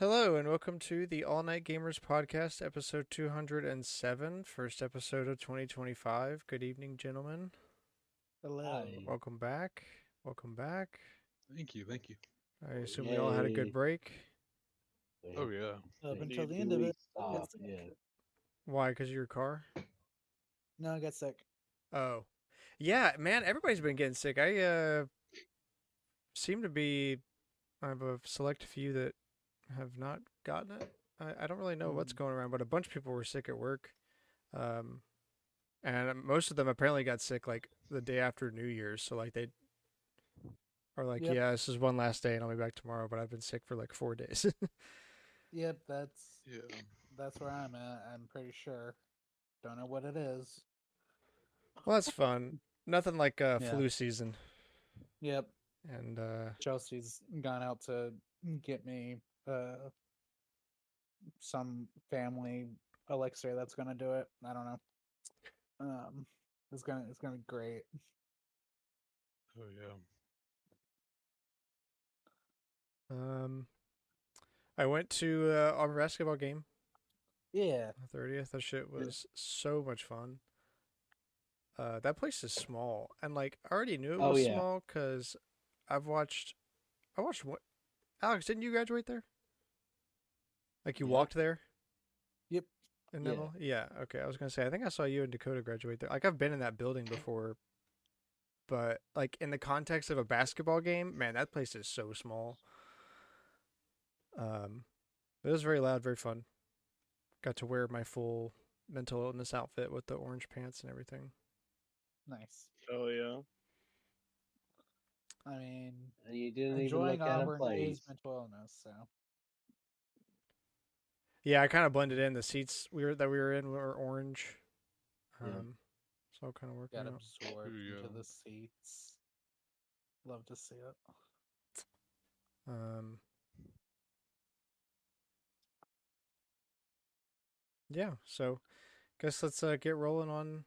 Hello and welcome to the All Night Gamers Podcast, episode 207, first episode of 2025. Good evening, gentlemen. Hello. Hi. Welcome back. Welcome back. Thank you, thank you. I assume we all had a good break. Oh yeah. Up Like until the 2 end of it. weeks Got off, sick. yeah. Why? Because of your car? No, I got sick. Oh. Yeah, man, everybody's been getting sick. I seem to be, I have a select few that have not gotten it. I don't really know what's going around, but a bunch of people were sick at work. And most of them apparently got sick like the day after New Year's. So like they are like, Yep. yeah, this is one last day and I'll be back tomorrow. But I've been sick for like 4 days. Yep, that's Yeah. where I'm at. I'm pretty sure. Don't know what it is. Well, that's fun. Nothing like Yeah. flu season. Yep. And Chelsea's gone out to get me some family elixir that's gonna do it. I don't know. It's gonna be great. Oh yeah. I went to our basketball game Yeah. on the 30th. That shit was so much fun. That place is small, and like I already knew it Oh, was yeah. small because I watched what? Alex, didn't you graduate there? Like you Yeah. walked there? Yep. In Yeah. Neville? Yeah. Okay. I was gonna say I think I saw you and Dakota graduate there. Like I've been in that building before, but like in the context of a basketball game, man, that place is so small. It was very loud, very fun. Got to wear my full mental illness outfit with the orange pants and everything. Nice. Oh yeah. I mean, And you didn't even enjoying look at a Auburn place. is mental illness, so Yeah, I kind of blended in. The seats we were in were orange. Yeah. So it kind of worked got out. absorbed Yeah. into the seats. Love to see it. Yeah, so guess let's get rolling on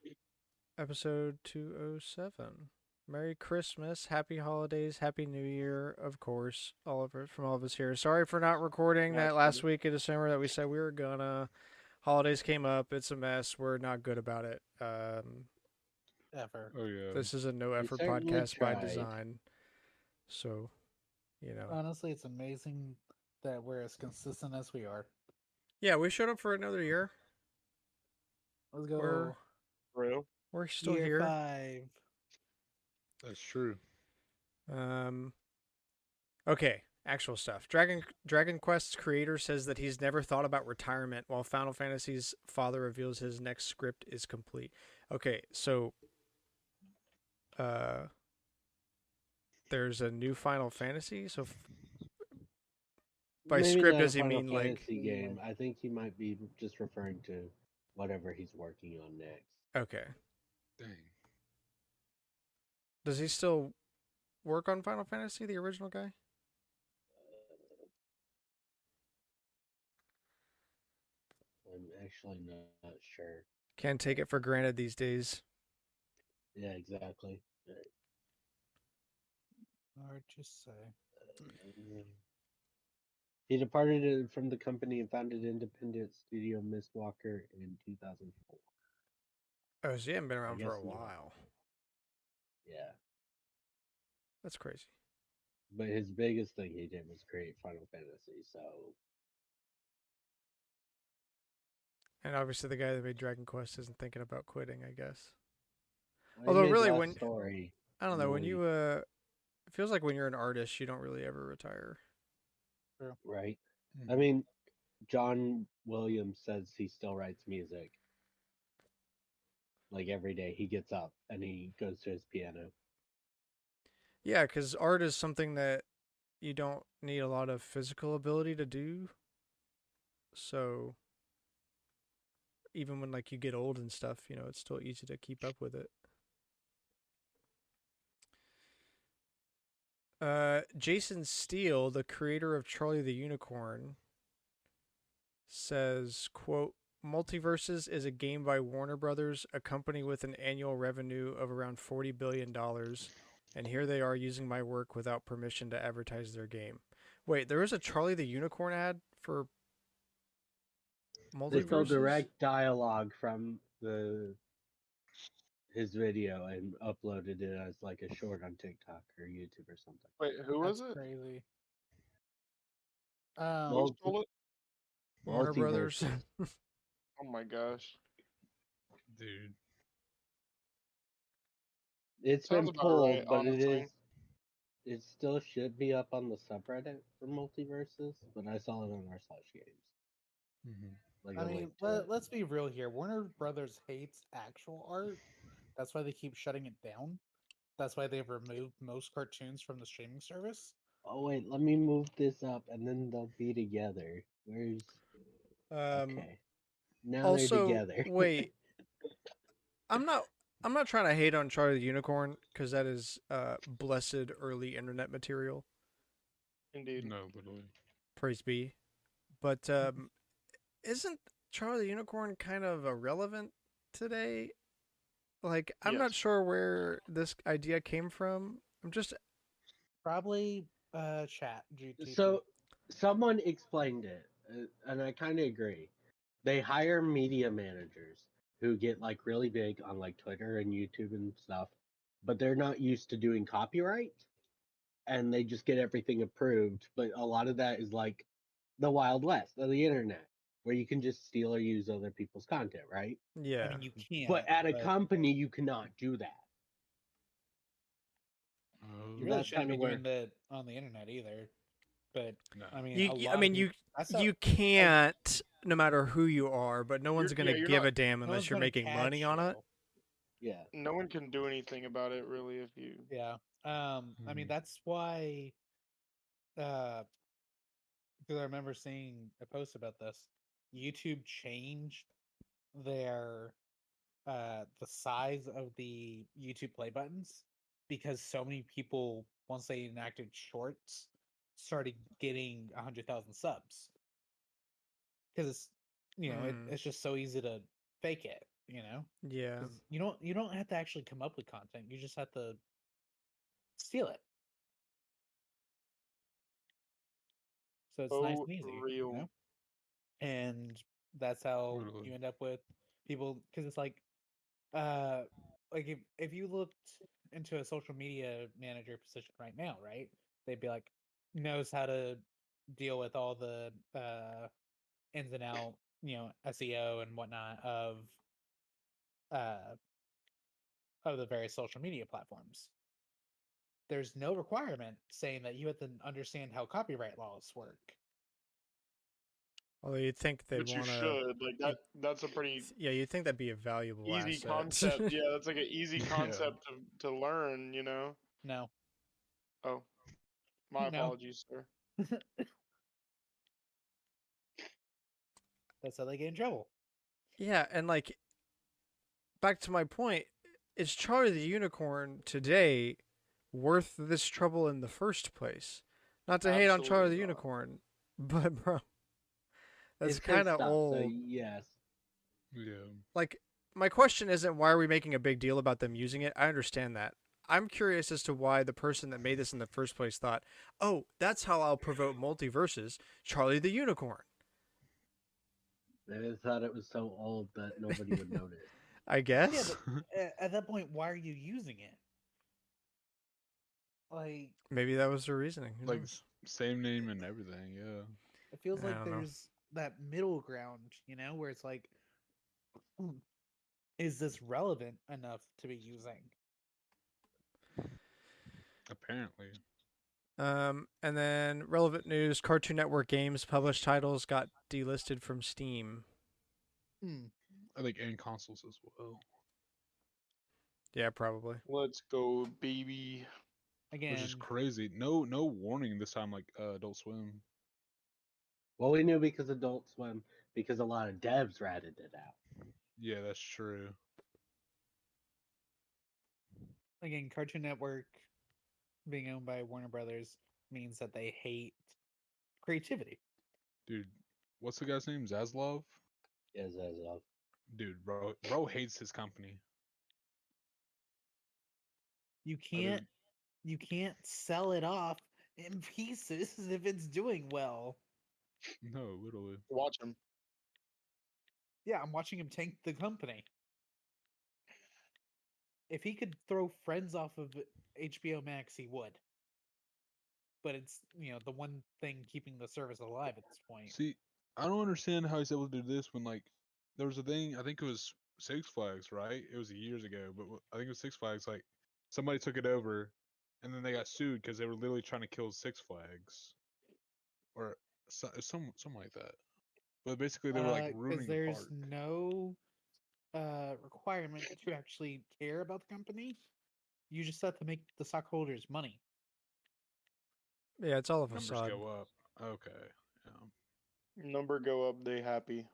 episode 207. Merry Christmas, Happy Holidays, Happy New Year, of course, from all of us here. Sorry for not recording that last week in December that we said we were gonna. Holidays came up. It's a mess. We're not good about it. Ever. Oh yeah. This is a no effort certainly podcast by tried. design. So, you know. Honestly, it's amazing that we're as consistent as we are. Yeah, we showed up for another year. Let's go. We're still Year here. 5. That's true. Okay, actual stuff. Dragon Quest's creator says that he's never thought about retirement, while Final Fantasy's father reveals his next script is complete. Okay, so there's a new Final Fantasy. So by Maybe script, not a does he Final mean like? Fantasy game? I think he might be just referring to whatever he's working on next. Okay, Dang. does he still work on Final Fantasy, the original guy? I'm actually not sure. Can't take it for granted these days. Yeah, exactly. Hard to say. He departed from the company and founded independent studio Mistwalker in 2004. Oh, so he hasn't been around for a guess not. while. Yeah. That's crazy. But his biggest thing he did was create Final Fantasy, so And obviously, the guy that made Dragon Quest isn't thinking about quitting, I guess. he Although made really, that when story, I don't know, when really- you it feels like when you're an artist, you don't really ever retire. right? Hmm. I mean, John Williams says he still writes music. Like every day he gets up and he goes to his piano. Yeah, because art is something that you don't need a lot of physical ability to do. So even when like you get old and stuff, you know, it's still easy to keep up with it. Jason Steele, the creator of Charlie the Unicorn, says, quote, Multiverses is a game by Warner Brothers, a company with an annual revenue of around $40 billion. And here they are using my work without permission to advertise their game. Wait, there was a Charlie the Unicorn ad for They stole multiverses? direct dialogue from his video and uploaded it as like a short on TikTok or YouTube or something. Wait, who was That's it? crazy. Who Multi- stole it? Warner Brothers. multiverses. Oh my gosh. Dude. It's Sounds been about pulled, right, but honestly. it still should be up on the subreddit for multiverses, but I saw it on r/games. Mm-hmm. Like I a mean, link to it. let's be real here. Warner Brothers hates actual art. That's why they keep shutting it down. That's why they've removed most cartoons from the streaming service. Oh wait, let me move this up and then they'll be together. Where's okay. Now they're Also, together. wait. I'm not trying to hate on Charlie the Unicorn because that is blessed early internet material. Indeed. No, literally. Praise be. But isn't Charlie the Unicorn kind of irrelevant today? Like, I'm not Yes. sure where this idea came from. I'm just Probably chat GTP. So someone explained it, and I kind of agree. They hire media managers who get like really big on like Twitter and YouTube and stuff, but they're not used to doing copyright, and they just get everything approved. But a lot of that is like the Wild West of the internet, where you can just steal or use other people's content, right? yeah. I mean, you can't. But at a company, you cannot do that. Oh, you really that's shouldn't kinda be where- doing that on the internet either. But no. I mean, You, a you- lot I mean, of you people, I saw, you can't, no matter who you are, but no one's You're- gonna yeah, you're give not- a damn no unless one's you're gonna making money catch on it. you. Yeah. No one can do anything about it, really, if you. Yeah. I mean, Mhm. that's why. Because I remember seeing a post about this. YouTube changed their the size of the YouTube play buttons because so many people, once they enacted shorts, started getting 100,000 subs. Because it's it's just so easy to fake it, Yeah. because you don't have to actually come up with content, you just have to steal it. So it's nice Oh, and easy, real. and that's how Totally. you end up with people, because it's uh like if you looked into a social media manager position right now, right, they'd be like, knows how to deal with all the ins and out, SEO and whatnot uh of the various social media platforms. There's no requirement saying that you have to understand how copyright laws work. Although you'd think they'd But you want to. should. Like, that's a pretty Yeah, you'd think that'd be a valuable easy asset. concept. Yeah, that's like an easy Yeah. concept to learn, No. Oh, my No. apologies, sir. That's how they get in trouble. Yeah, and like, back to my point, is Charlie the Unicorn today worth this trouble in the first place? Not to hate on Charlie the Absolutely not. Unicorn, but bro, that's It's his kind of stuff, old. so yes. Yeah. Like, my question isn't why are we making a big deal about them using it? I understand that. I'm curious as to why the person that made this in the first place thought, oh, that's how I'll promote multiverses, Charlie the Unicorn. They thought it was so old that nobody would notice. I guess. But at that point, why are you using it? Like, Maybe that was the reasoning. Who Like knows? same name and everything. Yeah. it feels I like don't know. there's that middle ground, where it's like, is this relevant enough to be using? Apparently. And then relevant news: Cartoon Network games published titles got delisted from Steam. I think and consoles as well. Yeah, probably. Let's go, baby. Again, Which is crazy. No warning this time like Adult Swim. Well, we knew because Adult Swim, because a lot of devs ratted it out. Yeah, that's true. Cartoon Network being owned by Warner Brothers means that they hate creativity. Dude, what's the guy's name? Zaslav? Yes, as of. Dude, bro hates his company. You can't sell it off in pieces if it's doing well. No, literally. Watch him. Yeah, I'm watching him tank the company. If he could throw Friends off of HBO Max, he would. But it's the one thing keeping the service alive at this point. See, I don't understand how he's able to do this when like there was a thing. I think it was Six Flags, right? It was years ago, but I think it was Six Flags. Like somebody took it over, and then they got sued because they were literally trying to kill Six Flags, or something like that. But basically, they were like Because ruining the there's park. no requirement to actually care about the company. You just have to make the stockholders money. Yeah, it's all a Numbers facade. go up. Okay. Yeah. Number go up, they happy.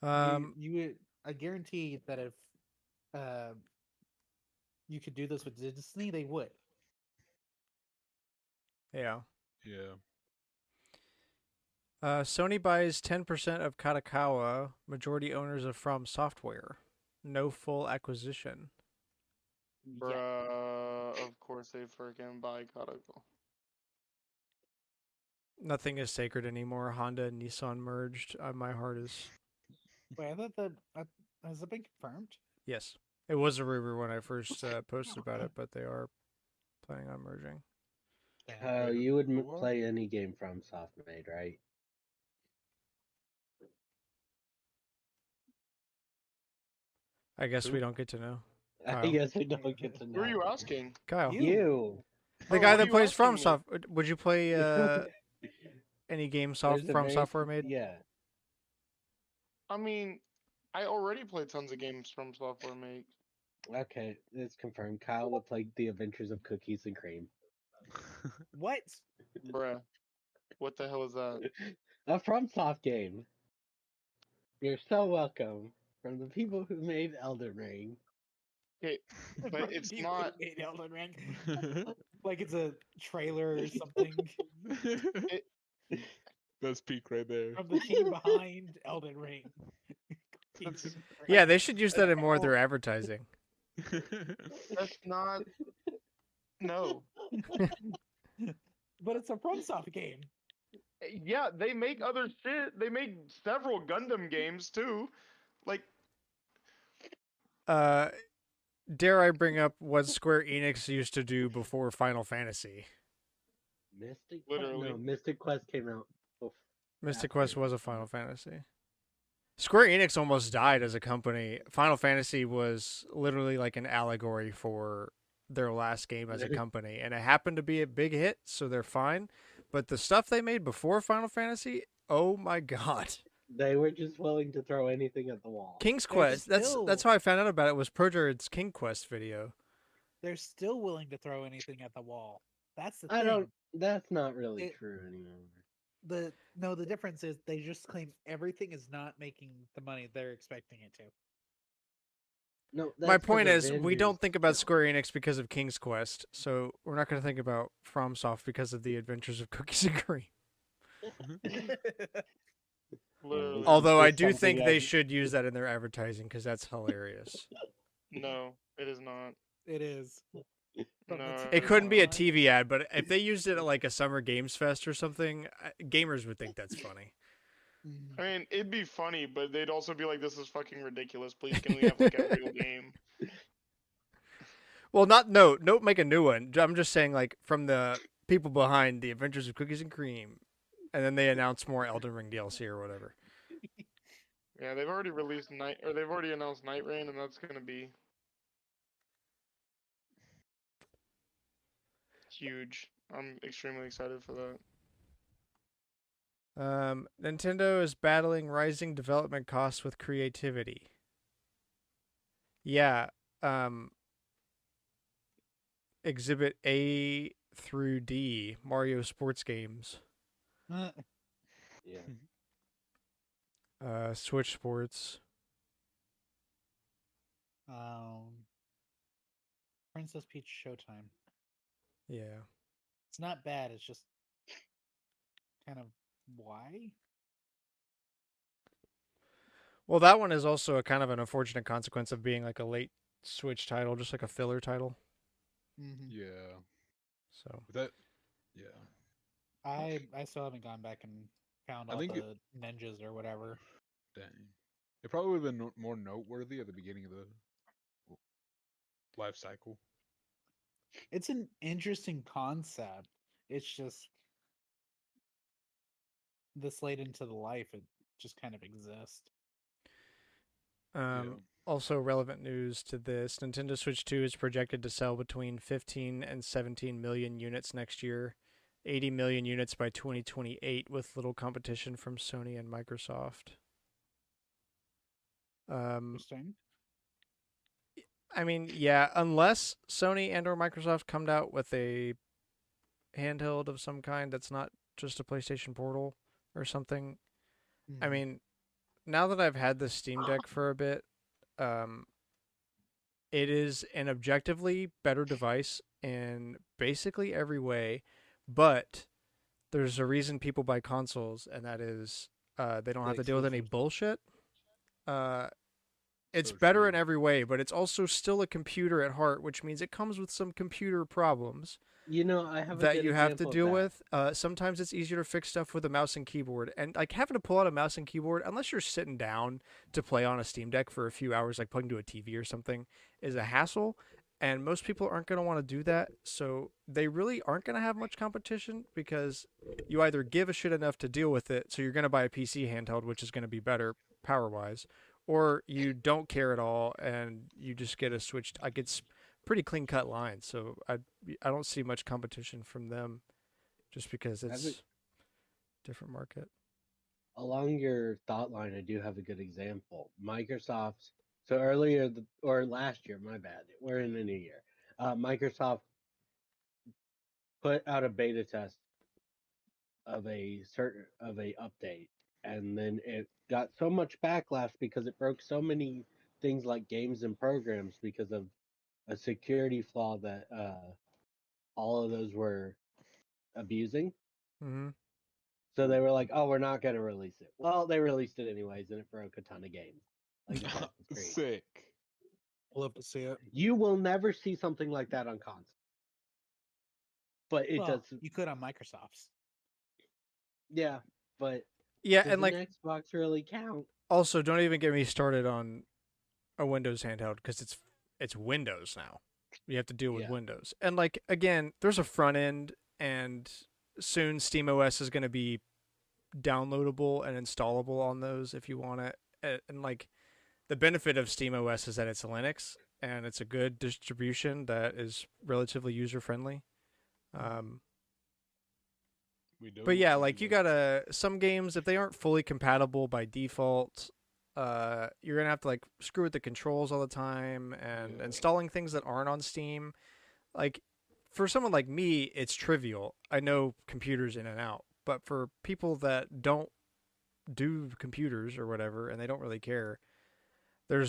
You would. I guarantee that if uh, you could do this with Disney, they would. Yeah. Yeah. Sony buys 10% of Katakawa, majority owners of From Software. No full acquisition. Bruh, of course they freaking buy Katako. Nothing is sacred anymore. Honda and Nissan merged. My heart is... Wait, I thought that has it been confirmed? Yes. It was a rumor when I first posted about it, but they are planning on merging. You would What? play any game from SoftMade, right? I guess Who? we don't get to know. I Kyle. guess we don't get to know. Who are you asking? Kyle. You. The Oh, guy what that are you plays asking From me? Software. Would you play any game There's a from very Software made? Yeah. I mean, I already play tons of games from Software Make. Okay, it's confirmed. Kyle would play The Adventures of Cookies and Cream. What? Bruh. What the hell is that? A FromSoft game. You're so welcome. From the people who made Elden Ring. Okay, but it's not. Elden Ring. Like it's a trailer or something That's peak right there. from the team behind Elden Ring. That's, Yeah, they should use that in more of their advertising. that's not. No. But it's a FromSoft game. Yeah, they make other shit. They make several Gundam games too. Like, Dare I bring up what Square Enix used to do before Final Fantasy? Mystic Literally. No, Mystic Quest came out. Mystic after. Quest was a Final Fantasy. Square Enix almost died as a company. Final Fantasy was literally like an allegory for their last game as a company, and it happened to be a big hit, so they're fine. But the stuff they made before Final Fantasy, oh my god. They were just willing to throw anything at the wall. King's They're Quest. That's still- how I found out about it. Was ProJared's King Quest video. They're still willing to throw anything at the wall. That's the I thing. don't. That's not really It- true anymore. The difference is they just claim everything is not making the money they're expecting it to. No, My that's 'cause point is, we Avengers- don't think about Square Enix because of King's Quest, so we're not going to think about FromSoft because of the Adventures of Cookies and Cream. literally. Although I It's do something think they I- should use that in their advertising because that's hilarious. No, it is not. It is. From the No. team It couldn't be a behind- TV ad, but if they used it at like a Summer Games Fest or something, gamers would think that's funny. Mhm. I mean, it'd be funny, but they'd also be like, "This is fucking ridiculous. Please, can we have like a real game?" Well, don't make a new one. I'm just saying, like, from the people behind the Adventures of Cookies and Cream, and then they announce more Elden Ring DLC or whatever. Yeah, they've already released they've already announced Night Rain, and that's gonna be huge. I'm extremely excited for that. Nintendo is battling rising development costs with creativity. Yeah. Exhibit A through D, Mario sports games. Yeah. Switch Sports. Princess Peach Showtime. Yeah. It's not bad. It's just kind of why? Well, that one is also a kind of an unfortunate consequence of being like a late Switch title, just like a filler title. Mm-hmm. Yeah. So That Yeah. I still haven't gone back and found I all think the ninjas or whatever. dang. It probably would have been more noteworthy at the beginning of the life cycle. It's an interesting concept. It's just this late into the life, it just kind of exists. Yeah. Also, relevant news to this: Nintendo Switch 2 is projected to sell between 15 and 17 million units next year, 80 million units by 2028, with little competition from Sony and Microsoft. Interesting. I mean, yeah, unless Sony and or Microsoft come out with a handheld of some kind that's not just a PlayStation Portal or something. I Mhm. mean, now that I've had the Steam Deck for a bit, um, it is an objectively better device in basically every way, but there's a reason people buy consoles, and that is they don't The have to deal with any exclusives. bullshit. Uh, it's So better true. in every way, but it's also still a computer at heart, which means it comes with some computer problems You know, I have a that good you have to example of deal that. with. Sometimes it's easier to fix stuff with a mouse and keyboard, and like having to pull out a mouse and keyboard, unless you're sitting down to play on a Steam Deck for a few hours, like plugging to a TV or something, is a hassle. And most people aren't going to want to do that, so they really aren't going to have much competition because you either give a shit enough to deal with it, so you're going to buy a PC handheld, which is going to be better power wise, or you don't care at all and you just get a Switch. Like it's pretty clean cut line, so I don't see much competition from them, just because I have a, it's different market. along your thought line, I do have a good example. Microsoft's so earlier or last year, my bad. We're in the new year. Microsoft put out a beta test of a update, and then it got so much backlash because it broke so many things like games and programs because of a security flaw that all of those were abusing. Mm-hmm. So they were like, "Oh, we're not going to release it." Well, they released it anyways, and it broke a ton of games, like Assassin's Creed. Sick. Love to see it. You will never see something like that on console, but it Well, does. you could on Microsoft's. Yeah, but Yeah, does and an like Xbox really count? also don't even get me started on a Windows handheld because it's Windows now. You have to deal with Yeah. Windows, and like again, there's a front end, and soon SteamOS is going to be downloadable and installable on those if you want it. And like the benefit of SteamOS is that it's Linux and it's a good distribution that is relatively user friendly. Um, We do. but yeah, we like you do. gotta some games if they aren't fully compatible by default, you're gonna have to like screw with the controls all the time and Yeah. installing things that aren't on Steam. Like for someone like me, it's trivial. I know computers in and out, but for people that don't do computers or whatever and they don't really care, Get a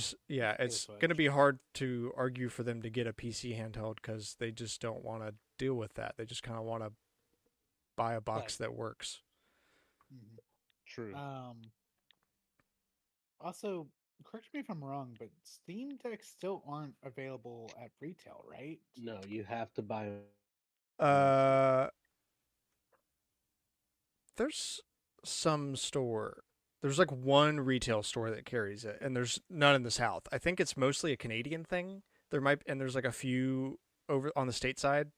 it's going to Switch. be hard to argue for them to get a PC handheld because they just don't want to deal with that. They just kind of want to buy a box Play. that works. Mhm. True. Also, correct me if I'm wrong, but Steam Decks still aren't available at retail, right? No, you have to buy them on Steam. Uh, there's some store. There's like one retail store that carries it, and there's none in the South. I think it's mostly a Canadian thing. There's like a few over on the state side.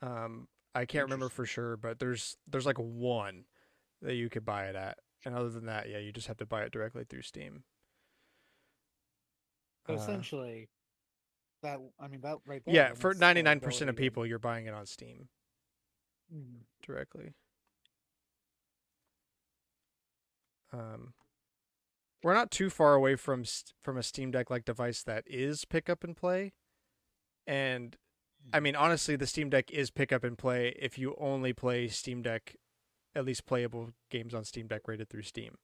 I can't remember for Interesting. sure, but there's like one that you could buy it at. And other than that, yeah, you just have to buy it directly through Steam. So Uh, essentially, that that right there yeah, for limits the 99% ability of to. people, you're buying it on Steam Mhm. directly. Um, we're not too far away from a Steam Deck like device that is pick up and play. And I mean, honestly, the Steam Deck is pick up and play if you only play Steam Deck, at least playable games on Steam Deck rated through Steam.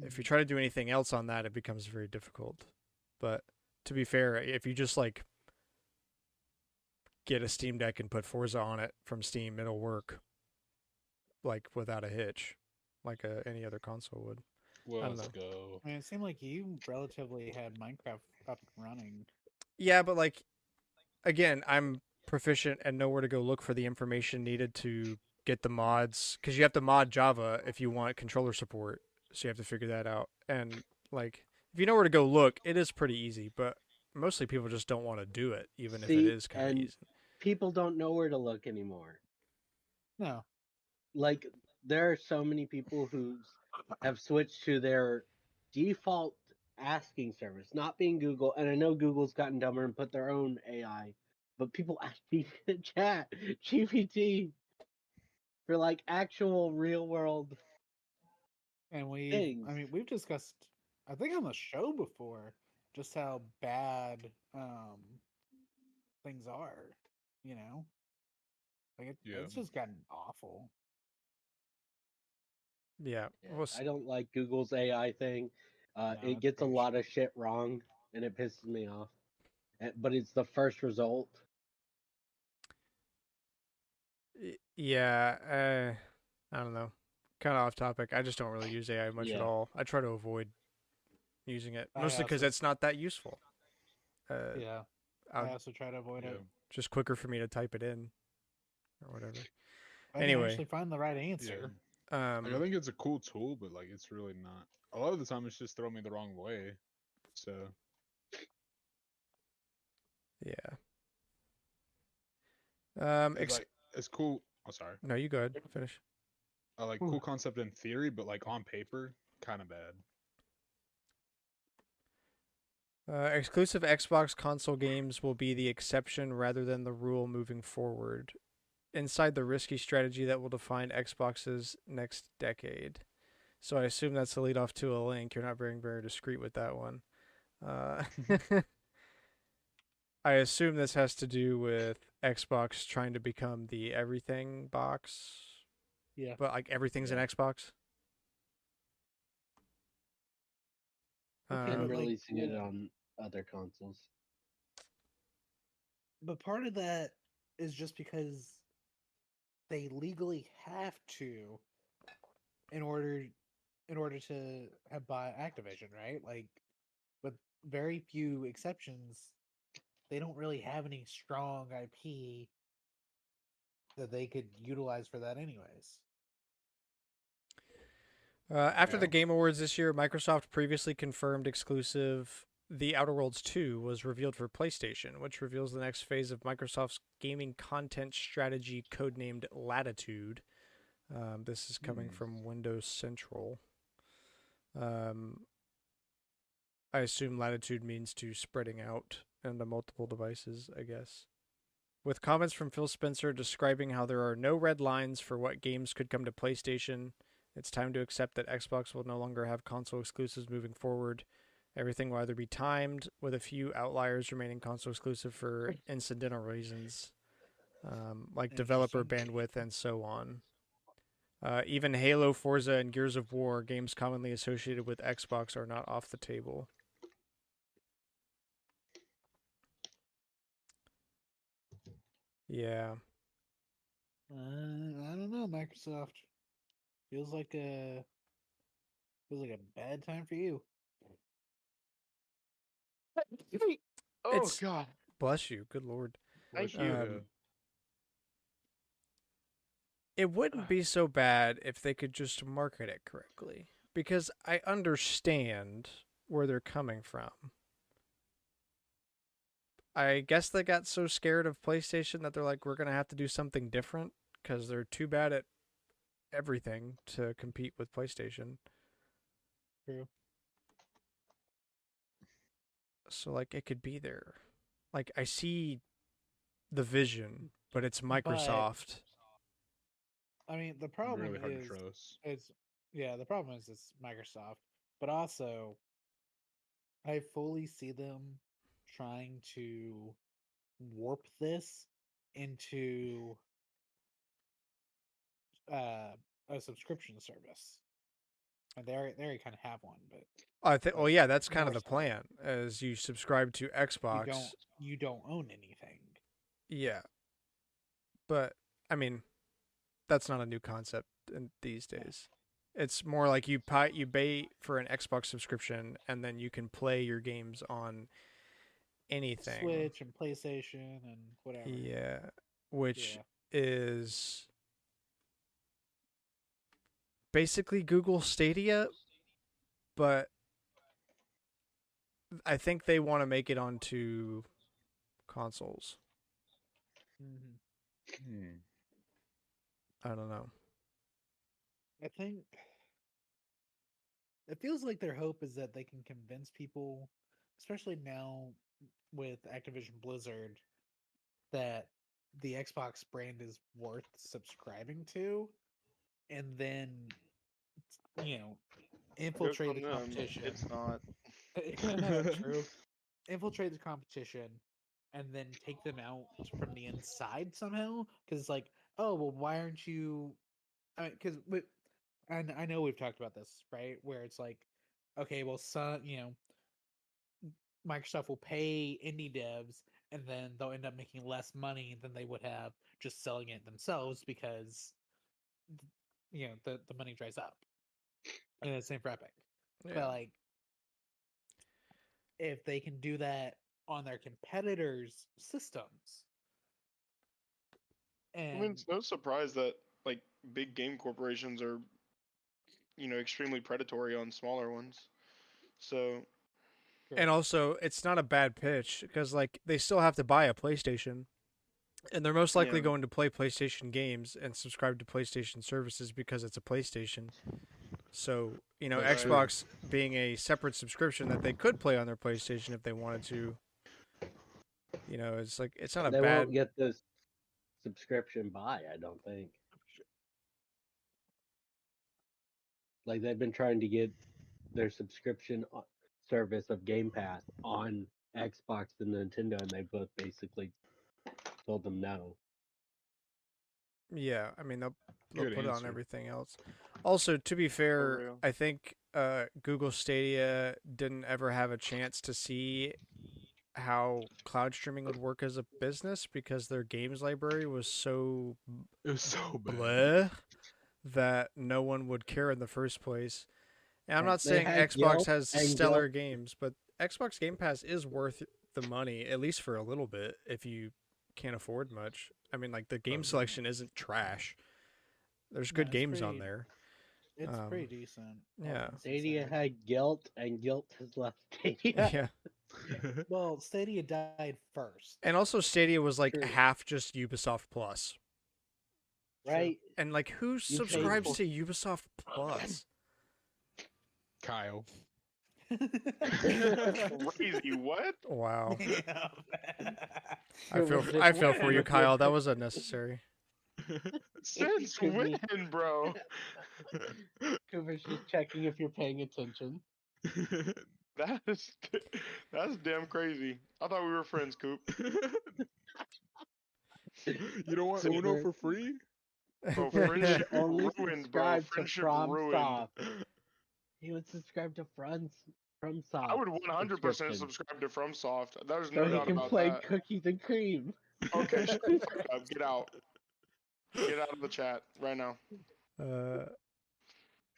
If you Mhm. try to do anything else on that, it becomes very difficult. But to be fair, if you just like get a Steam Deck and put Forza on it from Steam, it'll work like without a hitch, like any other console would. I don't Let's know. go. It seemed like you relatively had Minecraft up and running. Yeah, but like again, proficient and know where to go look for the information needed to get the mods, because you have to mod Java if you want controller support. So you have to figure that out. And like, if you know where to go look, it is pretty easy. But mostly people just don't want to do it, even if it See, is kind of and easy. people don't know where to look anymore. No. Like, there are so many people who have switched to their default asking service, not being Google. And I know Google's gotten dumber and put their own AI, but people ask chat GPT for like actual real world And things. we've discussed, I think on the show before, just how bad things are. You know, Yeah. it's just gotten awful. Yeah. Yeah, Well, I don't like Google's AI thing. No, It it's gets a pretty lot shitty. of shit wrong, and it pisses me off. But it's the first result. yeah. I don't know. Kind of off topic. I just don't really use AI much at Yeah. all. I try to avoid using it, I mostly because also, it's not that useful. yeah, I I'll, also try to avoid Yeah. it. just quicker for me to type it in or whatever. I can Anyway, actually find the right Yeah. answer. Like, I um, think it's a cool tool, but like it's really not. A lot of the time, it's just throwing me the wrong way. So yeah. it's like it's cool. Oh, sorry. No, you go ahead. Finish. I like cool concept in theory, but like on paper, kind of bad. Exclusive Xbox console games will be the exception rather than the rule moving forward. Inside the risky strategy that will define Xbox's next decade. So I assume that's the lead off to a link. You're not being very discreet with that one. Uh, I assume this has to do with Xbox trying to become the everything box, Yeah. but like everything's an Yeah. Xbox. Okay, And but like, releasing it on other consoles. but part of that is just because they legally have to in order to have buy Activision, right? Like, with very few exceptions, they don't really have any strong IP that they could utilize for that, anyways. After the Yeah. Game Awards this year, Microsoft previously confirmed exclusive The Outer Worlds 2 was revealed for PlayStation, which reveals the next phase of Microsoft's gaming content strategy codenamed Latitude. This is coming from Windows Central. I assume Latitude means to spreading out into multiple devices, I guess. With comments from Phil Spencer describing how there are no red lines for what games could come to PlayStation, it's time to accept that Xbox will no longer have console exclusives moving forward. Everything will either be timed, with a few outliers remaining console exclusive for incidental reasons, like developer Interesting. bandwidth and so on. Even Halo, Forza, and Gears of War, games commonly associated with Xbox, are not off the table. Yeah. I don't know, Microsoft. Feels like a bad time for you. Oh It's God. bless you, good lord. Thank Bless you. yeah. It wouldn't be so bad if they could just market it correctly, because I understand where they're coming from. I guess they got so scared of PlayStation that they're like, we're going to have to do something different because they're too bad at everything to compete with PlayStation. True. So, like, it could be there. Like, I see the vision, but it's Microsoft. The problem Really hard to is trust. the problem is it's Microsoft, but also I fully see them trying to warp this into a subscription service. And they already kind of have one, but I think. Well, like yeah, that's kind of more the so. plan. As you subscribe to Xbox, You don't own anything. yeah. But I mean, that's not a new concept in these days. It's more like you pay for an Xbox subscription, and then you can play your games on anything. Switch and PlayStation and whatever. Yeah, which Yeah. is basically Google Stadia, but I think they want to make it onto consoles. Hmm. I don't know. I think it feels like their hope is that they can convince people, especially now with Activision Blizzard, that the Xbox brand is worth subscribing to, and then you know Good infiltrate from the them. competition. It's not. True. Infiltrate the competition, and then take them out from the inside somehow. Because it's like, oh well, why aren't you? I mean, because and I know we've talked about this, right? Where it's like, okay, well, Microsoft will pay indie devs, and then they'll end up making less money than they would have just selling it themselves because the money dries up. And the same for Epic. Yeah. But like, if they can do that on their competitors' systems, I mean, and it's no surprise that like big game corporations are, extremely predatory on smaller ones. So And also, it's not a bad pitch because like they still have to buy a PlayStation, and they're most likely yeah, going to play PlayStation games and subscribe to PlayStation services because it's a PlayStation. So, That's true. Xbox being a separate subscription that they could play on their PlayStation if they wanted to, it's like it's not a They bad. won't get this subscription buy, I don't think. Like they've been trying to get their subscription service of Game Pass on Xbox and Nintendo, and they both basically told them no. Yeah, I mean they'll Good put it on answer. everything else. Also, to be for fair, real. I think Google Stadia didn't ever have a chance to see how cloud streaming would work as a business because their games library was so It was so bad. bleh that no one would care in the first place. And I'm not They saying had Xbox Guilt has and stellar Guilt. games, but Xbox Game Pass is worth the money, at least for a little bit, if you can't afford much. I mean, like, the game selection isn't trash. There's no, good games on there. it's pretty decent. all Yeah. things Stadia considered. had Guilt, and Guilt has left Stadia. Yeah. Well, Stadia died first, And also, Stadia was like True. half just Ubisoft Plus. Right? And, like, who pay subscribes for- to Ubisoft Plus? Kyle. Crazy. What? Wow. Yeah, I feel for you, Kyle. That was unnecessary. Since Excuse me. when, bro? Cooper's just checking if you're paying attention. That's that's damn crazy. I thought we were friends, Coop. You don't want Uno Cooper. for free? Bro, Cooper friendship only ruined, bro. subscribed to Friendship ruined. FromSoft. He would subscribe to FromSoft. I would 100% subscription, subscribe to FromSoft. There's so no he doubt can about play that. Cookies and Cream. Okay, shut the fuck up. Get out. Get out of the chat right now.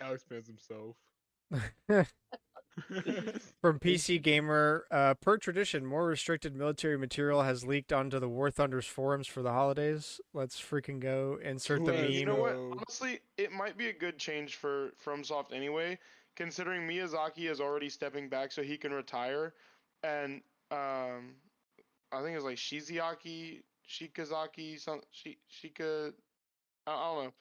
Alex bans himself. From PC Gamer, per tradition, more restricted military material has leaked onto the War Thunder's forums for the holidays. Let's freaking go. Insert the Let's meme. You know what? go. Honestly, it might be a good change for FromSoft anyway, considering Miyazaki is already stepping back so he can retire, and I think it's like Shikazaki, Shika. I don't know.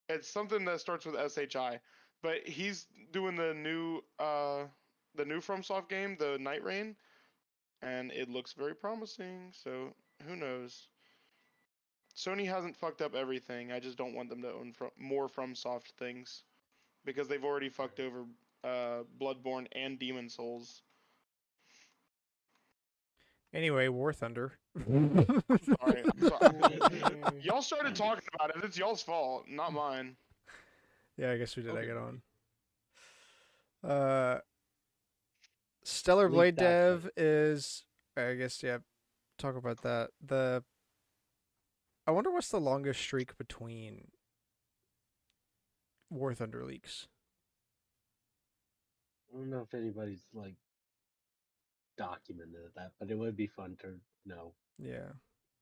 It's something that starts with SHI, but he's doing the new FromSoft game, the Night Rain, and it looks very promising. So who knows? Sony hasn't fucked up everything. I just don't want them to own more FromSoft things because they've already fucked over Bloodborne and Demon Souls. Anyway, War Thunder. Sorry, y'all started talking about it. It's y'all's fault, not mine. Yeah, I guess we did. I Okay, get buddy. on. Stellar Leak Blade that Dev is. I guess yeah. Talk about that. I wonder what's the longest streak between War Thunder leaks. I don't know if anybody's like documented that, but it would be fun to know. Yeah.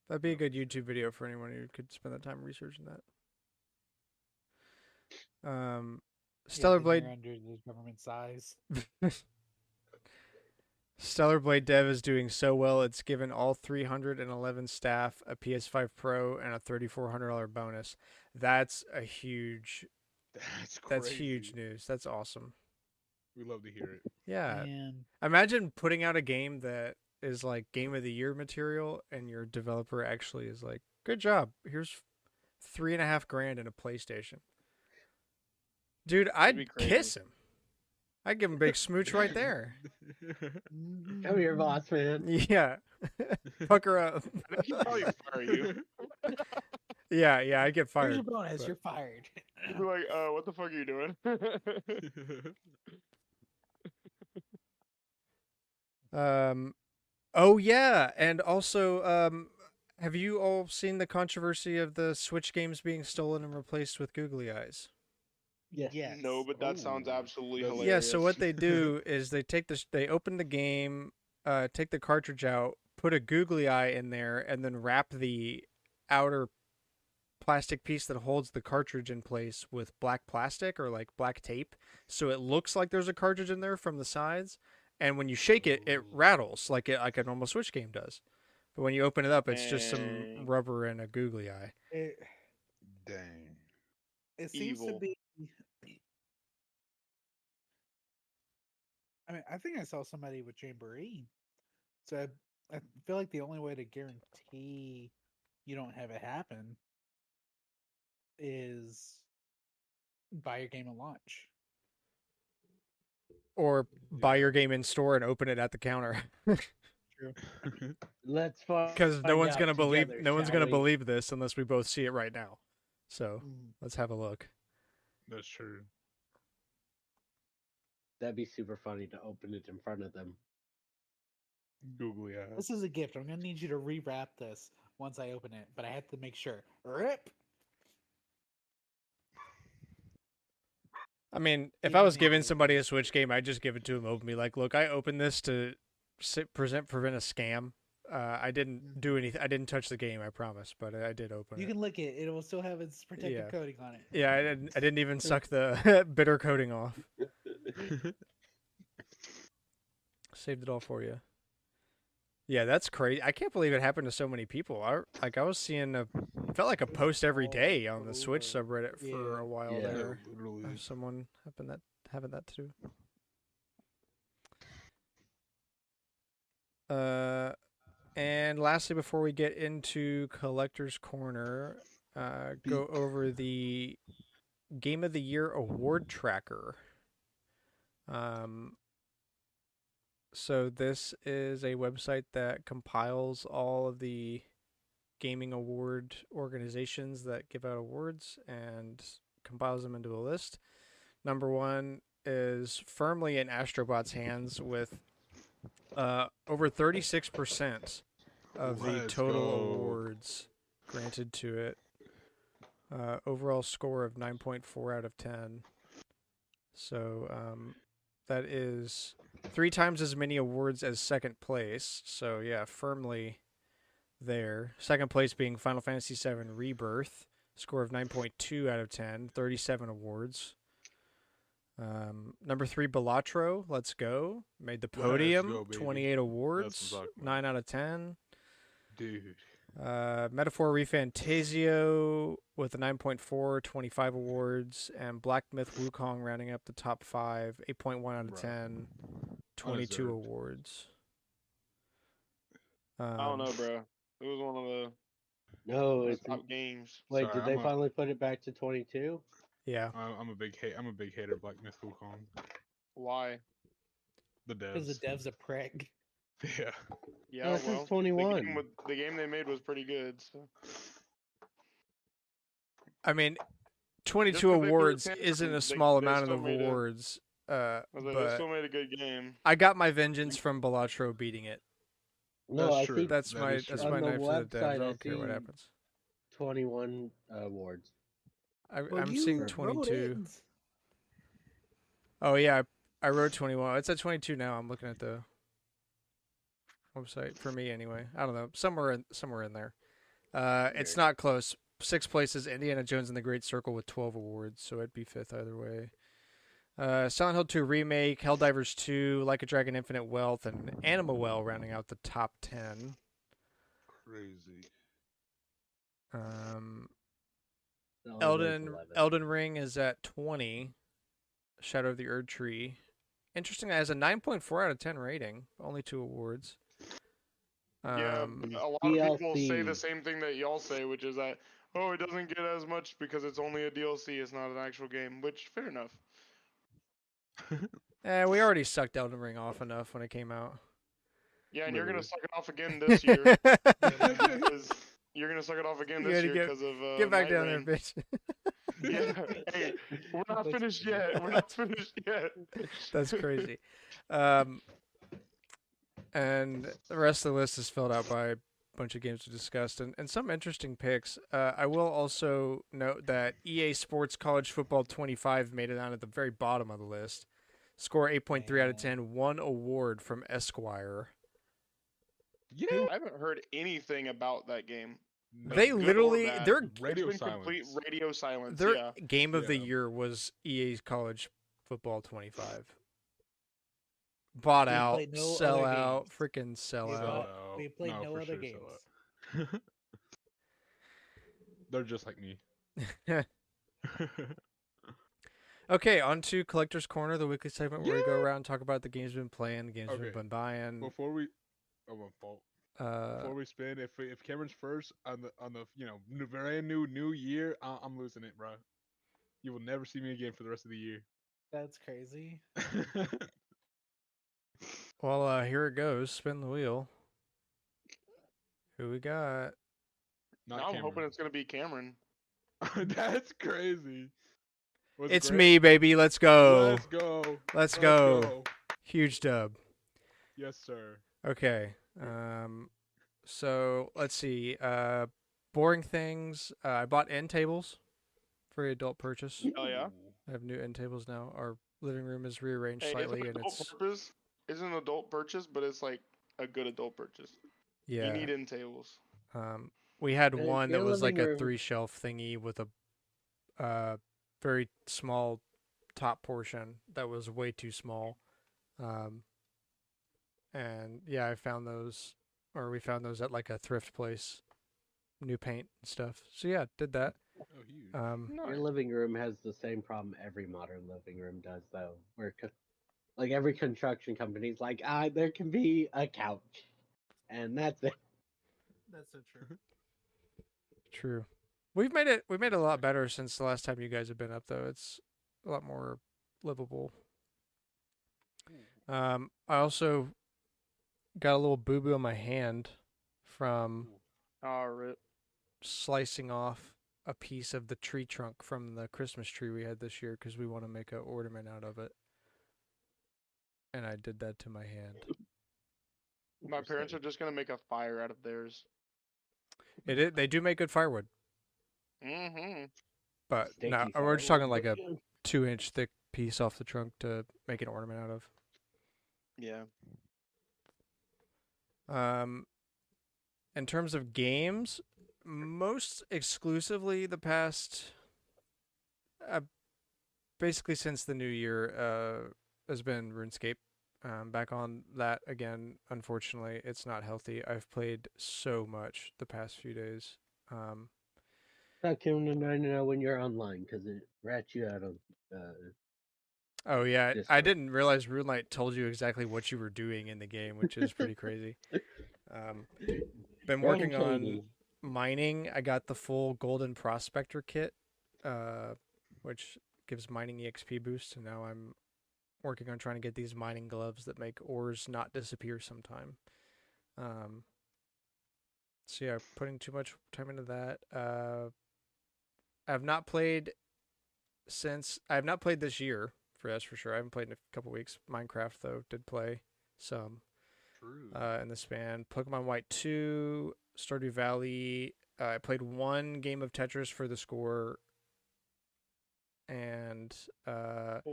That'd be a good YouTube video for anyone who could spend the time researching that. Stellar Then Blade you're under the government size. Stellar Blade Dev is doing so well, it's given all 311 staff a PS5 Pro and a $3,400 bonus. That's a huge. That's crazy. That's huge news. That's awesome. We love to hear it. Yeah. And Imagine putting out a game that is like Game of the Year material, and your developer actually is like, "Good job. Here's $3,500 in a PlayStation." Dude, be I'd crazy. kiss him. I'd give him a big smooch right there. Come here, boss man. Yeah. Pucker up. I think he'd probably fire you. Yeah, I get here's fired. your bonus. but- You're fired. He'd be like, what the fuck are you doing? Oh yeah, and also have you all seen the controversy of the Switch games being stolen and replaced with googly eyes? Yes. No, but that sounds Oh, absolutely that's- hilarious. Yeah, so what they do is they open the game, take the cartridge out, put a googly eye in there, and then wrap the outer plastic piece that holds the cartridge in place with black plastic or like black tape, so it looks like there's a cartridge in there from the sides. And when you shake it, it rattles like a normal Switch game does. But when you open it up, it's just some Dang. rubber and a googly eye. Dang. It seems to Evil. be. I mean, I think I saw somebody with Jamboree. So I feel like the only way to guarantee you don't have it happen is buy your game at launch. Or buy your game in store and open it at the counter. True. Let's Because no one's gonna believe gonna believe this unless we both see it right now. So Mm. let's have a look. That's true. That'd be super funny to open it in front of them. Googly eyes. This is a gift. I'm gonna need you to rewrap this once I open it, but I have to make sure. Rip. I mean, if Yeah, I was maybe giving we somebody can- a Switch game, I'd just give it to them open. Be like, look, I opened this to prevent a scam. I didn't do anything. I didn't touch the game. I promise, but I did open You it. can lick it. It will still have its protective Yeah. coating on it. Yeah, I didn't even suck the bitter coating off. Saved it all for you. Yeah, that's crazy. I can't believe it happened to so many people. I was seeing felt like a post every all day on the Switch over. subreddit for Yeah. a while Yeah. there. Literally. Of someone having that too. And lastly, before we get into Collector's Corner, go over the Game of the Year award tracker. So this is a website that compiles all of the gaming award organizations that give out awards and compiles them into a list. Number one is firmly in Astrobot's hands with over 36% of the Let's total go. awards granted to it. Overall score of 9.4 out of 10. So that is 3 times as many awards as second place. So yeah, firmly there. Second place being Final Fantasy VII Rebirth, score of 9.2 out of 10, 37 awards. Number 3, Balatro, Let's Go, made the Let's podium, go, baby. 28 That's awards, what I'm talking 9 out of 10. Dude. Metaphor Refantasio with a 9.4, 25 awards, and Black Myth Wukong rounding up the top 5, 8.1 out of Bro. 10, 22 Undeserved. awards. I don't know, bro. It was one of No, the it's top games. wait. Sorry, Did they I'm a- finally put it back to 22? Yeah, I'm a big hater of Black Myth Wukong. Why? The Because the devs. dev's a prick. Yeah. Yeah, this is well, 21. The game they made was pretty good. So. I mean, 22 Just 'cause they threw awards a tantrum, isn't a they- small they amount still of made a- awards. I was like, they But still made a good game. I got my vengeance from Balatro beating it. No, That's I true. see That's That my is that's true. my On the knife to the devs. I website, don't care what see- happens. 21 awards. I'm you seeing wrote 22. it. Oh yeah, I wrote 21. It's at 22 now. I'm looking at the. website for me anyway. I don't know, somewhere in there. It's Weird. not close. 6th place is Indiana Jones and the Great Circle with 12 awards, so it'd be 5th either way. Silent Hill 2 Remake, Helldivers 2, Like a Dragon Infinite Wealth, and Animal Well rounding out the top 10. Crazy. It only weighs 11. Elden Ring is at 20. Shadow of the Erd Tree. Interesting, it has a 9.4 out of 10 rating. Only 2 awards. Yeah, Um, a lot of people say the DLC. same thing that y'all say, which is that, oh, it doesn't get as much because it's only a DLC, it's not an actual game, which, fair enough. we already sucked Elden Ring off enough when it came out. Yeah, and you're going to Literally. suck it off again this year. Because you're going to suck it off again You this gotta year because of Get back Night down Rain. there, bitch. Yeah, hey, we're not That's finished crazy. yet. We're not finished yet. That's crazy. And the rest of the list is filled out by a bunch of games we discussed and some interesting picks. I will also note that EA Sports College Football 25 made it down at the very bottom of the list. Score 8.3 out of 10. 1 award from Esquire. Yeah. I haven't heard anything about that game. They good or literally, bad. their Radio It's been complete silence. radio silence. their Yeah. game of the Yeah. year was EA College Football 25. Bought We out, played no sell other out, games. freaking sell We out. bought- we played no for other sure games. sell out. They're just like me. Okay, on to Collector's Corner, the weekly segment where we go Yeah. around and talk about the games we've been playing, the games we've Okay. been buying. Before we, oh my fault. Before we spin, if Cameron's first on the very new year, I'm losing it, bro. You will never see me again for the rest of the year. That's crazy. Well, here it goes. Spin the wheel. Who we got? Not Now I'm Cameron. hoping it's going to be Cameron. That's crazy. Was It's great? me, baby. Let's go. Let's go. Let's go. Huge dub. Yes, sir. Okay. So let's see. Boring things. I bought end tables for the adult purchase. Oh, yeah? I have new end tables now. Our living room is rearranged Hey, slightly, it's and an adult it's purchase. It's an adult purchase, but it's like a good adult purchase. yeah. You need end tables. We had If one that your was like living a room- 3-shelf thingy with a very small top portion that was way too small. And yeah, we found those at like a thrift place, new paint and stuff. So yeah, did that. Oh, huge. Your Nice. living room has the same problem every modern living room does, though. Where, like every construction company's like, there can be a couch, and that's it. That's so true. True. We made it a lot better since the last time you guys have been up, though. It's a lot more livable. I also got a little boo boo on my hand from Oh, rip. slicing off a piece of the tree trunk from the Christmas tree we had this year because we want to make an ornament out of it. And I did that to my hand. My parents are just going to make a fire out of theirs. They do make good firewood, Mm-hmm. but Sticky no, we're just talking firewood, like a but yeah. 2-inch thick piece off the trunk to make an ornament out of. Yeah. In terms of games, most exclusively the past, basically since the new year, has been RuneScape. Back on that again. Unfortunately, it's not healthy. I've played so much the past few days. Not Kim and I know when you're online because it rats you out of. Oh yeah, I Discord. didn't realize RuneLight told you exactly what you were doing in the game, which is pretty crazy. Been working on shady. mining. I got the full Golden Prospector kit, which gives mining EXP boost, and now I'm working on trying to get these mining gloves that make ores not disappear sometime. So yeah, putting too much time into that. I have not played this year, that's for sure. I haven't played in a couple weeks. Minecraft though, did play some. True. In the span. Pokemon White 2, Stardew Valley. I played one game of Tetris for the score, and Oh,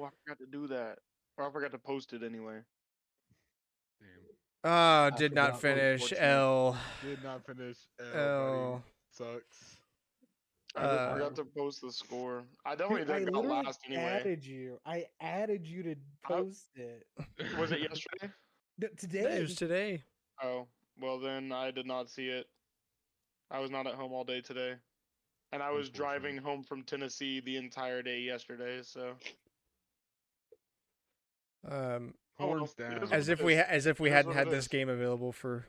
I forgot to do that. Or I forgot to post it anyway. Damn. Oh, I did not forgot finish. unfortunate. L. Did not finish. L, L. buddy. Sucks. I forgot to post the score. I definitely I didn't got literally last anyway. added you. I added you to post it. Was it yesterday? It Today. was today. Oh, well then I did not see it. I was not at home all day today. And I was driving home from Tennessee the entire day yesterday, so Um, oh well, Horns it down. is what as it if we is. as if we It is hadn't what had it this is. game available for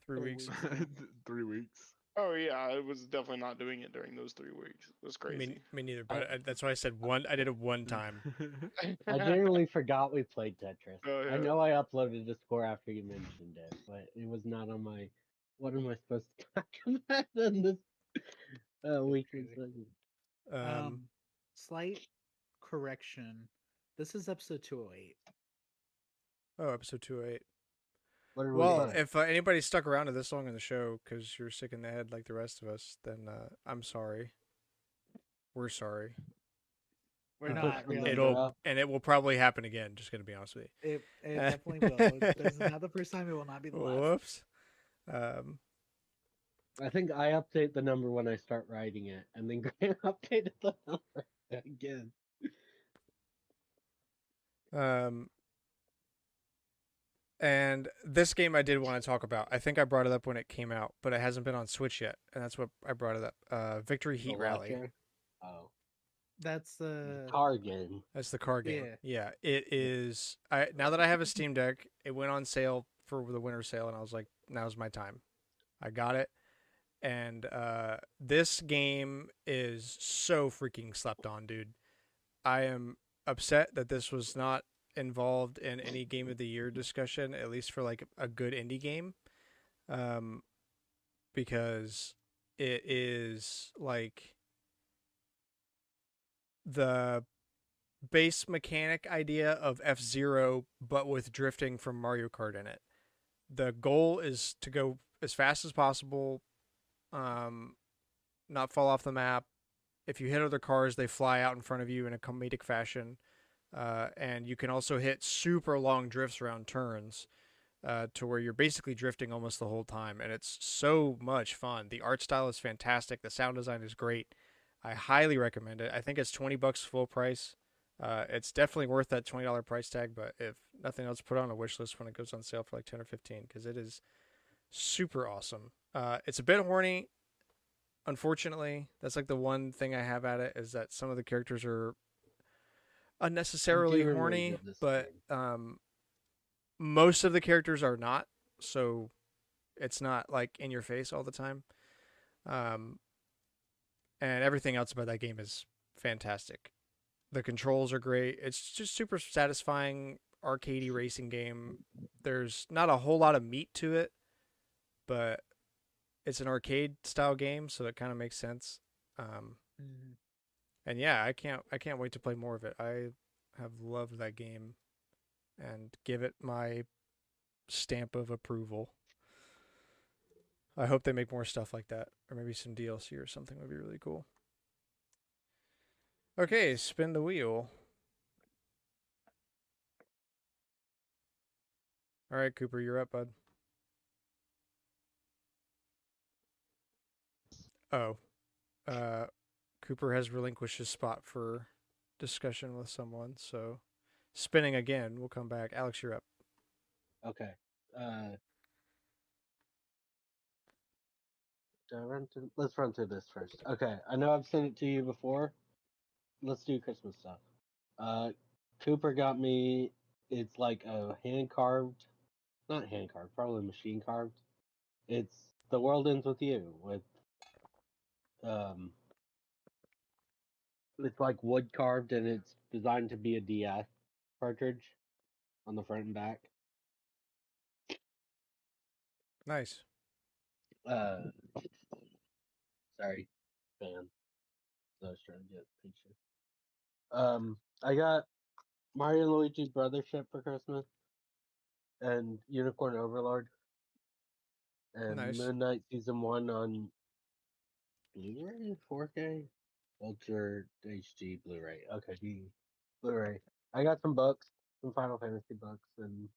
3 3 weeks. weeks now. 3 weeks. Oh yeah, I was definitely not doing it during those 3 weeks. That's crazy. Me neither. But that's why I said one. I did it one time. I generally forgot we played Tetris. Oh, I yeah. know I uploaded the score after you mentioned it, but it was not on my. What am I supposed to talk about in this weekly crazy. segment? Slight correction. This is episode 208. Episode 208. What did we Well, play? if anybody stuck around to this long in the show because you're sick in the head like the rest of us, then I'm sorry. We're sorry. We're You not put the really. number up? It will probably happen again. Just gonna be honest with you. It definitely will. This is not the first time. It will not be the last. Whoops. Um, I think I update the number when I start writing it, and then Graham updated the number again. And this game I did want to talk about. I think I brought it up when it came out, but it hasn't been on Switch yet, and that's what I brought it up. Victory Heat The Rally. Watcher? Oh, That's the car game. That's the car game. Yeah. It is. Now that I have a Steam Deck, it went on sale for the winter sale, and I was like, now's my time. I got it, and this game is so freaking slept on, dude. I am upset that this was not involved in any game of the year discussion, at least for like a good indie game, because it is like the base mechanic idea of F-Zero, but with drifting from Mario Kart in it. The goal is to go as fast as possible, not fall off the map. If you hit other cars, they fly out in front of you in a comedic fashion. And you can also hit super long drifts around turns to where you're basically drifting almost the whole time. And it's so much fun. The art style is fantastic. The sound design is great. I highly recommend it. I think it's $20 full price. It's definitely worth that $20 price tag, but if nothing else, put it on a wish list when it goes on sale for like 10 or 15 because it is super awesome. It's a bit horny, unfortunately. That's like the one thing I have at it is that some of the characters are unnecessarily horny, but most of the characters are not, so it's not like in your face all the time. And everything else about that game is fantastic. The controls are great. It's just super satisfying arcadey racing game. There's not a whole lot of meat to it, but it's an arcade style game, so it kind of makes sense. And yeah, I can't wait to play more of it. I have loved that game and give it my stamp of approval. I hope they make more stuff like that, or maybe some DLC or something would be really cool. Okay, spin the wheel. All right, Cooper, you're up, bud. Oh, Cooper has relinquished his spot for discussion with someone, so spinning again. We'll come back. Alex, you're up. Okay. Let's run through this first. Okay, I know I've sent it to you before. Let's do Christmas stuff. Cooper got me. It's like a hand carved, not hand carved, probably machine carved. It's The World Ends with You with it's like wood carved and it's designed to be a DS cartridge on the front and back. Nice. Sorry, fan. I was trying to get a picture. I got Mario and Luigi's Brothership for Christmas, and Unicorn Overlord, and Nice. Moon Knight Season 1 on Blu-ray, 4K, Ultra HD Blu-ray. Okay, Blu-ray. I got some books, some Final Fantasy books, and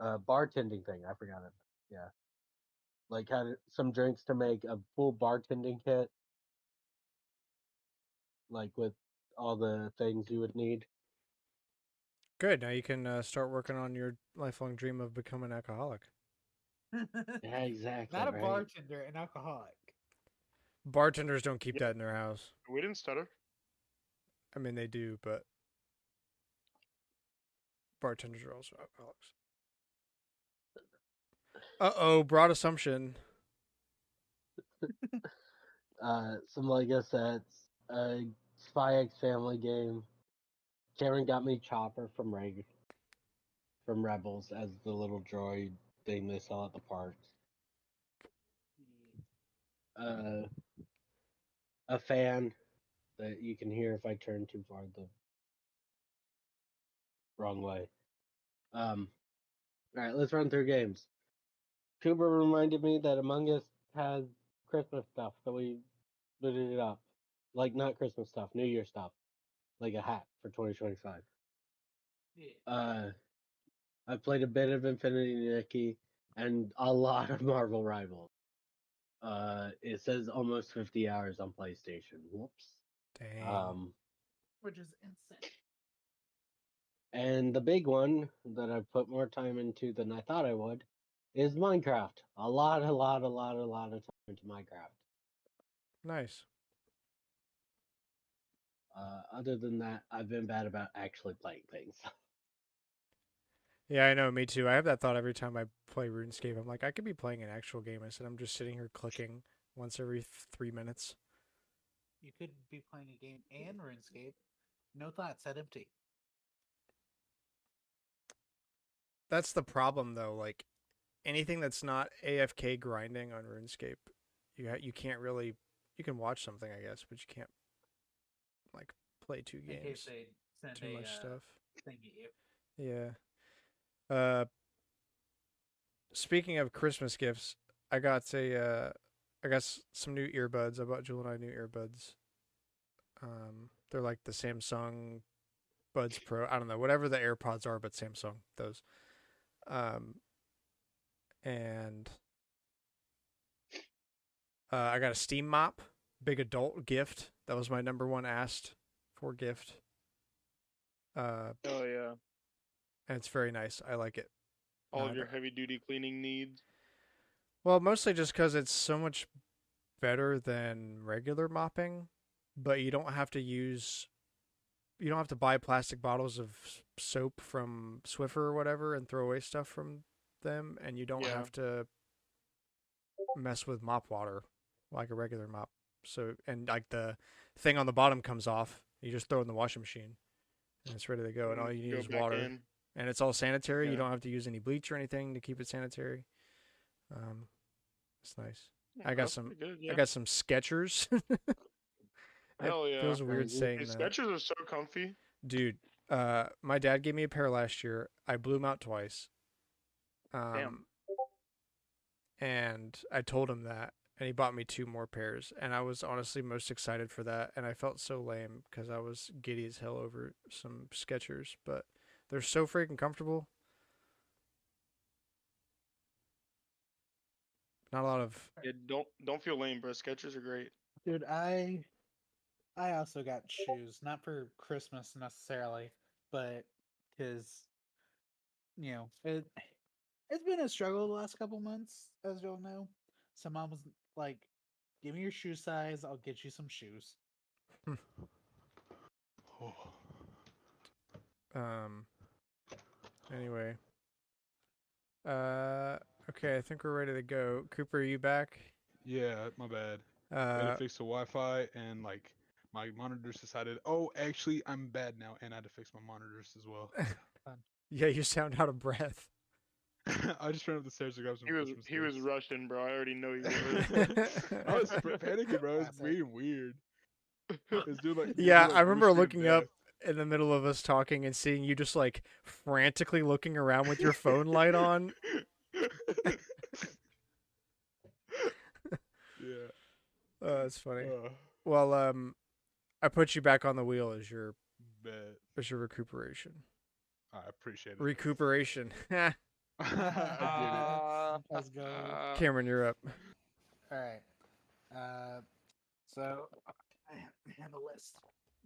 bartending thing. I forgot it. Yeah, like had some drinks to make a full bartending kit, like with all the things you would need. Good. Now you can start working on your lifelong dream of becoming an alcoholic. Yeah, exactly. Not a right. bartender, an alcoholic. Bartenders don't keep Yep. that in their house. We didn't stutter. I mean, they do, but bartenders are also alcoholics. Broad assumption. Some Lego sets, a Spy X Family game. Cameron got me Chopper from Rebels as the little droid thing they sell at the parks. A fan that you can hear if I turn too far the wrong way. All right, let's run through games. Cooper reminded me that Among Us has Christmas stuff, so we booted it up. Like not Christmas stuff, New Year stuff, like a hat for 2025. Yeah. I played a bit of Infinity Nikki and a lot of Marvel Rivals. It says almost 50 hours on PlayStation. Whoops. Dang. Which is insane. And the big one that I've put more time into than I thought I would is Minecraft. A lot of time into Minecraft. Nice. Other than that, I've been bad about actually playing things. Yeah, I know. Me too. I have that thought every time I play RuneScape. I'm like, I could be playing an actual game. I said, I'm just sitting here clicking once every 3 minutes. You could be playing a game and RuneScape. No thoughts, set empty. That's the problem, though. Like anything that's not AFK grinding on RuneScape, you can't really. You can watch something, I guess, but you can't like play 2 In case games. they send Too much stuff. thing at you. Yeah. Speaking of Christmas gifts, I got some new earbuds. I bought Jewel and I new earbuds. They're like the Samsung Buds Pro. I don't know, whatever the AirPods are, but Samsung those. And I got a steam mop, big adult gift. That was my number one asked for gift. Oh yeah. And it's very nice. I like it. All No, of your heavy duty cleaning needs. Well, mostly just because it's so much better than regular mopping, but you don't have to buy plastic bottles of soap from Swiffer or whatever and throw away stuff from them, and you don't Yeah. have to mess with mop water like a regular mop. So, and like the thing on the bottom comes off, you just throw it in the washing machine, and it's ready to go. And all you need Go is back water, in. and it's all sanitary. You Yeah. don't have to use any bleach or anything to keep it sanitary. It's nice. Yeah, I got that's some. pretty good, I yeah. got some Skechers. Hell It yeah. feels weird Crazy. saying These that. Skechers are so comfy. Dude, my dad gave me a pair last year. I blew them out twice. Damn. And I told him that, and he bought me 2 more pairs. And I was honestly most excited for that. And I felt so lame because I was giddy as hell over some Skechers, but they're so freaking comfortable. Not a lot of. Yeah, don't feel lame, bro. Skechers are great. Dude, I also got shoes, not for Christmas necessarily, but because it's been a struggle the last couple months, as you'll know. So mom was like, "Give me your shoe size. I'll get you some shoes." Um. Anyway. Okay, I think we're ready to go. Cooper, are you back? Yeah, my bad. I had to fix the Wi-Fi and like my monitors decided. Oh, actually, I'm bad now, and I had to fix my monitors as well. Yeah, you sound out of breath. I just ran up the stairs to grab some. He was gifts. rushing, bro. I already know he was. I was panicking, bro. It's Classic. being weird. This dude, like, Yeah, dude, I remember wished me looking death. up in the middle of us talking and seeing you just like frantically looking around with your phone light on. Yeah. That's funny. Uh, Well, I put you back on the wheel as bet. your recuperation. I appreciate it. Recuperation. I Let's go. Cameron, you're up. All right. So I have a list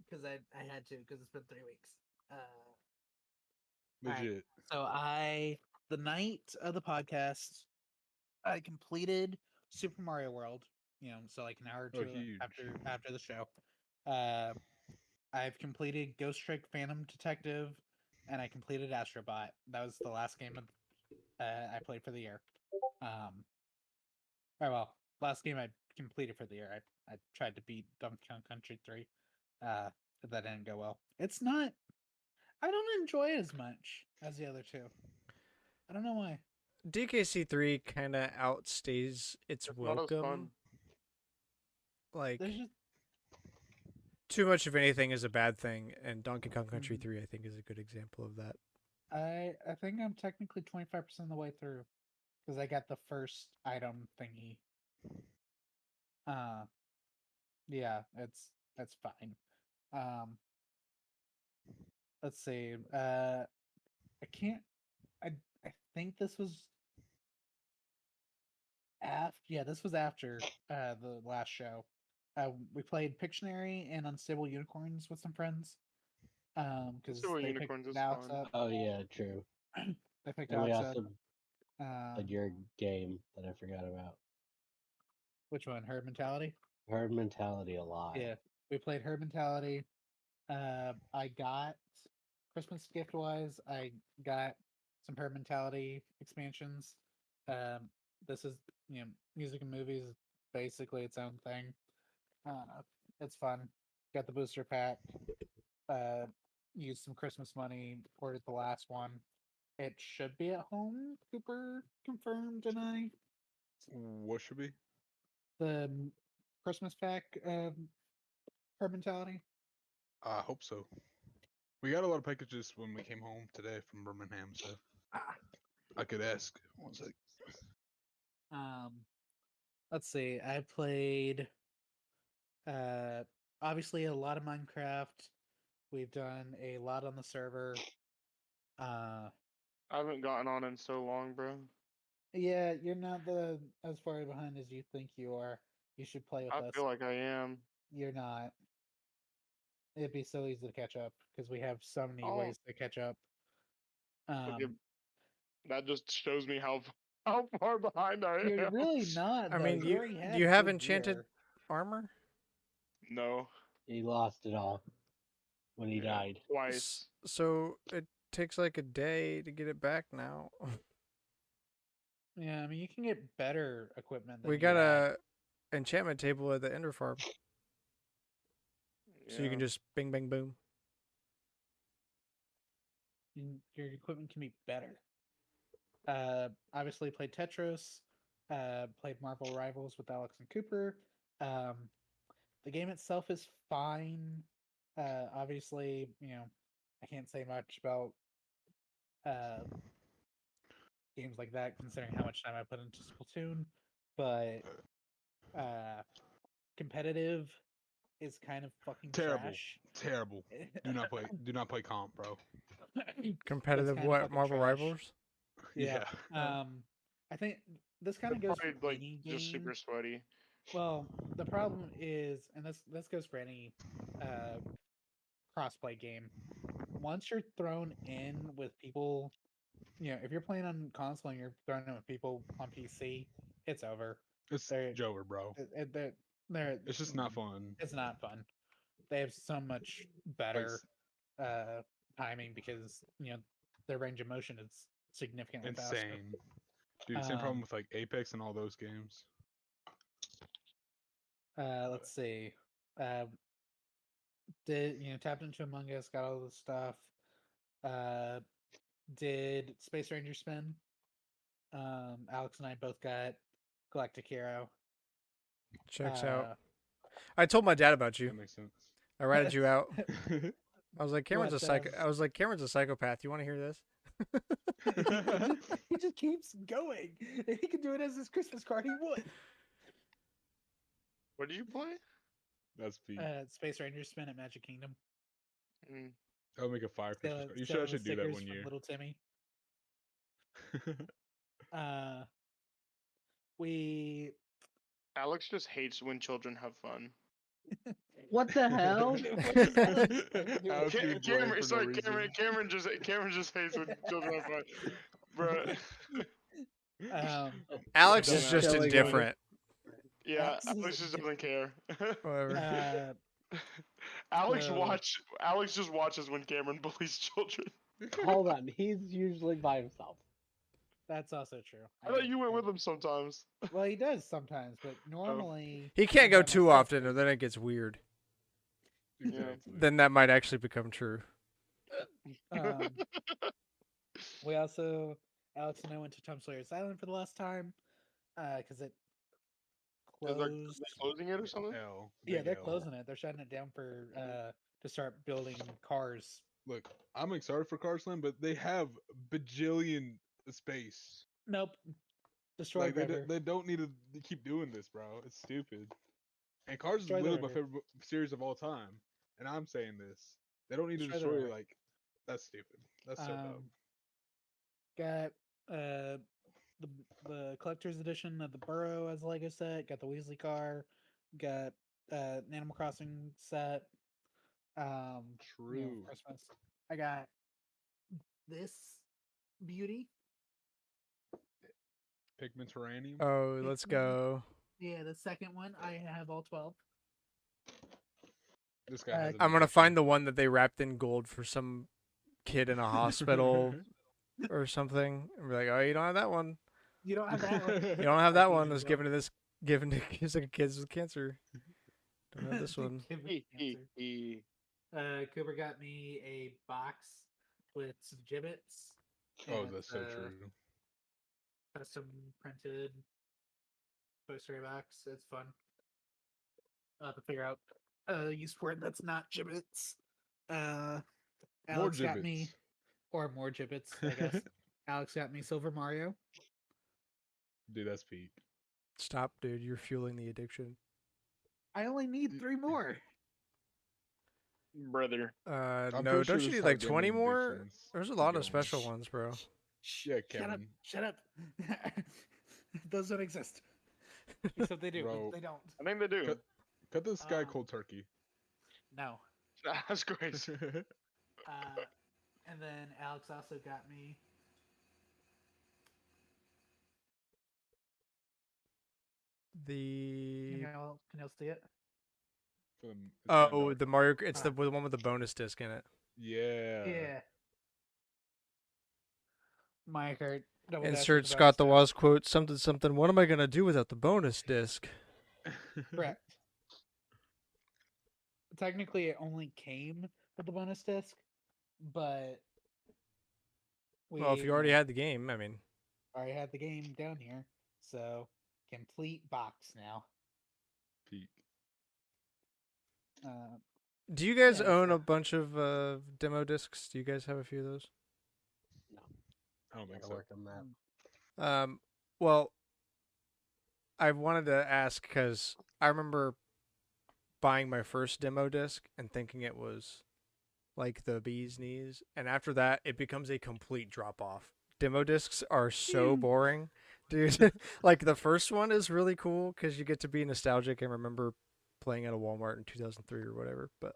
because I had to because it's been 3 weeks. get it. All right. Legit. So the night of the podcast, I completed Super Mario World. So like an hour or Oh, two huge. after the show. I've completed Ghost Trick Phantom Detective, and I completed Astrobot. That was the last game I played for the year. Well, last game I completed for the year. I tried to beat Donkey Kong Country 3, but that didn't go well. It's not. I don't enjoy it as much as the other two. I don't know why. DKC3 kind of outstays its It's not as fun. welcome. Like, There's just too much of anything is a bad thing, and Donkey Kong Country Mhm. 3, I think, is a good example of that. I think I'm technically 25% of the way through because I got the first item thingy. Uh, yeah, it's fine. Um, let's see. I can't. I think this was this was after the last show. We played Pictionary and Unstable Unicorns with some friends. Because Silver they picked Unicorns is Alex fun. up. Oh yeah, true. They picked And we Alex up. also played your game that I forgot about. Which one? Herd Mentality. Herd Mentality a lot. Yeah, we played Herd Mentality. I got Christmas gift wise. I got some Herd Mentality expansions. This is music and movies is basically its own thing. It's fun. Got the booster pack. Used some Christmas money. Ordered the last one. It should be at home. Cooper confirmed, and I What should be? the Christmas pack. Herd Mentality. I hope so. We got a lot of packages when we came home today from Birmingham, so I could ask. One sec. Um, let's see. I played obviously a lot of Minecraft. We've done a lot on the server. Uh I haven't gotten on in so long, bro. yeah, you're not as far behind as you think you are. You should play with I us. feel like I am. You're not. It'd be so easy to catch up because we have so many Oh, ways to catch up. forgive. That just shows me how far behind I You're am. really not I though. mean, You already have do you have good enchanted gear. armor? No. He lost it all when he Yeah, died. twice. So it takes like a day to get it back now. Yeah, I mean you can get better equipment than We you got had. a enchantment table at the Ender Farm, so you can Yeah. just bing, bang, boom. Your equipment can be better. Obviously played Tetris, played Marvel Rivals with Alex and Cooper. Um, the game itself is fine. Obviously, I can't say much about uh, games like that considering how much time I put into Splatoon, but competitive is kind of fucking Terrible. trash. Terrible. Do not play comp, bro. It's Competitive kind of what? fucking Marvel trash. Rivals? Yeah. Yeah. I think this kind They're of goes probably for like any just game. super sweaty. Well, the problem is, and this goes for any uh, crossplay game. Once you're thrown in with people, if you're playing on console and you're thrown in with people on PC, it's over. It's They're Jover, bro. they're It's just not fun. it's not fun. They have so much Like better timing because their range of motion is significantly faster. insane. Dude, same problem Um, with like Apex and all those games. let's see. Uh, tapped into Among Us, got all the stuff. Uh, did Space Ranger spin? Alex and I both got Galactic Hero. Checks out. Uh, I told my dad about you. That makes sense. I ratted you out. He I was like, Cameron's a What, psycho. I was like, Cameron's a psychopath. You want to hear this? he just keeps going. If he could do it as his Christmas card, he would. What did you play? That's Pete. Space Ranger spin at Magic Kingdom. Mm. I'll make a fire Christmas Stealing, card. You should stealing the actually do that stickers one from year. Little Timmy. We Alex just hates when children have fun. What the hell? What is Alex doing? Alex getting blamed for no reason. Cameron just hates when children have fun, bro. Alex Dumbass. is just Killing indifferent. Yeah, Alex is Alex just doesn't care. Whatever. So- Alex just watches when Cameron bullies children. Hold on, he's usually by himself. That's also true. I thought you went with him sometimes. Well, he does sometimes, but normally He can't I'm go by too myself. often, or then it gets weird. Exactly. Then that might actually become true. We also, Alex and I went to Tom Sawyer's Island for the last time, because it Is closed. they closing it or something? L. Yeah, big they're L. closing it. They're shutting it down for to start building cars. Look, I'm excited for Cars Land, but they have bajillion space. Nope, destroy Like River. they don't need to keep doing this, bro. It's stupid. And Cars is Destroy the literally my river. favorite series of all time, and I'm saying this. They don't need to Destroy the destroy river. like. That's stupid. That's so dumb. Got the collector's edition of the Burrow as a Lego set. Got the Weasley car. Got an Animal Crossing set. True. For Christmas. I got this beauty. Pigmenteranium. Oh, let's go. Yeah, the second one. I have all 12. This guy. Has an I'm gonna addiction. find the one that they wrapped in gold for some kid in a hospital or something, and be like, "Oh, you don't have that one. You don't have that one. You don't have that one. It was given to kids with cancer. Don't have this one." Give me cancer. Cooper got me a box with some gibbets. Oh, and, that's so true. Custom printed Toy Story box. It's fun. I'll have to figure out a use for it that's not gibbets. Alex got me, or more gibbets, I guess. Alex got me Silver Mario. Dude, that's peak. Stop, dude. You're fueling the addiction. I only need 3 more. Brother. I'm No, pretty sure don't you this need is like how 20 gaming more? addictions There's a keep lot of going. special ones, bro. Yeah, Shut up! Kevin. Shut up! Those don't exist. Except they do. but Bro. They don't. I think they do. Cut this guy Um, cold turkey. No. That's crazy. And then Alex also got me. The Can you see it? the Mario. It's the one with the bonus disc in it. Yeah. Yeah. Mario Kart. Double Dash Insert with the Scott the bonus Woz quote. Something something. What am I gonna do without the bonus disc? disc. Correct. Technically, it only came with the bonus disc, but Well, if you already had the game, I mean, already had the game down here, so complete box now. Peak. do you guys Yeah, own so- a bunch of demo discs? Do you guys have a few of those? I don't think Gotta so. work on that. Well, I wanted to ask because I remember buying my first demo disc and thinking it was like the bee's knees, and after that, it becomes a complete drop off. Demo discs are so boring, dude. Like the first one is really cool because you get to be nostalgic and remember playing at a Walmart in 2003 or whatever. But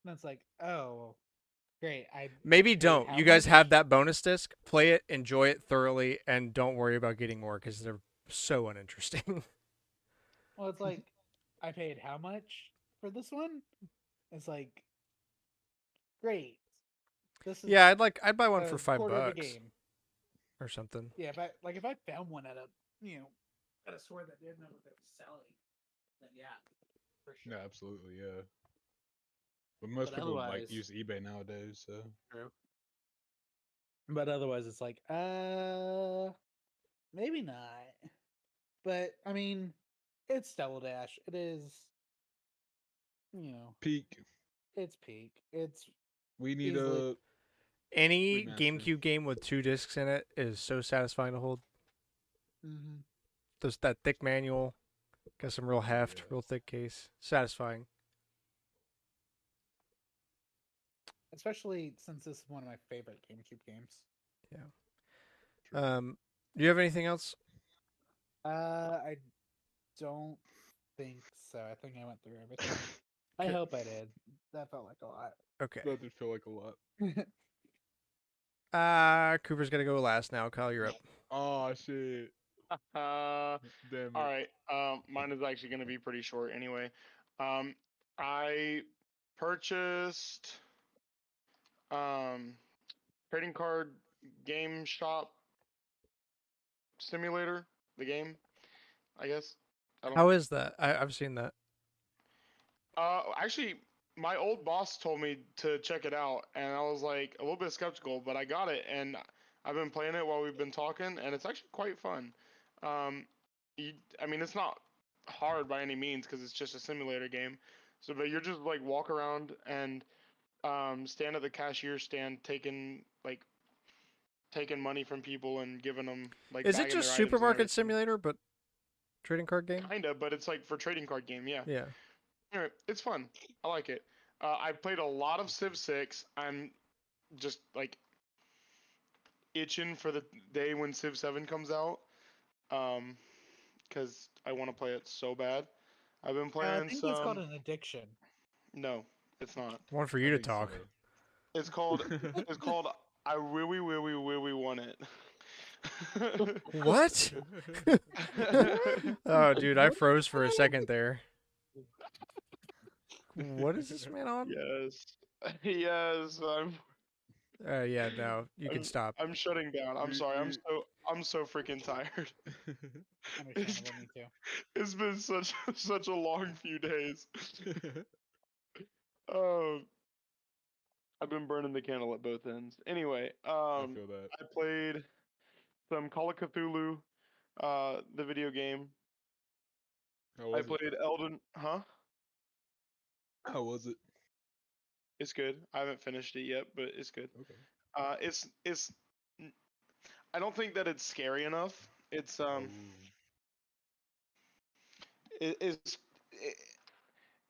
And it's like, oh, great. maybe Wait, don't. how You guys much? have that bonus disc. Play it, enjoy it thoroughly, and don't worry about getting more because they're so uninteresting. Well, it's like, I paid how much for this one? It's like, great. This is Yeah, I'd buy one a for $5 quarter of the game. or something. Yeah, if I found one at a store that didn't know what they were selling, then yeah, for sure. Yeah, absolutely, yeah. But most But people otherwise- like use eBay nowadays, so True. But otherwise, it's like, maybe not. But I mean, it's Double Dash. It is, peak. it's peak. It's We need Easily. a Any Remaster. GameCube game with 2 discs in it is so satisfying to hold. mhm. That thick manual, got some real heft, Yeah. real thick case, satisfying. Especially since this is one of my favorite GameCube games. Do you have anything else? I don't think so. I think I went through everything. I Okay. hope I did. That felt like a lot. Okay. That did feel like a lot. Cooper's gonna go last now. Kyle, you're up. Oh shit! All Damn it! right. Mine is actually going to be pretty short anyway. I purchased um trading card game shop simulator, the game, I guess. I don't. How is that? I've seen that. Actually, my old boss told me to check it out, and I was like a little bit skeptical, but I got it, and I've been playing it while we've been talking, and it's actually quite fun. Um, I mean, it's not hard by any means because it's just a simulator game. So, but you're just like walk around and stand at the cashier stand, taking money from people and giving them like Is it bagging just their items and Supermarket everything. Simulator, but trading card game? Kinda, but it's like for trading card game, yeah. Yeah. Anyway, it's fun. I like it. I played a lot of Civ 6. I'm just like itching for the day when Civ 7 comes out. Because I want to play it so bad. I've been I playing think that's called some. an addiction. No, it's not. One for I you to think talk. so. It's called. It's called. I really want it. What? Oh, dude, I froze for a second there. What is this man on? Yes. Yes. Yeah, no, you can I'm. stop. I'm shutting down. I'm We sorry. we. I'm so freaking tired. It's, Understandable, me too. it's been such a long few days. Um, I've been burning the candle at both ends. Anyway, I feel that. I played some Call of Cthulhu, the video game. How I was it? played Elden. Huh? How was it? It's good. I haven't finished it yet, but it's good. Okay. It's. I don't think that it's scary enough. It's Oh. it's.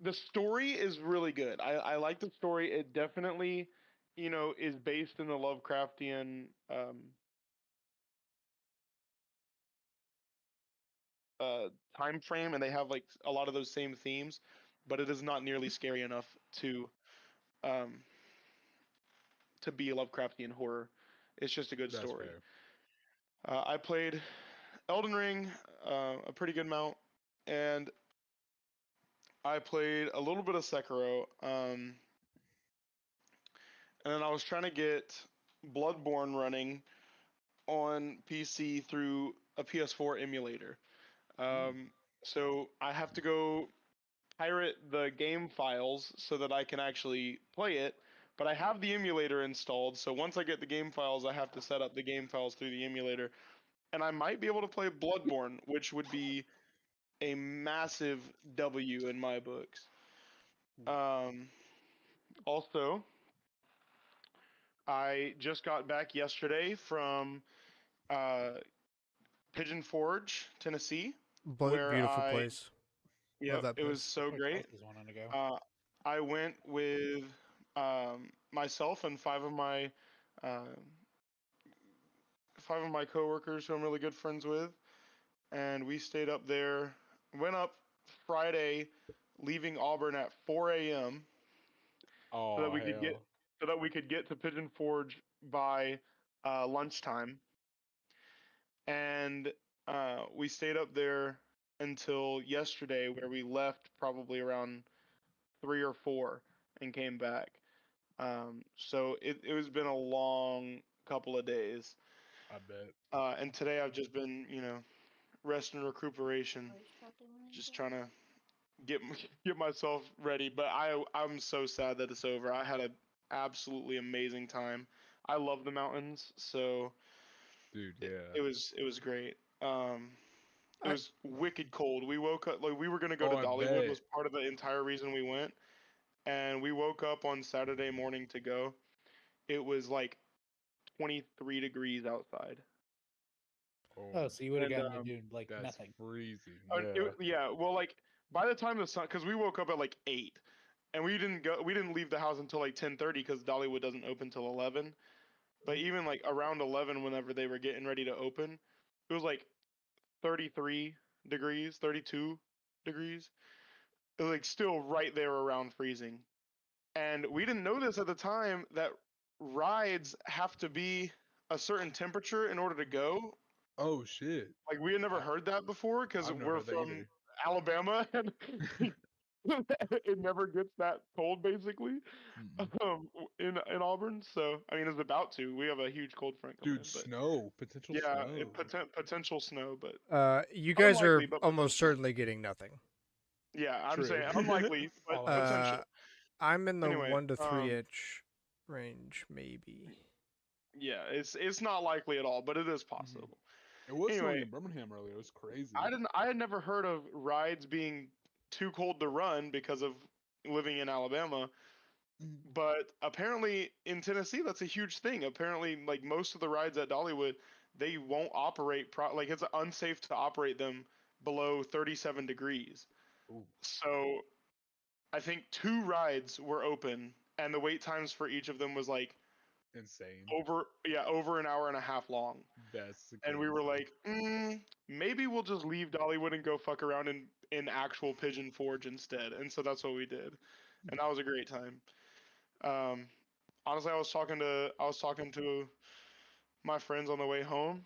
The story is really good. I like the story. It definitely, is based in the Lovecraftian uh, time frame, and they have like a lot of those same themes, but it is not nearly scary enough um, to be a Lovecraftian horror. It's just a good That's story. fair. I played Elden Ring a pretty good amount, and I played a little bit of Sekiro, and then I was trying to get Bloodborne running on PC through a PS4 emulator. Mm. Um, so I have to go pirate the game files so that I can actually play it. But I have the emulator installed, so once I get the game files, I have to set up the game files through the emulator. And I might be able to play Bloodborne, which would be a massive W in my books. Um, also, I just got back yesterday from uh, Pigeon Forge, Tennessee, where Beautiful place. Love yep, that it was place. so Where great. Kelsey's wanting to go. I went with myself and uh, five of my coworkers who I'm really good friends with, and we stayed up there. Went up Friday, leaving Auburn at 4 a.m. so that Oh we could get hell. to Pigeon Forge by lunchtime, and we stayed up there until yesterday, where we left probably around 3 or 4 and came back. So it was been a long couple of days. I bet. And today I've just been, rest and recuperation, just trying to get get myself ready. But I'm so sad that it's over. I had an absolutely amazing time. I love the mountains, so Dude, it, yeah. it was great. It I was wicked cold. We woke up like we were gonna go Oh, to I Dollywood bet. was part of the entire reason we went, and we woke up on Saturday morning to go. It was like 23 degrees outside. Oh, Oh, so you would have And gotten to do like that's nothing. freezing. Yeah. yeah, well, like by the time the sun, because we woke up at like 8, and we didn't leave the house until like 10:30 because Dollywood doesn't open till 11. But even like around 11, whenever they were getting ready to open, it was like 33 degrees, 32 degrees. It was like still right there around freezing. And we didn't know this at the time that rides have to be a certain temperature in order to go. Oh shit! Like we had never I, heard that before because I've never we're heard that from either. Alabama and it never gets that cold basically Mm-mm. in Auburn. So I mean, it's about to. We have a huge cold front coming Dude, in, but snow, potential yeah, snow. potential snow, but You guys are unlikely, but almost potential. certainly getting nothing. Yeah, I'm True. saying unlikely, but All odds. potential. I'm in the Anyway, 1 to 3 inch range, maybe. yeah, it's not likely at all, but it is Mhm. possible. It was snowing Anyway, in Birmingham earlier. It was crazy. I had never heard of rides being too cold to run because of living in Alabama, Mhm. but apparently in Tennessee that's a huge thing. Apparently, like most of the rides at Dollywood, they won't operate like it's unsafe to operate them below 37 degrees. Ooh, So I think 2 rides were open, and the wait times for each of them was like insane. over an hour and a half long. That's And we were crazy. like, maybe we'll just leave Dollywood and go fuck around in actual Pigeon Forge instead. And so that's what we did, and that was a great time. Um, honestly, I was talking to my friends on the way home,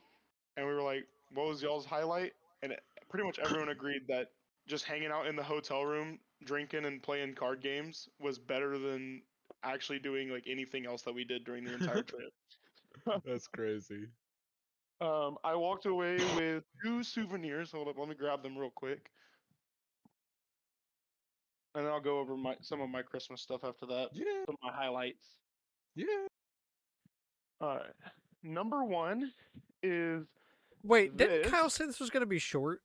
and we were like, "What was y'all's highlight?" And pretty much everyone agreed that just hanging out in the hotel room, drinking and playing card games was better than actually doing like anything else that we did during the entire trip. That's crazy. I walked away with 2 souvenirs. Hold up, let me grab them real quick, and then I'll go over some of my Christmas stuff after that. Yeah, Some of my highlights. yeah. All right, number one is Wait, didn't this. Kyle say this was gonna be short?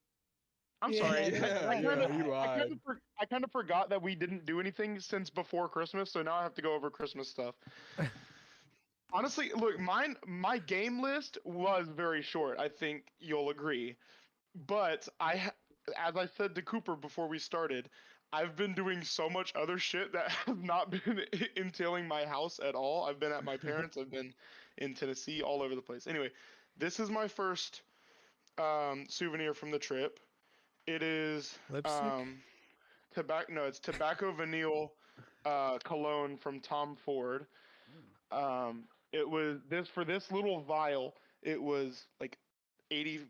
I'm Yeah, sorry. Yeah, he lied. I kind of forgot that we didn't do anything since before Christmas, so now I have to go over Christmas stuff. Honestly, look, my game list was very short. I think you'll agree. But as I said to Cooper before we started, I've been doing so much other shit that has not been entailing my house at all. I've been at my parents. I've been in Tennessee, all over the place. Anyway, this is my first souvenir from the trip. It is Lipstick? tobacco. No, it's tobacco vanille cologne from Tom Ford. It was this for this little vial. It was like $85,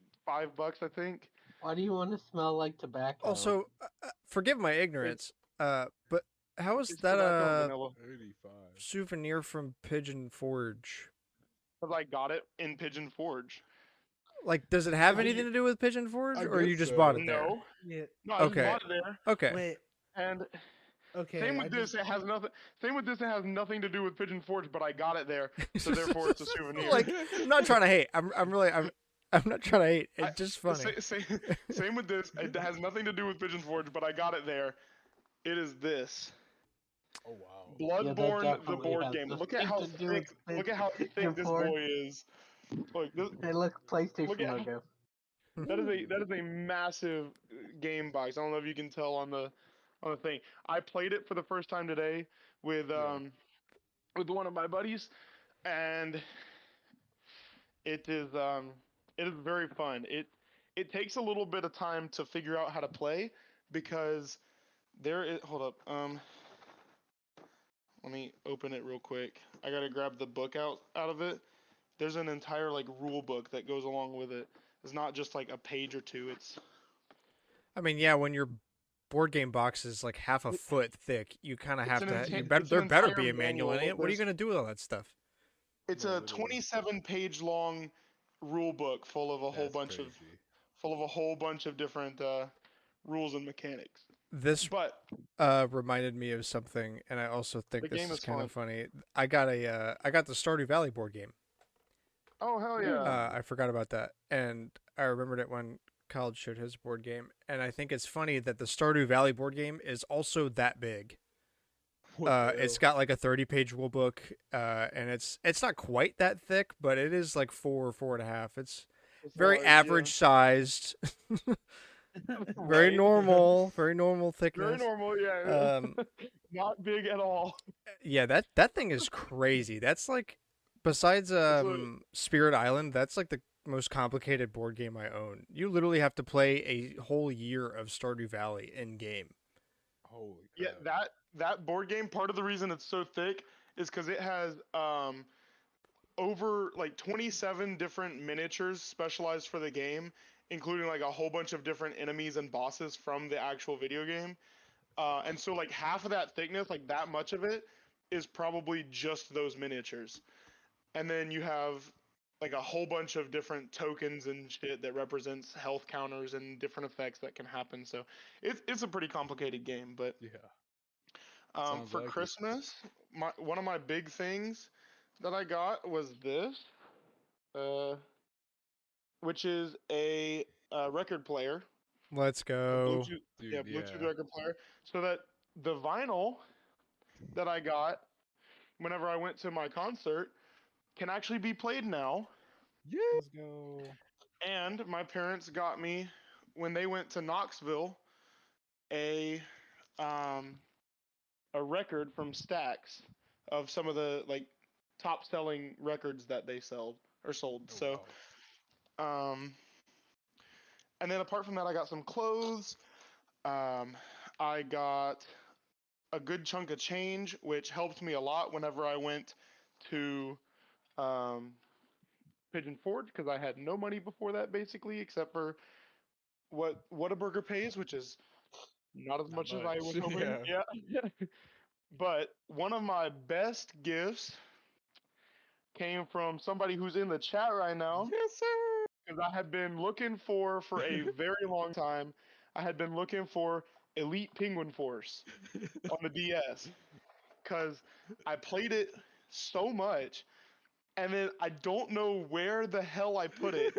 I think. Why do you want to smell like tobacco? Also, forgive my ignorance, but how is It's that tobacco and a vanilla. 85. souvenir from Pigeon Forge? Because I got it in Pigeon Forge. Like, does it have Have anything you- to do with Pigeon Forge, I or you guess just bought so. it there? No, Yeah. no, I just Okay. bought it there. Okay. Wait. And Okay. same with this, it has nothing. Same with this, it has nothing to do with Pigeon Forge, but I got it there, so therefore it's a souvenir. Like, I'm not trying to hate. I'm not trying to hate. It's just funny. Same with this. It has nothing to do with Pigeon Forge, but I got it there. It is this Oh wow. Bloodborne, the definitely board has game. Look nothing at how to do with thick. Look at how thick this Forge. boy is. Like this, Hey, look, PlayStation Look at- logo. that is a massive game box. I don't know if you can tell on the thing. I played it for the first time today with Yeah. with one of my buddies, and it is very fun. It takes a little bit of time to figure out how to play because there is hold up let me open it real quick. I gotta grab the book out of it. There's an entire like rule book that goes along with it. It's not just like a page or two. It's I mean, yeah, when your board game box is like half a foot thick, you kind of It's have an to. enta- You better. it's an There better entire be a manual in manual. it. What are you gonna do with all that stuff? It's No, a literally. 27-page long rule book full of a whole That's bunch of different rules and mechanics. This But reminded me of something, and I also think The this game is is kind fun. of funny. I got the Stardew Valley board game. oh hell yeah, I forgot about that, and I remembered it when College showed his board game, and I think it's funny that the Stardew Valley board game is also that big. What the It's hell? got like a 30-page rule book, and it's not quite that thick, but it is like 4.5. It's very large, average sized, very Right. normal, very normal Very thickness. normal, yeah. Um, Not big at all. yeah, that thing is crazy. That's like Besides It's a Spirit Island, that's like the most complicated board game I own. You literally have to play a whole year of Stardew Valley in game. Holy yeah, crap! that board game. Part of the reason it's so thick is because it has over like 27 different miniatures specialized for the game, including like a whole bunch of different enemies and bosses from the actual video game. And so like half of that thickness, like that much of it, is probably just those miniatures. And then you have like a whole bunch of different tokens and shit that represents health counters and different effects that can happen. So it's a pretty complicated game. But Yeah, sounds for like it. Christmas, one of my big things that I got was this, uh, which is a record player, Let's a go. Bluetooth, yeah, Dude, Bluetooth yeah. record player, so that the vinyl that I got whenever I went to my concert can actually be played now. Yeah. Let's go. And my parents got me when they went to Knoxville a um, a record from Stax of some of the like top selling records that they sold. Oh So wow. um, and then apart from that, I got some clothes. Um, I got a good chunk of change, which helped me a lot whenever I went to um, Pigeon Forge because I had no money before that, basically, except for what Whataburger pays, which is not as Not much as I was much. hoping. Yeah. Yeah. But one of my best gifts came from somebody who's in the chat right now Yes, sir. because I had been looking for a very long time. I had been looking for Elite Penguin Force on the DS because I played it so much, and then I don't know where the hell I put it,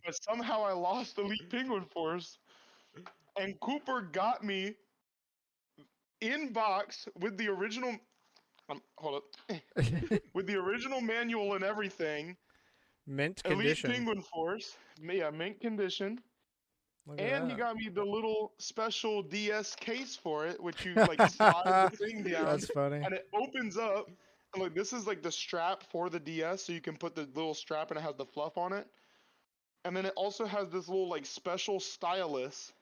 but somehow I lost Elite Penguin Force, and Cooper got me in box with the original. Hold up, with the original manual and everything. Mint Elite condition. Penguin Force, yeah, mint condition. Look at And he that. got me the little special DS case for it, which you like slide the thing down That's funny. and it opens up. And like this is like the strap for the DS, so you can put the little strap and it has the fluff on it. And then it also has this little like special stylus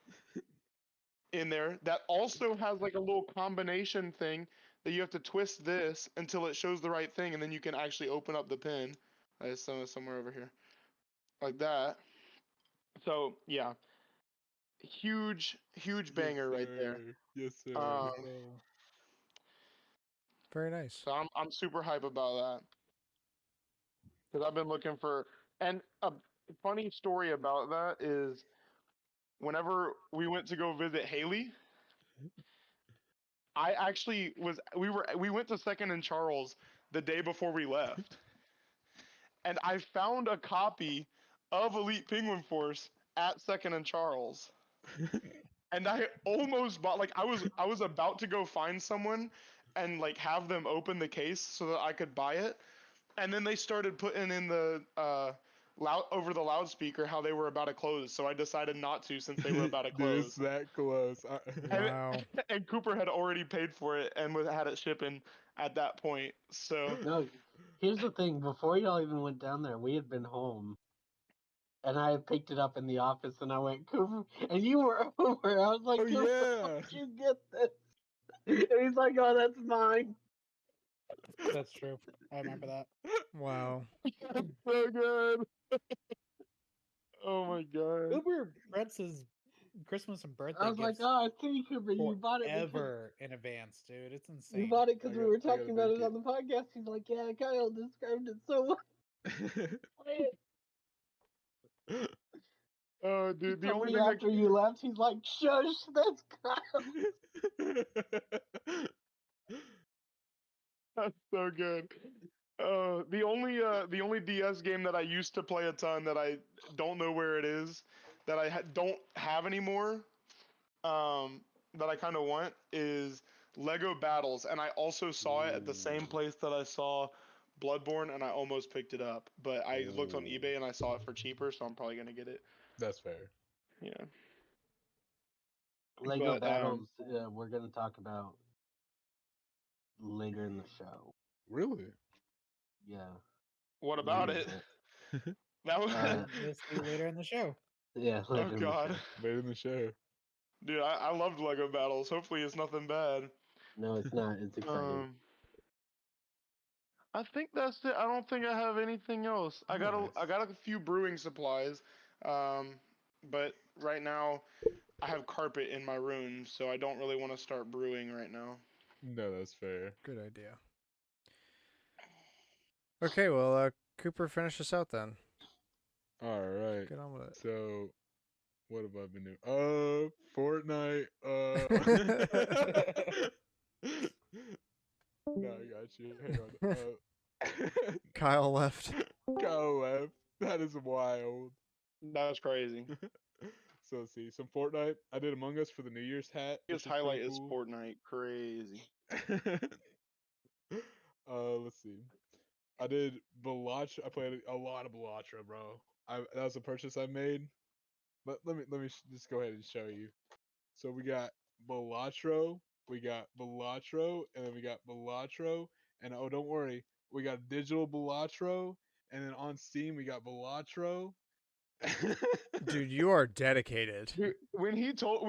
in there that also has like a little combination thing that you have to twist this until it shows the right thing, and then you can actually open up the pin. It's somewhere over here, like that. So yeah, huge Yes, banger right there. sir. Yes, sir. Um, Oh, Very nice. so I'm super hype about that because I've been looking for. And a funny story about that is whenever we went to go visit Haley, I actually we went to Second and Charles the day before we left, and I found a copy of Elite Penguin Force at Second and Charles. And I almost bought like I was about to go find someone and like have them open the case so that I could buy it. And then they started putting in the loud over the loudspeaker how they were about to close, so I decided not to since they were about to Dude, it's close. that close. And Wow. and Cooper had already paid for it and had it shipping at that point. So No, here's the thing. Before y'all even went down there, we had been home, and I had picked it up in the office, and I went, Cooper, and you were over. I was like, Oh Cooper, yeah. how'd you get this? And he's like, oh, that's mine. that's true. I remember that. Wow. so good. Oh my god. Uber Brett's Christmas and I birthday was like, gifts oh, I see, Cooper, you bought it because forever in advance, dude. It's you insane. bought it I because we got were I gotta talking about make it on the podcast. He's like, yeah, Kyle described it so well. Oh He dude, the told only me thing that after you left, he's like, shush, that's Kyle. that's so good. The only DS game that I used to play a ton that I don't know where it is, that I don't have anymore, um, that I kind of want is Lego Battles, and I also saw it at the same Ooh. place that I saw Bloodborne, and I almost picked it up, but I looked on Ooh. eBay and I saw it for cheaper, so I'm probably gonna get it. That's fair. Yeah, Lego but Battles, we're going to talk about later in the show. Really? Yeah. What You about know it? that. That was. You'll see later in the show. Yeah, Oh later in the God, show. Later in the show. dude, I loved Lego battles. Hopefully, it's nothing bad. No, it's not. It's exciting. I think that's it. I don't think I have anything else. I Nice. got a few brewing supplies, but right now I have carpet in my room, so I don't really want to start brewing right now. No, that's fair. Good idea. Okay, well, Cooper, finish us out then. All right. Get on with it. So, what have I been doing? Fortnite. No, I got you. Hang on. Kyle left. Go left. That is wild. That's crazy. So let's see. Some Fortnite. I did Among Us for the New Year's hat. His Which is pretty highlight is cool. Fortnite. Crazy. Let's see. I did Balatro. I played a lot of Balatro, bro. That was a purchase I made. But let me just go ahead and show you. So we got Balatro, and then we got Balatro, and oh, don't worry, we got digital Balatro, and then on Steam we got Balatro. Dude, you are dedicated. Dude, when he told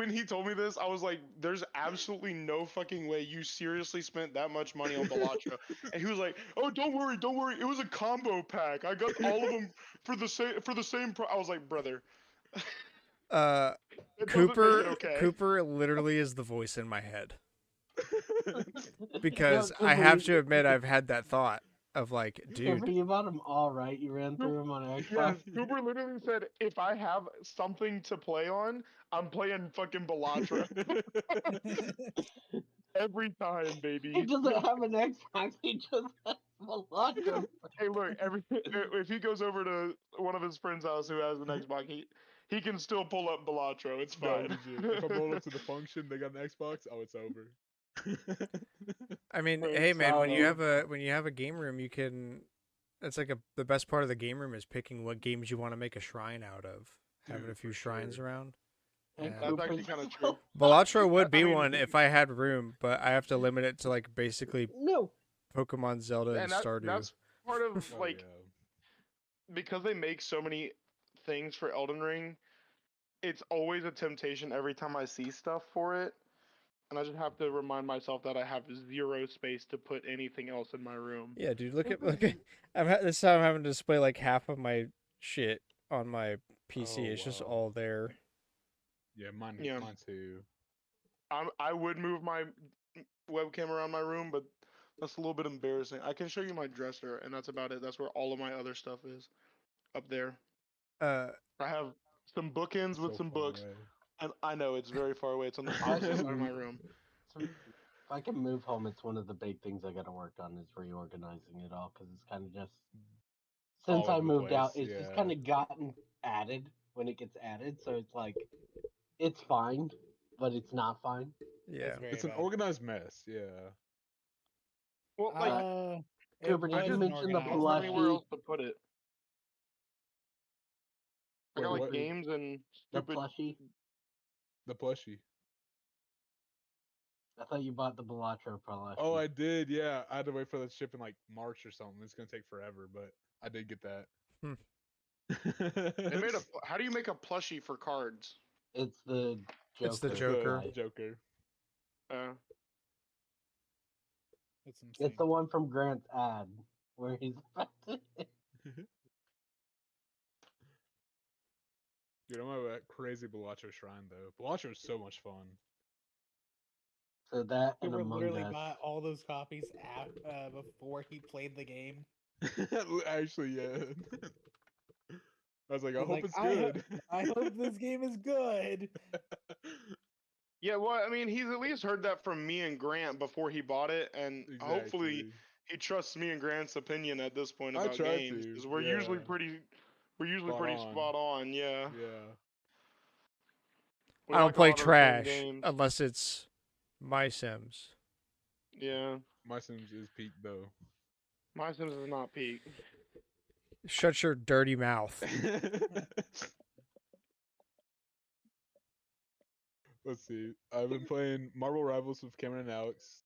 me this, I was like, "There's absolutely no fucking way you seriously spent that much money on Balatro." And he was like, "Oh, don't worry, don't worry. It was a combo pack. I got all of them for the same I was like, "Brother, Uh, it doesn't make it Cooper, okay." Cooper literally is the voice in my head because No, I have Cooper, to admit I've had that thought of like, Cooper, dude, you bought them all right. You ran through them on Yeah, Xbox. Cooper literally said, "If I have something to play on, I'm playing fucking Balatro every time, He baby." doesn't have an Xbox. He just has Balatro. Hey, look, if he goes over to one of his friends' house who has an Xbox, he can still pull up Balatro. It's No, fine. legit. If I'm rolling up to the function, they got an Xbox. Oh, it's over. I mean, Right, hey man, when you so- have a game room, you can. It's like the best part of the game room is picking what games you want to make a shrine out of, having a Dude, few for shrines sure. around. And And That's actually kind of true. Balatro would I be mean- one if I had room, but I have to limit it to like basically No. Pokemon, Zelda, and And Stardew. that's part of Oh, like yeah. because they make so many things for Elden Ring. It's always a temptation every time I see stuff for it. And I just have to remind myself that I have zero space to put anything else in my room. Yeah, dude, look at this time I'm having to display like half of my shit on my PC. Oh, It's just wow. all there. Yeah, mine too. I would move my webcam around my room, but that's a little bit embarrassing. I can show you my dresser, and that's about it. That's where all of my other stuff is, up there. Uh, I have some bookends with So some far books, away. and I know it's very far away. It's on the I opposite side of can- my room. If I can move home, it's one of the big things I got to work on is reorganizing it all because it's kind of just since All I over the moved out, place, it's just yeah. kind of gotten added when it gets added. So it's like it's fine, but it's not fine. yeah. It's very It's an bad. organized mess, yeah. Well, like It Cooper, did was you an mention the I don't have anywhere plushie? else to put it. I got Wait, like what? games and The stupid. plushie? The plushie. I thought you bought the Balatro plushie. Oh, I did, yeah. I had to wait for that ship in like March or something. It's gonna take forever, but I did get that. Hmm. They made a. How do you make a plushie for cards? It's the Joker. It's the It's Joker. the Joker. It's insane. It's the one from Grant's ad where he's. Dude, I'm at that crazy Balatro shrine though. Balatro is so much fun. So that and Cooper Among literally Us. bought all those copies before he played the game. Actually, yeah. I was like, I He's hope like, it's I good. hope this game is good. Yeah, well, I mean, he's at least heard that from me and Grant before he bought it, and hopefully Exactly. he trusts me and Grant's opinion at this point I about tried games to, because we're yeah. usually pretty spot on. Yeah, Yeah. we I don't like a play lot of the same trash games. unless it's My Sims. Yeah, My Sims is peak though. My Sims is not peak. Shut your dirty mouth. Let's see. I've been playing Marvel Rivals with Cameron and Alex.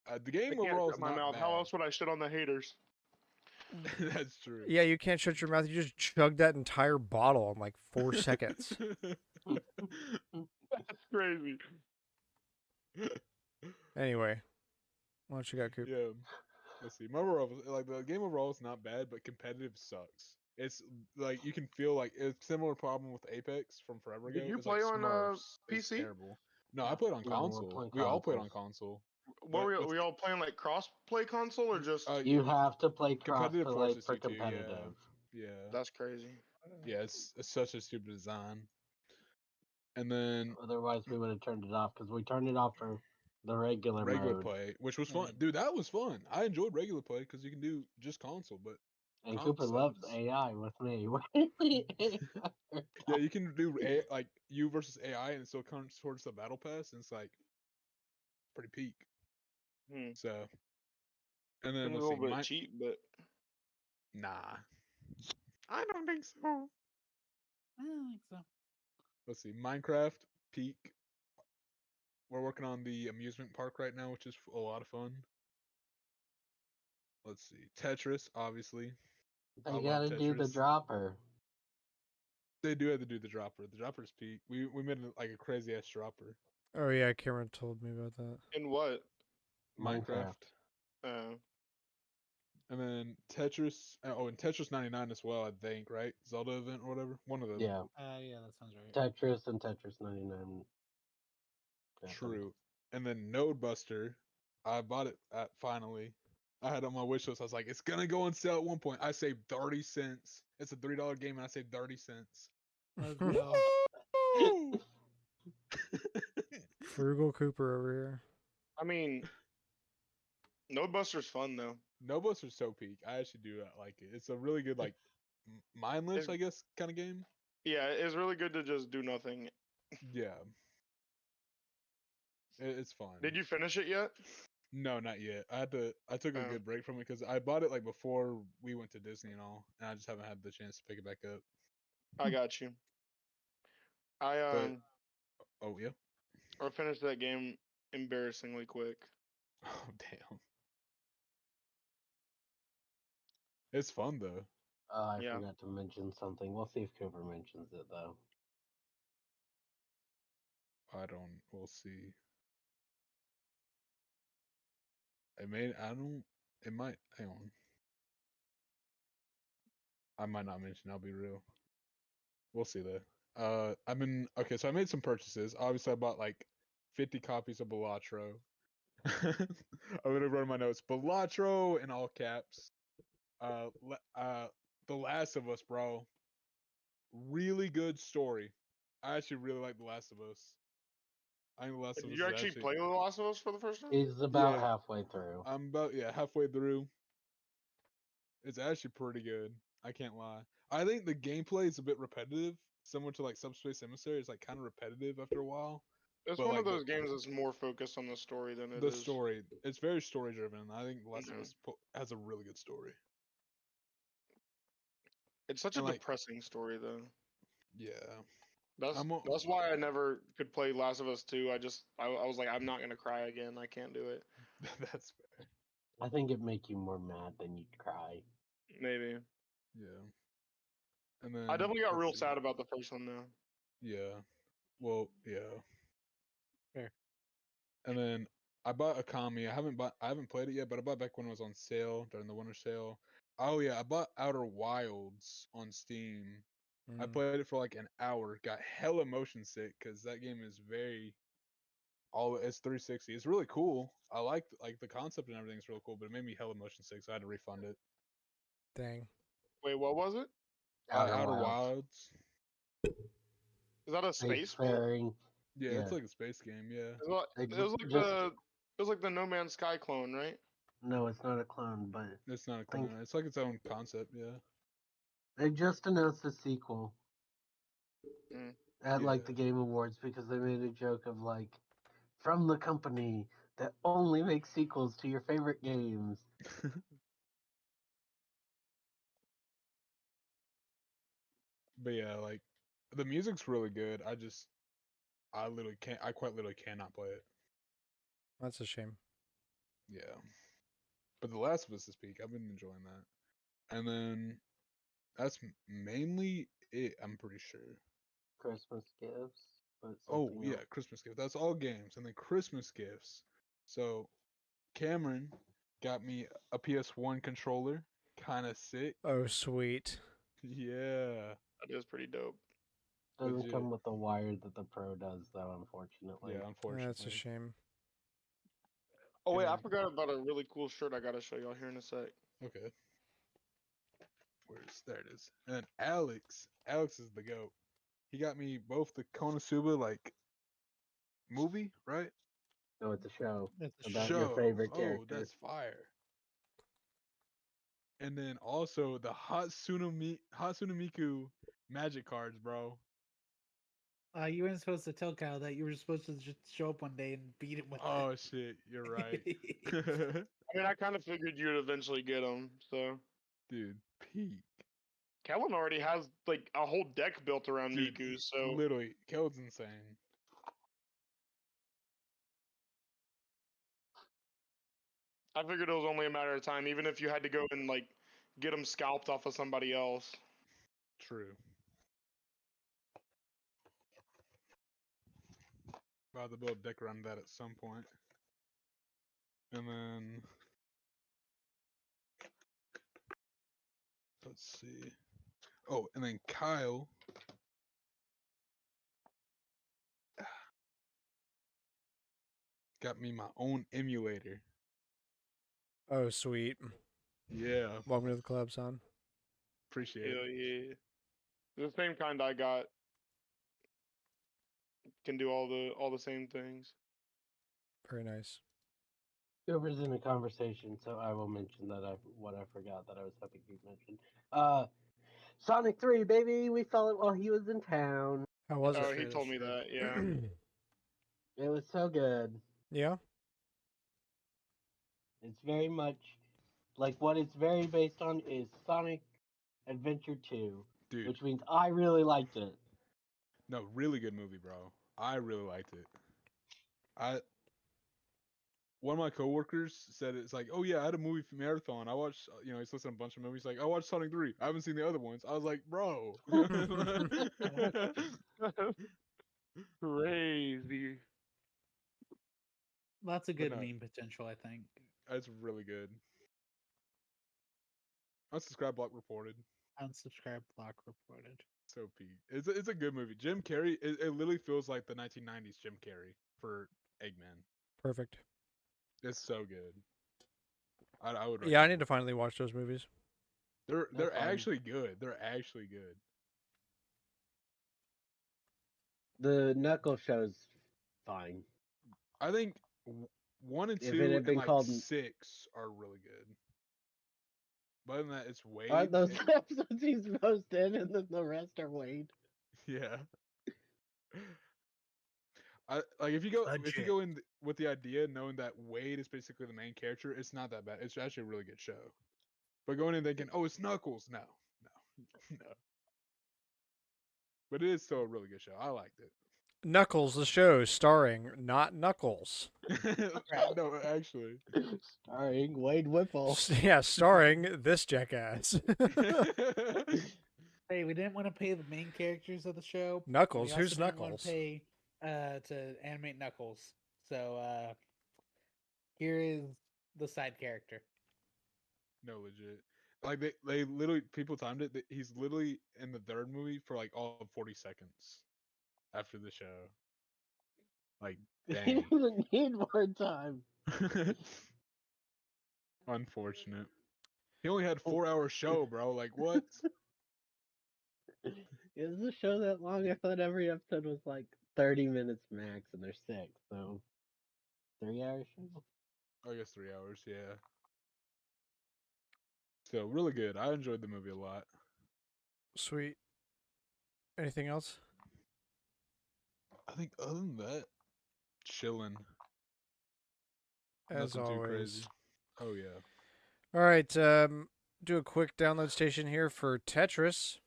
The I game can't overall shut is my not mouth. bad. How else would I shit on the haters? That's true. Yeah, you can't shut your mouth. You just chug that entire bottle in like 4 seconds. That's crazy. Anyway, what you got, Coop? Yeah. Let's see. My overall, like the game overall is not bad, but competitive sucks. It's like you can feel like it's similar problem with Apex from forever ago. Did you It's like play on Smurfs. It's PC? terrible. No, I No. played on No, we're console. playing We all played on consoles. console. What But were y'all playing like cross play console or just? You have to play cross competitive to like forces for you too. Yeah, competitive. yeah, That's crazy. yeah. It's such a stupid design. And then Otherwise, we would have turned it off because we turned it off for the regular regular mode. play, which was fun, dude. That was fun. I enjoyed regular play because you can do just console, but And comp Cooper loves sucks. AI with me. Yeah, you can do like you versus AI, and it still comes towards the battle pass, and it's like pretty peak. Hmm. So, and then Seems a let's see, little bit cheap, but nah, I don't think so. I don't think so. Let's see, Minecraft peak. We're working on the amusement park right now, which is a lot of fun. Let's see, Tetris, obviously. I They love gotta do the Tetris. dropper. They do have to do the dropper. The dropper's peak. We made like a crazy ass dropper. Oh yeah, Cameron told me about that. in what? Minecraft. Uh, And then Tetris. Oh, and Tetris 99 as well, I think, right? Zelda event or whatever. One of those. Yeah, Yeah, that sounds right. Tetris and Tetris 99. happened. True. And then Node Buster. I bought it at finally. I had it on my wish list. I was like, it's gonna go on sale at one point. I saved 30 cents. It's a $3 game and I saved 30 cents. Let's go. Woo! Frugal Cooper over here. I mean, Nodebuster's fun though. Node Buster's so peak. I actually do like it. It's a really good like mindless, It's- I guess, kind of game. Yeah, it's really good to just do nothing. Yeah. It's fun. Did you finish it yet? No, not yet. I took a Oh. good break from it because I bought it like before we went to Disney and all, and I just haven't had the chance to pick it back up. I got you. I But oh yeah. I finished that game embarrassingly quick. Oh damn. It's fun though. I Yeah. forgot to mention something. We'll see if Cooper mentions it though. I don't. We'll see. It may. I don't. It might. Hang on. I might not mention. I'll be real. We'll see though. I've been okay. So I made some purchases. Obviously, I bought like 50 copies of Balatro. I'm gonna run my notes. Balatro in all caps. The Last of Us, bro. Really good story. I actually really like The Last of Us. I think The Last of Did Us you is actually actually. play The Last of Us for the first time? He's about Yeah. halfway through. I'm about halfway through. It's actually pretty good. I can't lie. I think the gameplay is a bit repetitive, similar to like Subspace Emissary. It's like kind of repetitive after a while. It's But one like of those games that's more focused on the story than it the is. story, it's very story driven. I think The Last of Yeah. Us has a really good story. It's such a And like, depressing story though. yeah, That's I'm. that's why I never could play Last of Us 2. I was like, I'm not gonna cry again. I can't do it. That's fair. I think it'd make you more mad than you'd cry. Maybe. Yeah. And then I definitely got let's real see. sad about the first one though. Yeah. Well, yeah. Fair. And then I bought Akami. I haven't played it yet, but I bought back when it was on sale during the winter sale. Oh yeah, I bought Outer Wilds on Steam. I Mm. played it for like an hour. Got hella motion sick because that game is very it's 360. It's really cool. I like the concept and everything's really cool, but it made me hella motion sick, so I had to refund it. Dang. Wait, what was it? Outer Wilds. Is that a space one? Spacefaring. Yeah, Yeah. it's like a space game. Yeah. It was like Just- it was like the No Man's Sky clone, right? No, it's not a clone, but It's not a Think- clone. It's like its own concept. Yeah. they just announced a sequel Mm. at like the Yeah. Game Awards because they made a joke of like from the company that only makes sequels to your favorite games. But yeah, like the music's really good. I quite literally cannot play it. That's a shame. Yeah. But The Last of Us is peak. I've been enjoying that. And then that's mainly it. I'm pretty sure. Christmas gifts, but Oh something yeah, else. Christmas gift. That's all games, and then Christmas gifts. So Cameron got me a PS1 controller, kind of sick. Oh, sweet. Yeah, That is pretty dope. Doesn't legit. come with the wire that the Pro does, though, unfortunately. Yeah, That's a unfortunately. shame. Oh wait, I And forgot about a really cool shirt I gotta show y'all here in a sec. okay, there it is. And then Alex is the goat. He got me both the Konosuba like movie, right? No, it's a show It's a about show. your favorite Oh, character. that's fire. And then also the Hatsune Miku magic cards, bro. You weren't supposed to tell Kyle that. You were supposed to just show up one day and beat him with Oh shit, you're right. it. I mean, I kind of figured you'd eventually get them. So Dude, peak. Kellen already has like a whole deck built around Dude, Miku. So literally, Keld's insane. I figured it was only a matter of time, even if you had to go and like get them scalped off of somebody else. True. About to build a deck around that at some point. And then let's see. Oh, and then Kyle got me my own emulator. Oh, sweet. Yeah, Welcome to the club, son. appreciate Hell it. yeah, the same kind I got can do all the same things. Very nice. Uber's in a conversation, so I will mention that what I forgot that I was hoping you mentioned. Sonic 3, baby! We saw it while he was in town. How was Oh, it? he told me that. Yeah. It was so good. Yeah? It's very much like what it's very based on is Sonic Adventure 2, Dude, which means I really liked it. no, really good movie, bro. I really liked it. One of my coworkers said it's like, oh yeah, I had a movie marathon. I watched, he's listening to a bunch of movies. Like, I watched Sonic 3. I haven't seen the other ones. I was like, bro. Crazy. Lots of But good no, meme potential, I think. it's really good. Unsubscribe block reported. Unsubscribe block reported. So peak. It's a good movie. Jim Carrey. It literally feels like the 1990s Jim Carrey for Eggman. Perfect. It's so good. I would. Yeah, I recommend need to it. finally watch those movies. They're fine. actually good. They're actually good. The Knuckle show's fine. I think 1 and If 2 it had and been like called- 6 are really good. But other than that, it's Wade. Aren't those and- episodes he's most in, and then the rest are Wade? yeah. I like if you go Budget. in with the idea knowing that Wade is basically the main character, it's not that bad. It's actually a really good show. But going in thinking, oh, it's Knuckles, no, no. But it is still a really good show. I liked it. Knuckles, the show, starring not Knuckles. No, actually. Starring Wade Whipple. Yeah, starring this jackass. Hey, we didn't want to pay the main characters of the show. and Knuckles, we also who's didn't want Knuckles? to pay to animate Knuckles. So here is the side character. No, legit. Like they literally people timed it. He's literally in the third movie for like all of 40 seconds after the show. Like He dang. doesn't need more time. Unfortunate. He only had 4 hour show, bro. Like what? Is the show that long? I thought every episode was like 30 minutes max, and there's 6, so 3 hours show. I guess 3 hours. Yeah. So really good. I enjoyed the movie a lot. Sweet. Anything else? I think other than that, chilling. As Nothing too always. crazy. Oh yeah. All right, do a quick download station here for Tetris.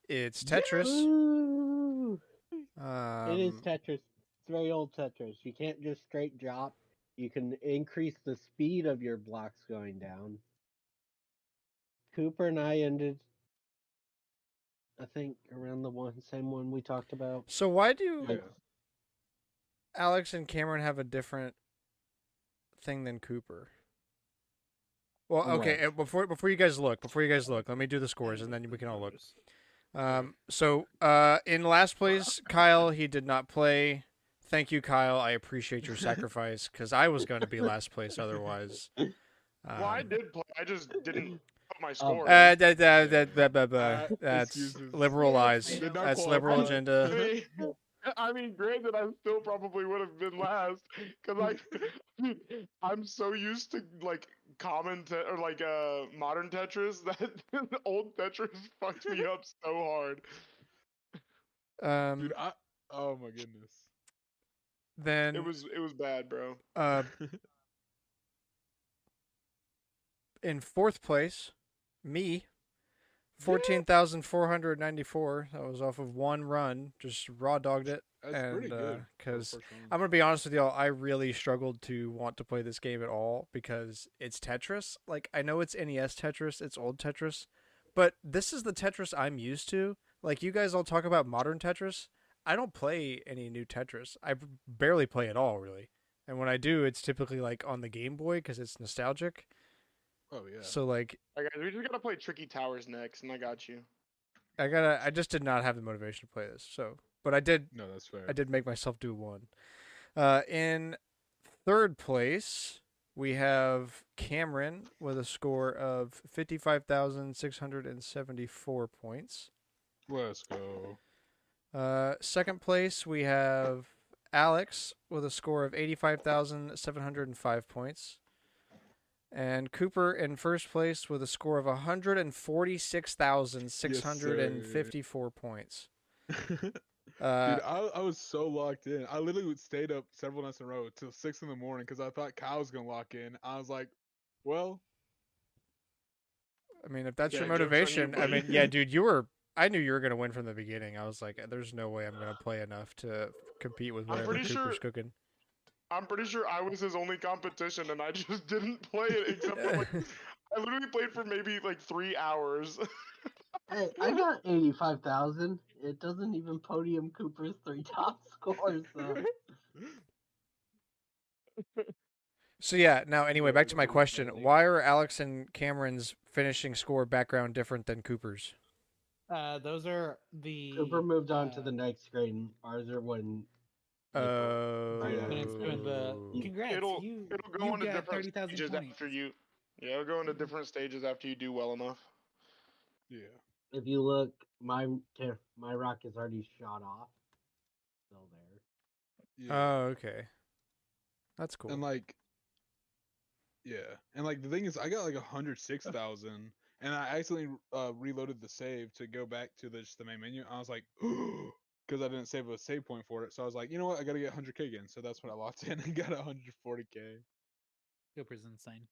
It's Tetris. Yahoo! It is Um, Tetris. It's very old Tetris. You can't just straight drop. You can increase the speed of your blocks going down. Cooper and I ended, I think, around the same one we talked about. So why do Yeah. Alex and Cameron have a different thing than Cooper? Well, okay. Before you guys look, let me do the scores and then we can all look. So in last place, Kyle, he did not play. Thank you, Kyle. I appreciate your sacrifice because I was going to be last place otherwise. Well, I did play. I just didn't put my Oh, score. That's Excuses. liberal eyes. Did not That's liberal qualify. agenda. I mean, granted, I still probably would have been last because I'm so used to like or like modern Tetris that old Tetris fucked me up so hard. Dude, oh my goodness. Then It was bad, bro. in fourth place, me, 14,494. That was off of one run. Just raw dogged it. That's pretty good. for the Because first round. I'm going to be honest with y'all, I really struggled to want to play this game at all because it's Tetris. Like, I know it's NES Tetris, it's old Tetris, but this is the Tetris I'm used to. Like, you guys all talk about modern Tetris. I don't play any new Tetris. I barely play at all, really. And when I do, it's typically like on the Game Boy because it's nostalgic. Oh yeah. So like, Alright, guys, we just gotta play Tricky Towers next, and I got you. I just did not have the motivation to play this. So, but I did No, that's fair. I did make myself do one. In third place, we have Cameron with a score of 55,674 points. Let's go. Second place, we have Alex with a score of 85,705 points. And Cooper in first place with a score of 146,654 points. Dude, I was so locked in. I literally stayed up several nights in a row till 6 in the morning because I thought Kyle was gonna lock in. I was like, well, I mean, if that's Yeah, your joke's on you, motivation, I buddy. mean, yeah, dude, I knew you were gonna win from the beginning. I was like, there's no way I'm gonna play enough to compete with whatever pretty Cooper's sure- cooking. I'm pretty sure I was his only competition, and I just didn't play it except for like I literally played for maybe like 3 hours. Hey, I got 85,000. It doesn't even podium Cooper's 3 top scores, though. So yeah, now anyway, back to my question: why are Alex and Cameron's finishing score background different than Cooper's? Those are the Cooper moved on to the next grade, and ours are when. Right when it's after doing the You- congrats, it'll you go into got different 30,000 stages points. after you. Yeah, it'll go into different stages after you do well enough. yeah. If you look, my rock is already shot off. Still there. Yeah. Oh, okay, that's cool. And like, yeah, and like the thing is, I got like 106,000, and I accidentally reloaded the save to go back to just the main menu. I was like, because I didn't save a save point for it, so I was like, you know what, I gotta get 100k again. So that's when I locked in and got 140k. Cooper's insane.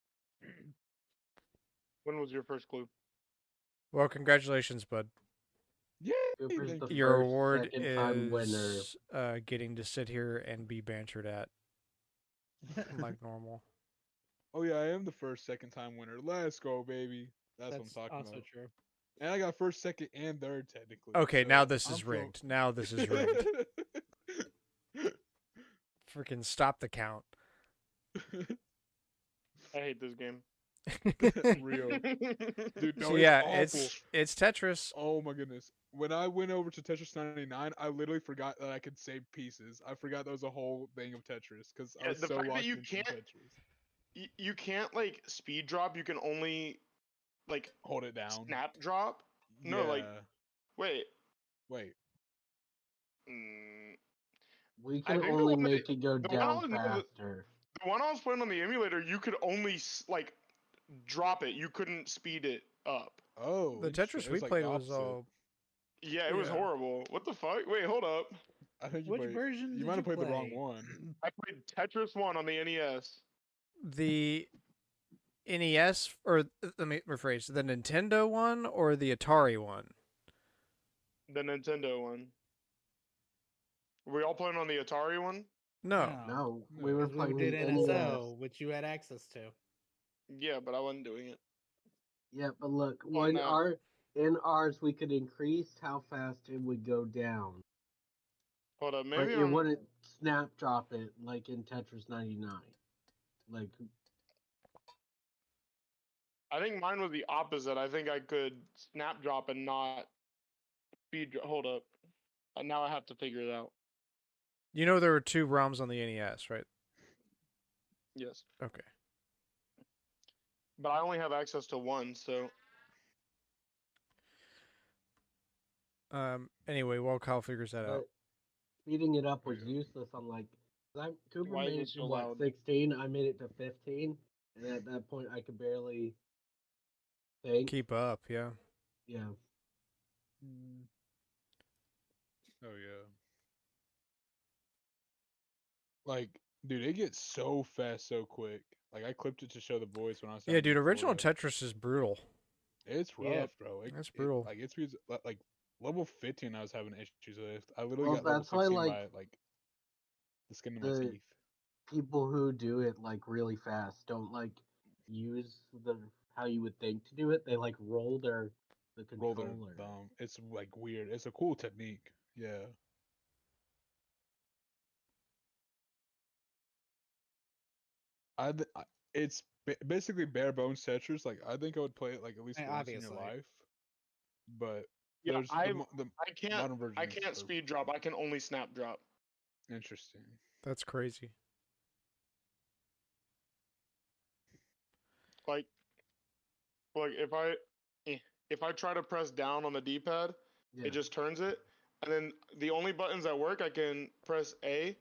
When was your first clue? Well, congratulations, bud. Yay! Cooper's thank the you. Your first award second-time winner. is getting to sit here and be bantered at like normal. Oh yeah, I am the first second time winner. Let's go, baby. That's what I'm talking also about. true. And I got first, second, and third technically. Okay, so now this I'm is feeling- rigged. Now this is rigged. Freaking stop the count. I hate this game. Real. Dude, no, So it's yeah, awful. it's Tetris. Oh my goodness. When I went over to Tetris 99, I literally forgot that I could save pieces. I forgot that was a whole thing of Tetris because I Yeah, was the so fact that locked you into can't- Tetris. You can't like speed drop. You can only like Hold it down. snap drop. No, like Yeah. wait. Wait. Mm, We I can think the only one that- make it go the one down I know that- faster. the one I was playing on the emulator, you could only like drop it. You couldn't speed it up. Oh. The interesting. Tetris It we like played the was opposite. all. Yeah, it was Yeah. horrible. What the fuck? Wait, hold up. I think you Which played, version you did might have you played the wrong play? one. I played Tetris 1 on the NES. The NES, or let me rephrase, the Nintendo one or the Atari one? The Nintendo one. Were we all playing on the Atari one? No. No, we No. were 'Cause we playing did the NES. NSO, which you had access to. Yeah, but I wasn't doing it. Yeah, but look, On when that. in ours we could increase how fast it would go down, Hold up, but maybe it I'm. wouldn't snap drop it like in Tetris 99. Like, I think mine was the opposite. I think I could snap drop and not Hold up. Now I have to figure it out. You know there were 2 ROMs on the NES, right? Yes, Okay. but I only have access to one, so Anyway, while Kyle figures that out. but speeding it up was Yeah. useless on like, Cooper why is made it it to so what loud? 16. I made it to 15, and at that point I could barely think. Keep up, yeah. Yeah, Oh yeah. Like, dude, it gets so fast so quick. Like I clipped it to show the boys when I was down Yeah, dude, in original Florida. Tetris is brutal. It's rough, Yep. bro. That's brutal. Like it's like level 15 I was having issues with. I literally well, got level that's why 16 like by like the skin of my the teeth. people who do it like really fast don't like use the how you would think to do it. They like roll the Roll their controller. thumb. It's like weird. It's a cool technique. Yeah. It's basically bare bones Tetris. Like I think I would play it like at least once in your Obviously. life. But yeah, there's the I can't modern I versions can't are speed drop. I can only snap drop. interesting. That's crazy. Like like if I try to press down on the D-pad, Yeah, it just turns it, and then the only buttons that work, I can press A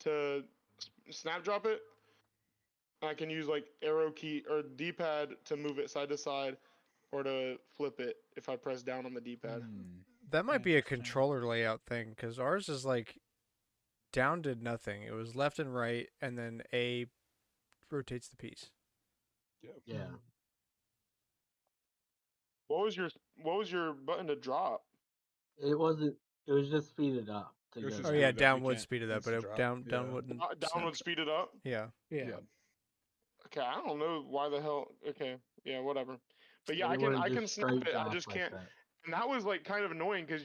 to snap drop it. And I can use like arrow key or D-pad to move it side to side, or to flip it if I press down on the D-pad. Hmm. That might be a Interesting. controller layout thing, because ours is like down did nothing. It was left and right, and then A rotates the piece. Yep. yeah. What was your button to drop? It wasn't. It was just speeded up to It was go just Oh down. yeah, speeded up. You down would can't speed it up, but instant it, drop. down Yeah. wouldn't. Down snap. would speed it up. Yeah. Yeah. Yeah. Okay, I don't know why the hell. Okay, yeah, whatever. But yeah, But it wouldn't I can just snap straight it. I drop just like can't. that. And that was like kind of annoying because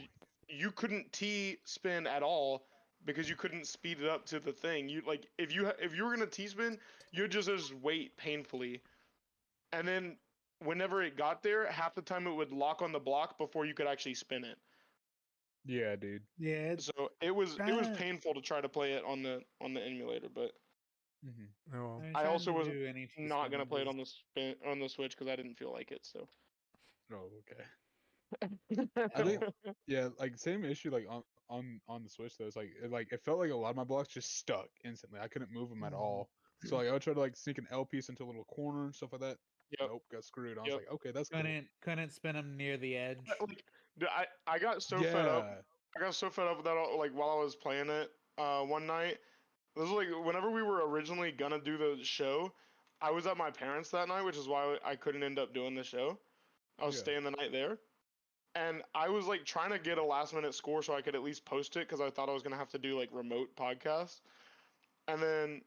you couldn't T spin at all because you couldn't speed it up to the thing. You like if you were gonna T spin, you'd just wait painfully, and then whenever it got there, half the time it would lock on the block before you could actually spin it. Yeah, dude. Yeah, it's So it was kinda, painful to try to play it on the emulator, but Hmm. Oh well. I trying also to was do any not gonna spinning play it is on the Switch because I didn't feel like it. So. Oh, okay. I think hell. yeah, like same issue like on the Switch though. It's like it felt like a lot of my blocks just stuck instantly. I couldn't move them at all. So like I would try to like sneak an L piece into a little corner and stuff like that. Yep. Nope, got screwed. I was Yep. like, okay, that's cool. Couldn't spin them near the edge. Like, dude, I got so fed up. Yeah. I got so fed up with that. Like while I was playing it, one night. This was like whenever we were originally gonna do the show. I was at my parents' that night, which is why I couldn't end up doing the show. I was Yeah. staying the night there, and I was like trying to get a last minute score so I could at least post it because I thought I was gonna have to do like remote podcasts. And then,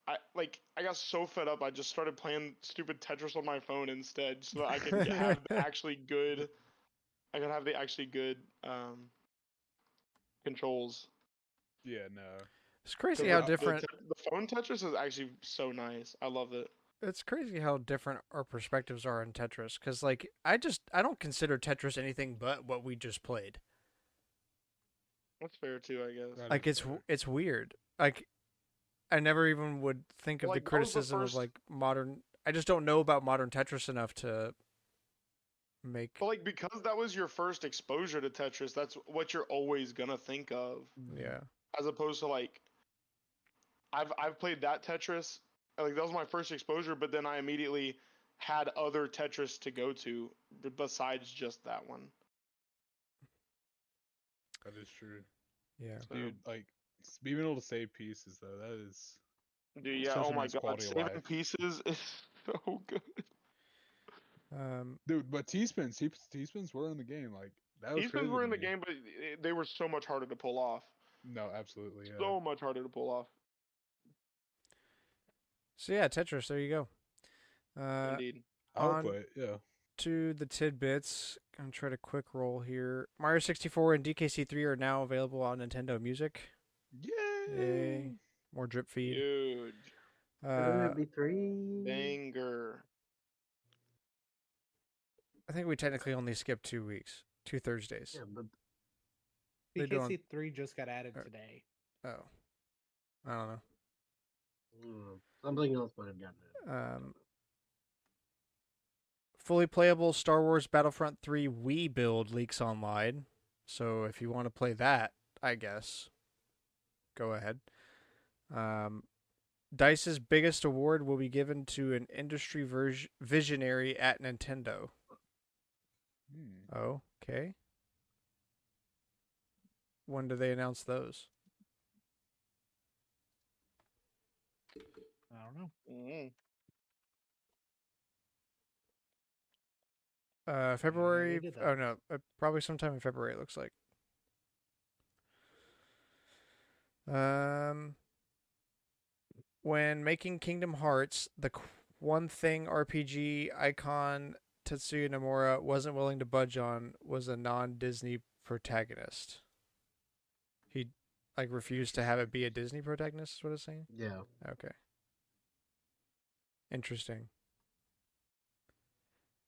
I got so fed up I just started playing stupid Tetris on my phone instead so that I could have the actually good I could have the actually good controls. Yeah, no. It's crazy 'Cause how I- different. the phone Tetris is actually so nice. I love it. It's crazy how different our perspectives are in Tetris. Because like I don't consider Tetris anything but what we just played. That's fair too, I guess. That Like is fair. it's weird. Like I never even would think of the Like, that was the criticism of first- like modern. I just don't know about modern Tetris enough to make. But like because that was your first exposure to Tetris, that's what you're always gonna think of, Yeah. as opposed to like I've played that Tetris, like that was my first exposure, but then I immediately had other Tetris to go to besides just that one. That is true. Yeah. So, Dude, like being able to save pieces though, that is dude, yeah, such oh a my nice god, quality of saving life. pieces is so good. Dude, but T-spins were in the game. Like that was These spins crazy were to in the me. game, but they were so much harder to pull off. No, absolutely, yeah. So much harder to pull off. So yeah, Tetris. There you go. Indeed. I would On play it. Yeah. to the tidbits. Gonna try to quick roll here. Mario 64 and DKC3 are now available on Nintendo Music. Yay! Yay! More drip feed. Huge. Shouldn't Uh, it be 3? Banger. I think we technically only skipped 2 weeks, 2 Thursdays. Yeah, but They do on- BKC3 just got added uh, today. Oh, I don't know. something else might have gotten it. Fully playable Star Wars Battlefront 3 Wii build leaks online. So if you want to play that, I guess, go ahead. DICE's biggest award will be given to an industry visionary at Nintendo. Hmm. Oh, okay. When do they announce those? I don't know. Mm. February. did that. Oh no, probably sometime in February. It looks like. When making Kingdom Hearts, the one thing RPG icon Tetsuya Nomura wasn't willing to budge on was a non-Disney protagonist. He refused to have it be a Disney protagonist. Is what it's saying. Yeah. Okay. Interesting.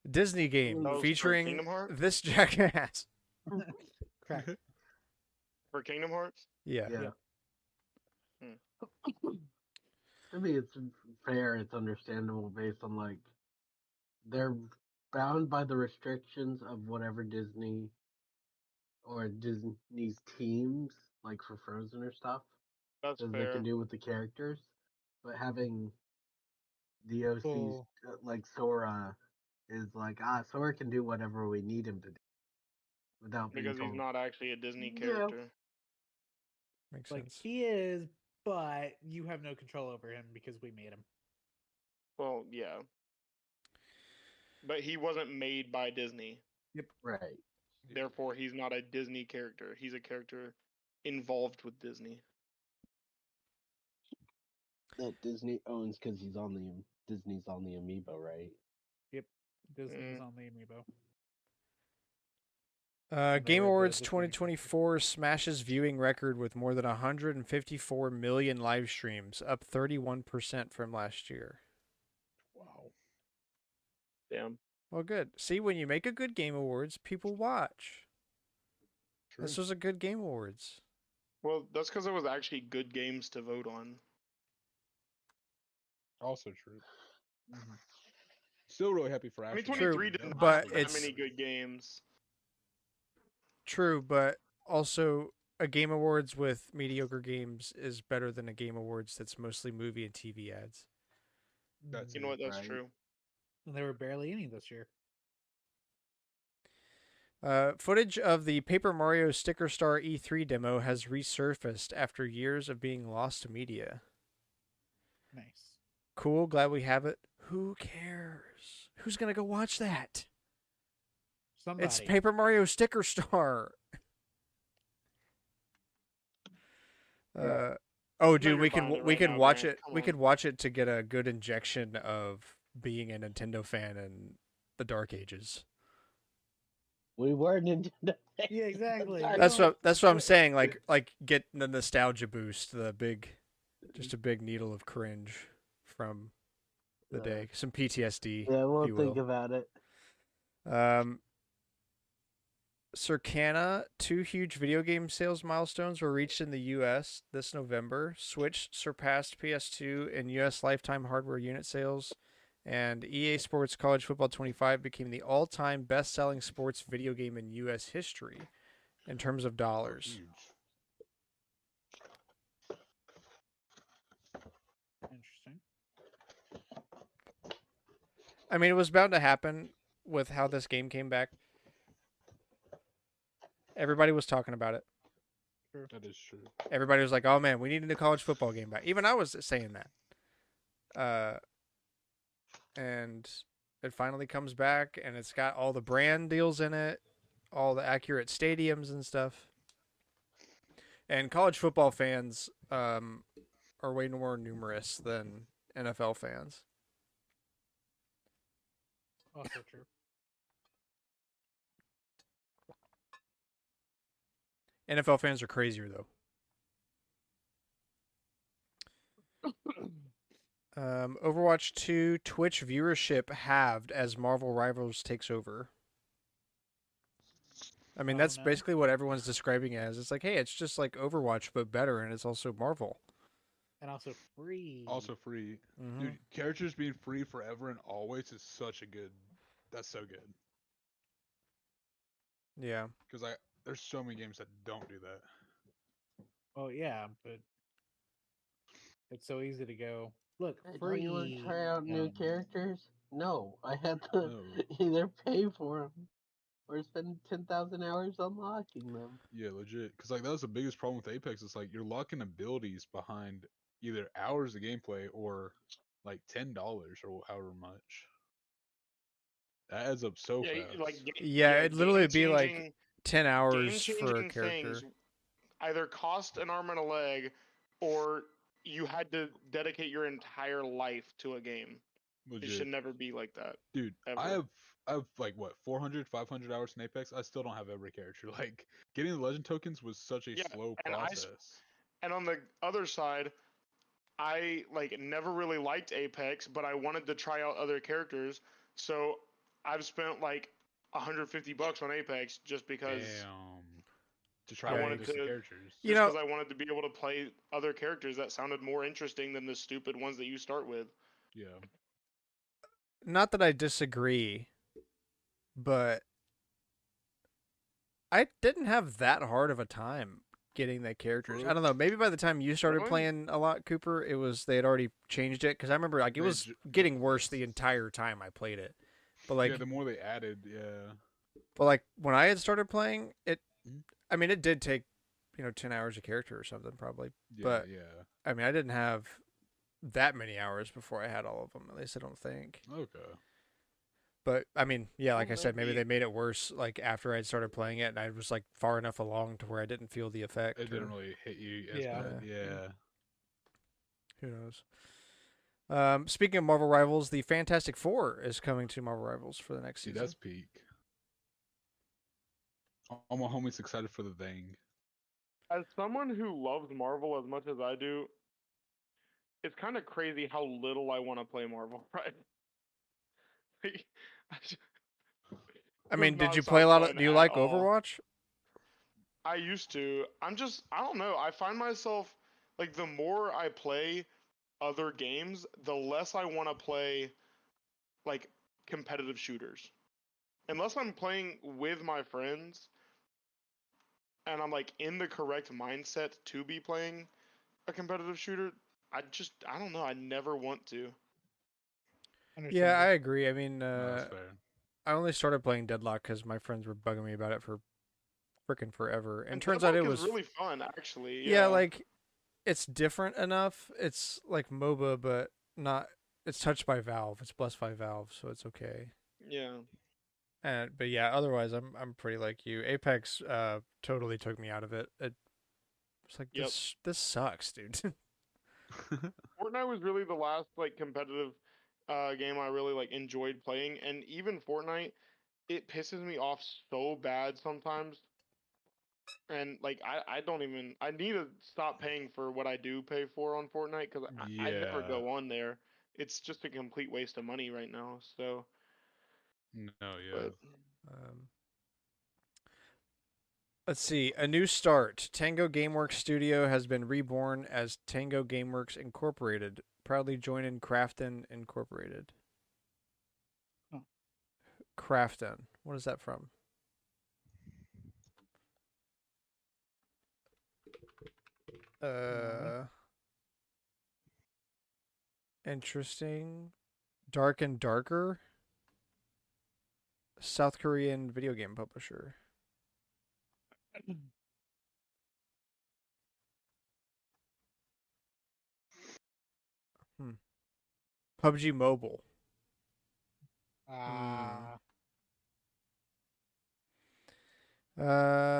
Disney game That was for featuring Kingdom Hearts? this jackass. Correct. For Kingdom Hearts? Yeah. Yeah. Hmm. I mean, it's fair. It's understandable based on like they're bound by the restrictions of whatever Disney or Disney's teams like for Frozen or stuff That's that they fair. can do with the characters. But having the OC's Oh. like Sora is like Sora can do whatever we need him to do without being Because he's told. not actually a Disney Yeah. character. Makes Like sense. he is, but you have no control over him because we made him. Well, yeah. But he wasn't made by Disney. Right. Therefore, he's not a Disney character. He's a character involved with Disney. That Disney owns because Disney's on the Amiibo, right? Yep. Disney is Mm. on the amiibo. And they Game were Awards the Disney character. 2024 smashes viewing record with more than 154 million live streams, up 31% from last year. Wow. Damn. Well, good. See, when you make a good Game Awards, people watch. True. This was a good Game Awards. Well, that's because it was actually good games to vote on. Also true. Still really happy for Ashley. 2023 True, didn't but have that it's- many good games. True, but also a Game Awards with mediocre games is better than a Game Awards that's mostly movie and TV ads. That's You know what? That's Right. true. And there were barely any this year. Footage of the Paper Mario Sticker Star E3 demo has resurfaced after years of being lost to media. Nice. Cool, glad we have it. Who cares? Who's gonna go watch that? Somebody. It's Paper Mario Sticker Star. Yeah. Oh, I dude, know we you're buying could it we right could now, watch Grant. it. Come We on. could watch it to get a good injection of being a Nintendo fan in the dark ages. We were Nintendo. Yeah, exactly. Sorry. That's what I'm saying. Like get the nostalgia boost, just a big needle of cringe from the Yeah. day, some PTSD. Yeah, if we'll you think will. about it. Circana, 2 huge video game sales milestones were reached in the U.S. this November. Switch surpassed PS2 in U.S. lifetime hardware unit sales, and EA Sports College Football 25 became the all-time best-selling sports video game in U.S. history in terms of dollars. huge. Interesting. I mean, it was bound to happen with how this game came back. Everybody was talking about it. That is true. Everybody was like, "Oh man, we need a new college football game back." Even I was saying that. And it finally comes back, and it's got all the brand deals in it, all the accurate stadiums and stuff. And college football fans are way more numerous than NFL fans. Also true. NFL fans are crazier though. Overwatch 2 Twitch viewership halved as Marvel Rivals takes over. I mean, Oh, that's no. basically what everyone's describing it as. It's like, hey, it's just like Overwatch but better, and it's also Marvel. And also free. Also free. Mhm. Dude, characters being free forever and always is such a good. That's so good. Yeah. Because there's so many games that don't do that. Oh yeah, but it's so easy to go. Look, Hey, free. don't you want to try out new and- characters? No, I had to No. either pay for them or spend 10,000 hours unlocking them. Yeah, legit. Because that was the biggest problem with Apex. It's like you're locking abilities behind either hours of gameplay or like $10 or however much. That adds up so Yeah, like fast. Yeah, it'd literally be like game-changing- 10 hours for a game-changing character. things either cost an arm and a leg, or you had to dedicate your entire life to a game. It should Legit. never be like that. Dude, Ever. I have like what 400, 500 hours in Apex. I still don't have every character. Like getting the legend tokens was such a Yeah, slow and process. And on the other side, I never really liked Apex, but I wanted to try out other characters. So I've spent like $150 on Apex just because Damn. To try I Yeah, all the wanted different to, characters. You just know- because I wanted to be able to play other characters that sounded more interesting than the stupid ones that you start with. Yeah. Not that I disagree, but I didn't have that hard of a time getting the characters. I don't know. Maybe by the time you started Really? playing a lot, Cooper, it was they had already changed it. Because I remember it They was ju- getting worse the entire time I played it. But yeah, the more they added, yeah. when I had started playing it, Mhm. I mean, it did take 10 hours a character or something probably. Yeah, But- yeah. I mean, I didn't have that many hours before I had all of them. At least I don't think. Okay. But I mean, yeah, like Well, I said, maybe maybe. they made it worse after I'd started playing it and I was far enough along to where I didn't feel the effect. It didn't or- really hit you as Yeah. bad. Yeah. Who knows? Speaking of Marvel Rivals, the Fantastic Four is coming to Marvel Rivals for the next See, season. that's peak. All my homies excited for the thing. As someone who loves Marvel as much as I do, it's kind of crazy how little I want to play Marvel. Right? I mean, Does did you not play a sound lot of? fun Do you at like all. Overwatch? I used to. I don't know. I find myself the more I play other games, the less I want to play competitive shooters. Unless I'm playing with my friends and I'm in the correct mindset to be playing a competitive shooter, I don't know. I never want to. Yeah, I Understandable. agree. I mean, No, that's fair. I only started playing Deadlock because my friends were bugging me about it for freaking forever, and turns out Deadlock it is was really fun, actually. yeah, it's different enough. It's like MOBA, but not. It's touched by Valve. It's blessed by Valve, so it's okay. Yeah. But yeah, otherwise I'm pretty like you. Apex totally took me out of it. It's like Yep. this sucks, dude. Fortnite was really the last competitive game I really enjoyed playing, and even Fortnite, it pisses me off so bad sometimes. And I don't even I need to stop paying for what I do pay for on Fortnite because I never Yeah. go on there. It's just a complete waste of money right now. So, No, yeah. but Um, let's see. A new start. Tango GameWorks Studio has been reborn as Tango GameWorks Incorporated, proudly joining Crafton Incorporated. Huh. Crafton. What is that from? Interesting. Dark and Darker. South Korean video game publisher. PUBG Mobile. Ah,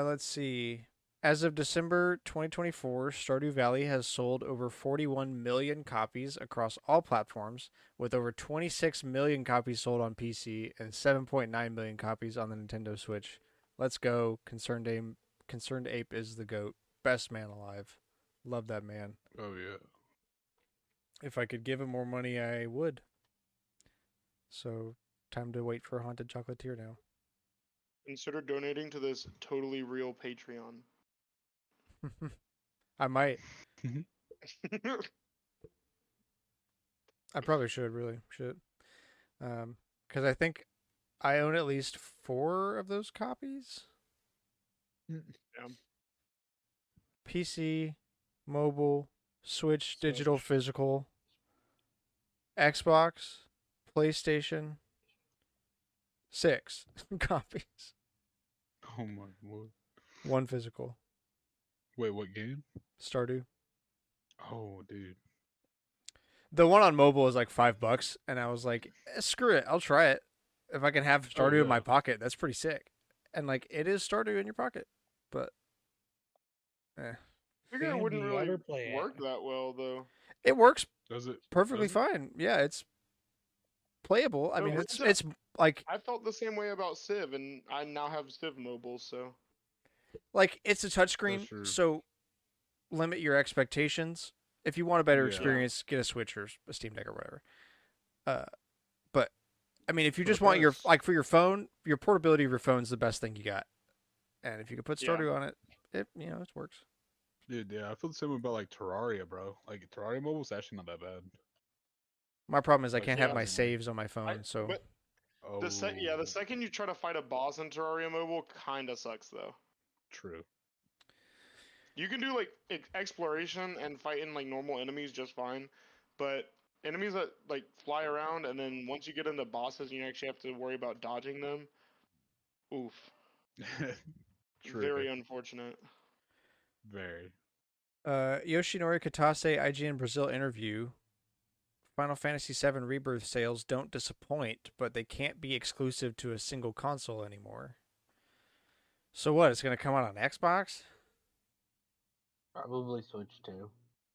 Let's see. As of December 2024, Stardew Valley has sold over 41 million copies across all platforms, with over 26 million copies sold on PC and 7.9 million copies on the Nintendo Switch. Let's go. Concerned Ape is the GOAT. Best man alive. Love that man. Oh yeah. If I could give him more money, I would. So, time to wait for Haunted Chocolatier now. Consider donating to this totally real Patreon. I might. I probably should, really. Should. Because I think I own at least 4 of those copies. Yeah. PC, mobile, Switch, digital, Switch. physical, Xbox, PlayStation. 6 copies. Oh my lord. 1 physical. Wait, what game? Stardew. Oh, dude. The one on mobile is like $5, and I was like, screw it, I'll try it. If I can have Stardew in my yeah. pocket, that's pretty sick. And like, it is Stardew in your pocket, but I figure it Dan, wouldn't do you really ever play work it? that well, though. it works Does it perfectly does it? fine. Yeah, it's playable. I No, mean, it's it's like I felt the same way about Civ, and I now have Civ Mobile, so. it's a touchscreen, true. so limit your expectations. If you want a better Yeah. experience, get a Switch or a Steam Deck or whatever. But I mean, if you For just the want your price. for your phone, your portability of your phone is the best thing you got. And if you could put Yeah. Stardew on it, it works. Dude, yeah, I feel the same way about like Terraria, bro. Like Terraria Mobile's actually not that bad. My problem is I Like, can't have my surprisingly. saves on my phone, so But Oh, the second you try to fight a boss in Terraria Mobile, kinda sucks though. true. You can do like exploration and fighting like normal enemies just fine, but enemies that like fly around and then once you get into bosses, you actually have to worry about dodging them. Oof, True. very unfortunate. Very. Yoshinori Katase IGN Brazil interview. Final Fantasy VII Rebirth sales don't disappoint, but they can't be exclusive to a single console anymore. So what? It's gonna come out on Xbox, Probably Switch too.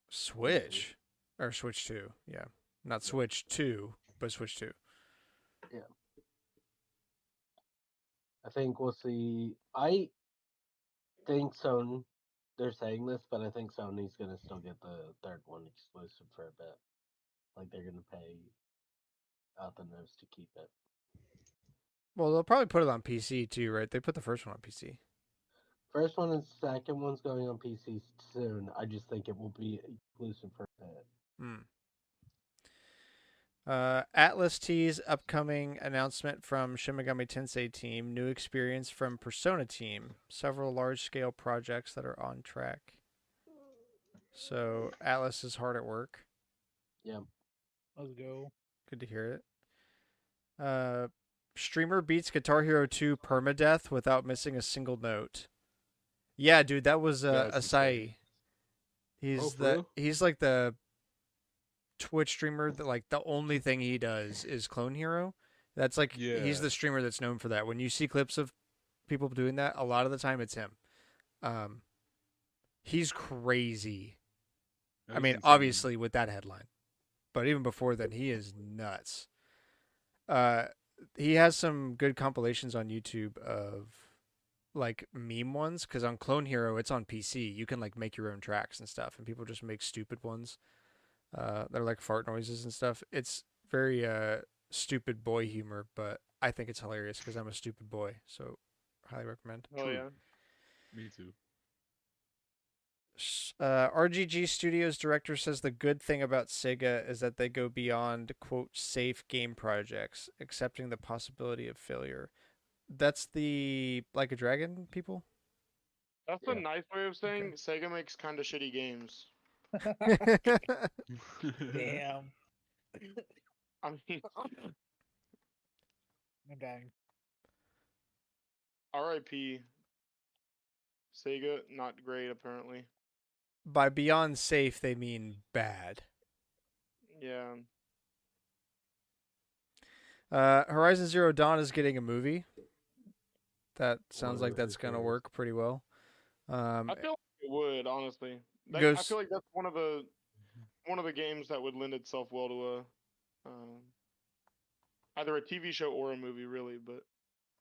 Switch, or Switch 2. Yeah, not Switch 2, but Switch 2. I think we'll see. I think Sony. They're saying this, but I think Sony's gonna still get the third one exclusive for a bit. Like they're gonna pay out the nose to keep it. Well, they'll probably put it on PC too, right? They put the first one on PC. First one and second one's going on PC soon. I just think it will be exclusive for a bit. Atlas tease upcoming announcement from Shin Megami Tensei team, new experience from Persona team, several large-scale projects that are on track. So Atlas is hard at work. Yeah. Let's go. Good to hear it. Streamer beats Guitar Hero 2 permadeath without missing a single note. Yeah, dude, that was That's Asahi. Oh, for real? He's like the Twitch streamer that like the only thing he does is Clone Hero. That's like Yeah. he's the streamer that's known for that. When you see clips of people doing that, a lot of the time it's him. He's crazy. That I is mean, insane. obviously with that headline, but even before then, he is nuts. He has some good compilations on YouTube of like meme ones because on Clone Hero it's on PC. You can like make your own tracks and stuff, and people just make stupid ones. They're like fart noises and stuff. It's very stupid boy humor, but I think it's hilarious because I'm a stupid boy. So, highly recommend. Oh True. yeah. Me too. RGG Studios director says the good thing about Sega is that they go beyond quote safe game projects, accepting the possibility of failure. That's the Like a Dragon people. That's Yeah. a nice way of saying Sega makes kind of shitty games. Damn. I mean, I'm dying. R.I.P. Sega, not great apparently. By beyond safe, they mean bad. Yeah. Horizon Zero Dawn is getting a movie. That sounds like that's going to cares? work pretty well. I feel like it would honestly. I Ghost feel like that's one of the games that would lend itself well to either a TV show or a movie, really. But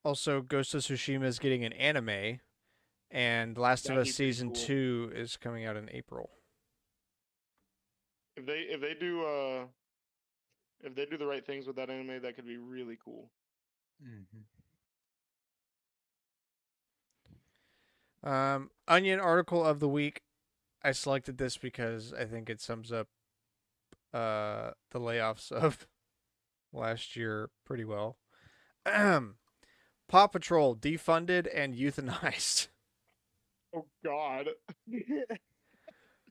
also Ghost of Tsushima is getting an anime, and Last of that'd Us be pretty season cool. 2 is coming out in April. If they do the right things with that anime, that could be really cool. Onion article of the week. I selected this because I think it sums up the layoffs of last year pretty well. Paw Patrol defunded and euthanized. Oh God.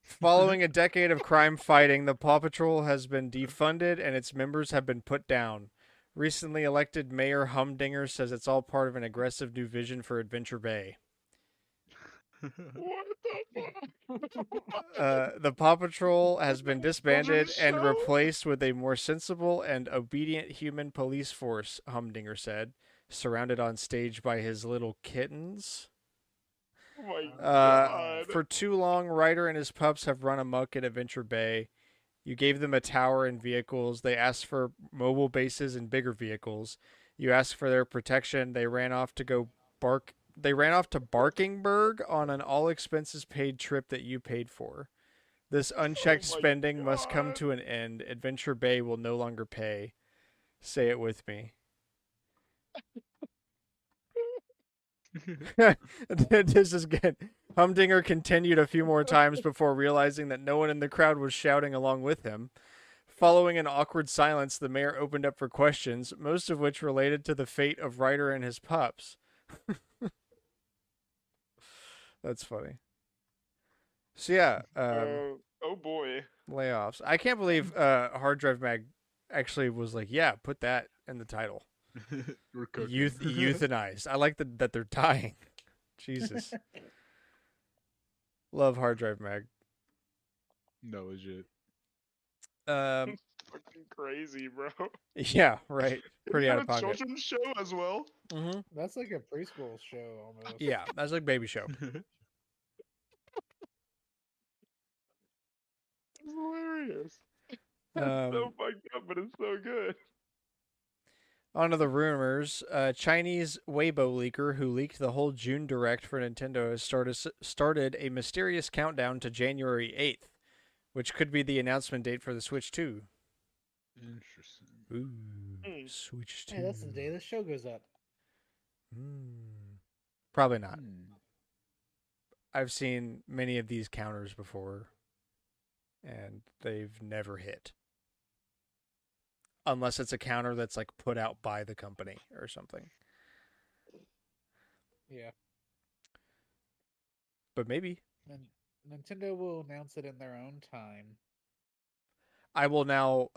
Following a decade of crime fighting, the Paw Patrol has been defunded and its members have been put down. Recently elected Mayor Humdinger says it's all part of an aggressive new vision for Adventure Bay. What the fuck? The Paw Patrol has been disbanded and show? replaced with a more sensible and obedient human police force, Humdinger said, surrounded on stage by his little kittens. Oh my God. For too long, Ryder and his pups have run amok at Adventure Bay. You gave them a tower and vehicles. They asked for mobile bases and bigger vehicles. You asked for their protection. They ran off to Barkingburg on an all expenses paid trip that you paid for. This unchecked Oh my spending must come God. to an end. Adventure Bay will no longer pay. Say it with me. This is good. Humdinger continued a few more times before realizing that no one in the crowd was shouting along with him. Following an awkward silence, the mayor opened up for questions, most of which related to the fate of Ryder and his pups. That's funny. So yeah, oh boy. layoffs. I can't believe Hard Drive Mag actually was like, yeah, put that in the title. We're cooking. Euthanized. I like that they're dying. Jesus. Love Hard Drive Mag. No, legit. Um, Fucking crazy, bro. yeah, right. Pretty Isn't out that of a pocket. children's show as well. Mm-hmm. That's like a preschool show almost. Yeah, that's like Baby Show. It's hilarious. That's so fucked up, but it's so good. On to the rumors. Chinese Weibo leaker who leaked the whole June Direct for Nintendo has started a mysterious countdown to January 8th, which could be the announcement date for the Switch 2. Interesting. Ooh, Mm. Switch 2. Hey, that's the day the show goes up. Probably not. I've seen many of these counters before, and they've never hit. Unless it's a counter that's like put out by the company or something. Yeah. But maybe. And Nintendo will announce it in their own time. I will now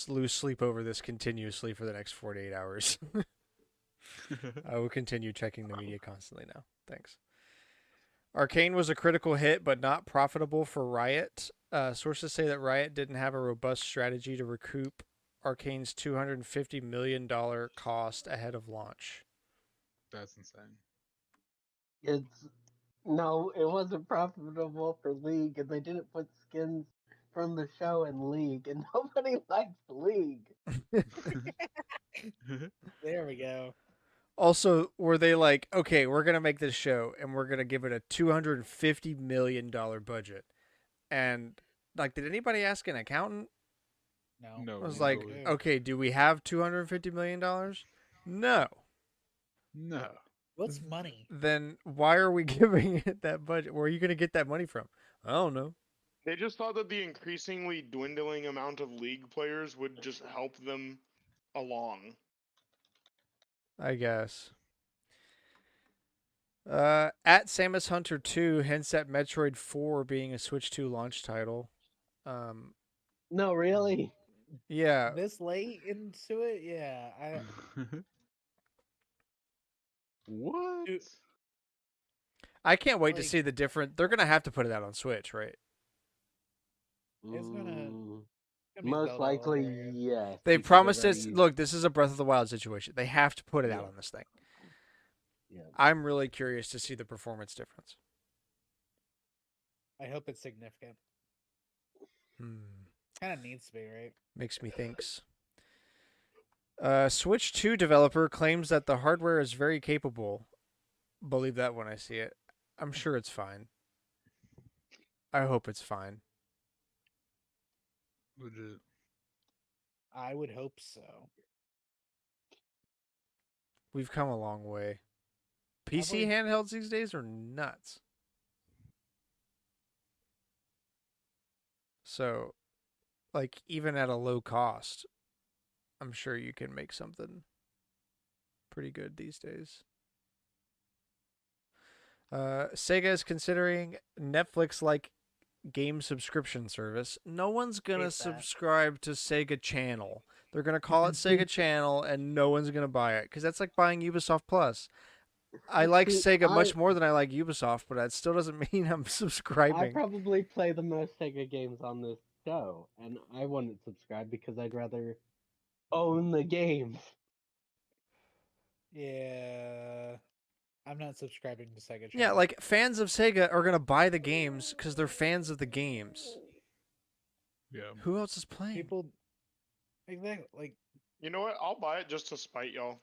lose sleep over this continuously for the next 48 hours. I will continue checking the media constantly now. Thanks. Arcane was a critical hit, but not profitable for Riot. Sources say that Riot didn't have a robust strategy to recoup Arcane's $250 million cost ahead of launch. That's insane. It wasn't profitable for League, and they didn't put skins from the show in League, and nobody likes League. There we go. Also, were they like, okay, we're going to make this show, and we're going to give it a $250 million budget. And, like, did anybody ask an accountant? No. I was no, like, totally. okay, do we have $250 million? No. No. What's money? Then why are we giving it that budget? Where are you going to get that money from? I don't know. They just thought that the increasingly dwindling amount of League players would just help them along. I guess. At Samus Hunter 2 hints at Metroid 4 being a Switch 2 launch title. No, really? Yeah. This late into it? Yeah. What? I can't wait to Like- see the different. They're going to have to put it out on Switch, right? It's gonna be Most Zelda all likely, over again. yes. They because promised they've us. already- Look, this is a Breath of the Wild situation. They have to put it out Yeah. on this thing. Yeah. I'm really curious to see the performance difference. I hope it's significant. Hmm. Kind of needs to be, right? Makes me thinks. Switch 2 developer claims that the hardware is very capable. Believe that when I see it. I'm sure it's fine. I hope it's fine. Legit. I would hope so. We've come a long way. PC we? handhelds these days are nuts. So, like, even at a low cost, I'm sure you can make something pretty good these days. Sega is considering Netflix-like game subscription service. No one's gonna Hate that. subscribe to Sega Channel. They're gonna call it Sega Channel, and no one's gonna buy it because that's like buying Ubisoft Plus. I like See, Sega much more than I like Ubisoft, but that still doesn't mean I'm I subscribing. probably play the most Sega games on this show, and I wouldn't subscribe because I'd rather own the games. Yeah. I'm not subscribing to Sega Channel. Yeah, like fans of Sega are gonna buy the games because they're fans of the games. Yeah. Who else is playing? people. Exactly. Like, You know what? I'll buy it just to spite y'all.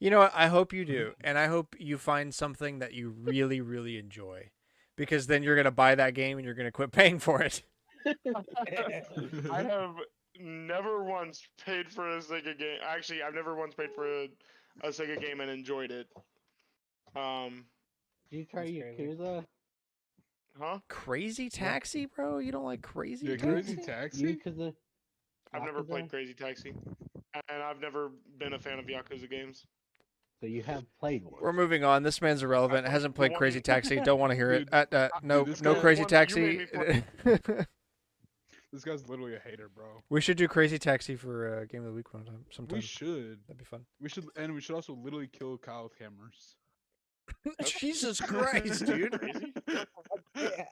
You know what? I hope you do, and I hope you find something that you really, really enjoy, because then you're gonna buy that game and you're gonna quit paying for it. I have never once paid for a Sega game. Actually, I've never once paid for a Sega game and enjoyed it. Did you try That's crazy. Yakuza? Huh? Crazy Taxi, bro? You don't like Crazy Yeah, Taxi? Crazy Taxi? Yakuza? I've never played Yakuza? Crazy Taxi, and I've never been a fan of Yakuza games. So you have played one. We're moving on. This man's irrelevant. I Hasn't the played one- Crazy Taxi. Don't want to hear it. Dude, No, this no guy- Crazy the one you Taxi. made me This guy's literally a hater, bro. We should do Crazy Taxi for Game of the Week one time. Sometime. We should. That'd be fun. We should also literally kill Kyle with hammers. Jesus Christ, dude. Crazy? yeah.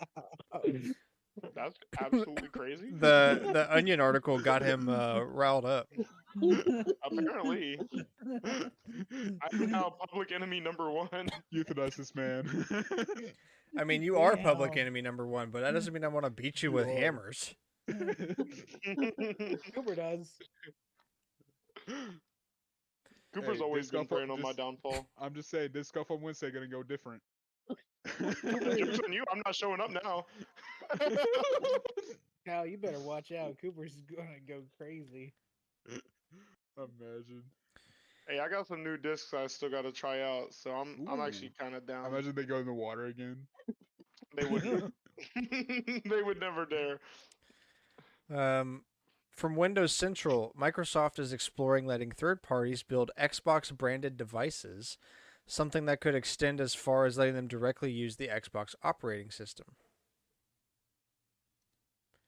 That's absolutely crazy. The Onion article got him riled up. Apparently, I'm now public enemy number one. Euthanize this man. I mean, you are public Damn. enemy number one, but that doesn't mean I want to beat you with You are. hammers. Cooper does. Cooper's Hey, always disc been golf on- preying on my just- downfall. I'm just saying, this Scuff on Wednesday gonna go different. Joke's on you. I'm not showing up now. Kyle, you better watch out. Cooper's gonna go crazy. Imagine. Hey, I got some new discs I still got to try out, so I'm Ooh. actually kind of down. Imagine they go in the water again. They wouldn't. They would never dare. From Windows Central, Microsoft is exploring letting third parties build Xbox branded devices, something that could extend as far as letting them directly use the Xbox operating system.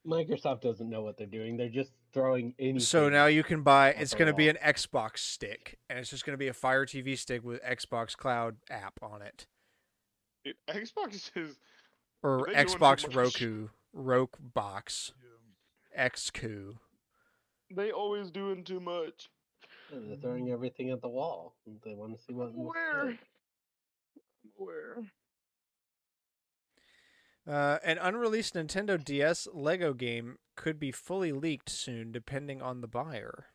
Microsoft doesn't know what they're doing. They're just throwing anything. So now you can buy, at it's the going to be wall. an Xbox stick, and it's just going to be a Fire TV stick with Xbox Cloud app on it. Dude, Xbox is. Or They're doing too Xbox much. Roku, Box, XQ. They always doing too much. They're throwing everything at the wall. They want to see what. will Where? stick. Where? An unreleased Nintendo DS Lego game could be fully leaked soon, depending on the buyer.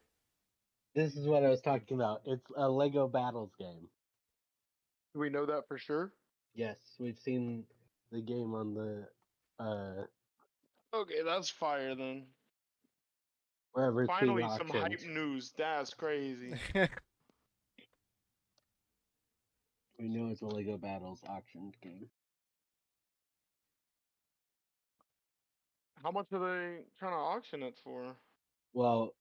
This is what I was talking about. It's a Lego Battles game. Do we know that for sure? Yes, we've seen the game on the Okay, that's fire then. wherever it's being Finally, some hype auctioned. news. That's crazy. We know it's a Lego Battles auctioned game. How much are they trying to auction it for? Well,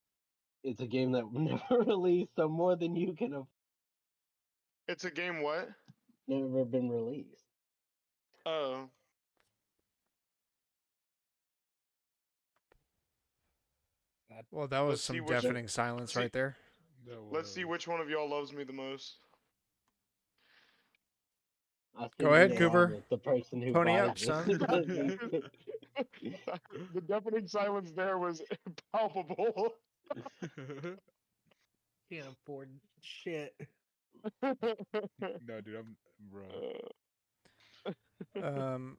it's a game that never released, so more than you can have It's a game what? never been released. Oh. Well, that was Let's see some which- deafening silence see- right there. Let's see which one of y'all loves me the most. I Go think ahead, you Cooper. are The person who Pony buys up, it. son. The deafening silence there was palpable. Can't afford shit. No, dude, I'm bro. Um,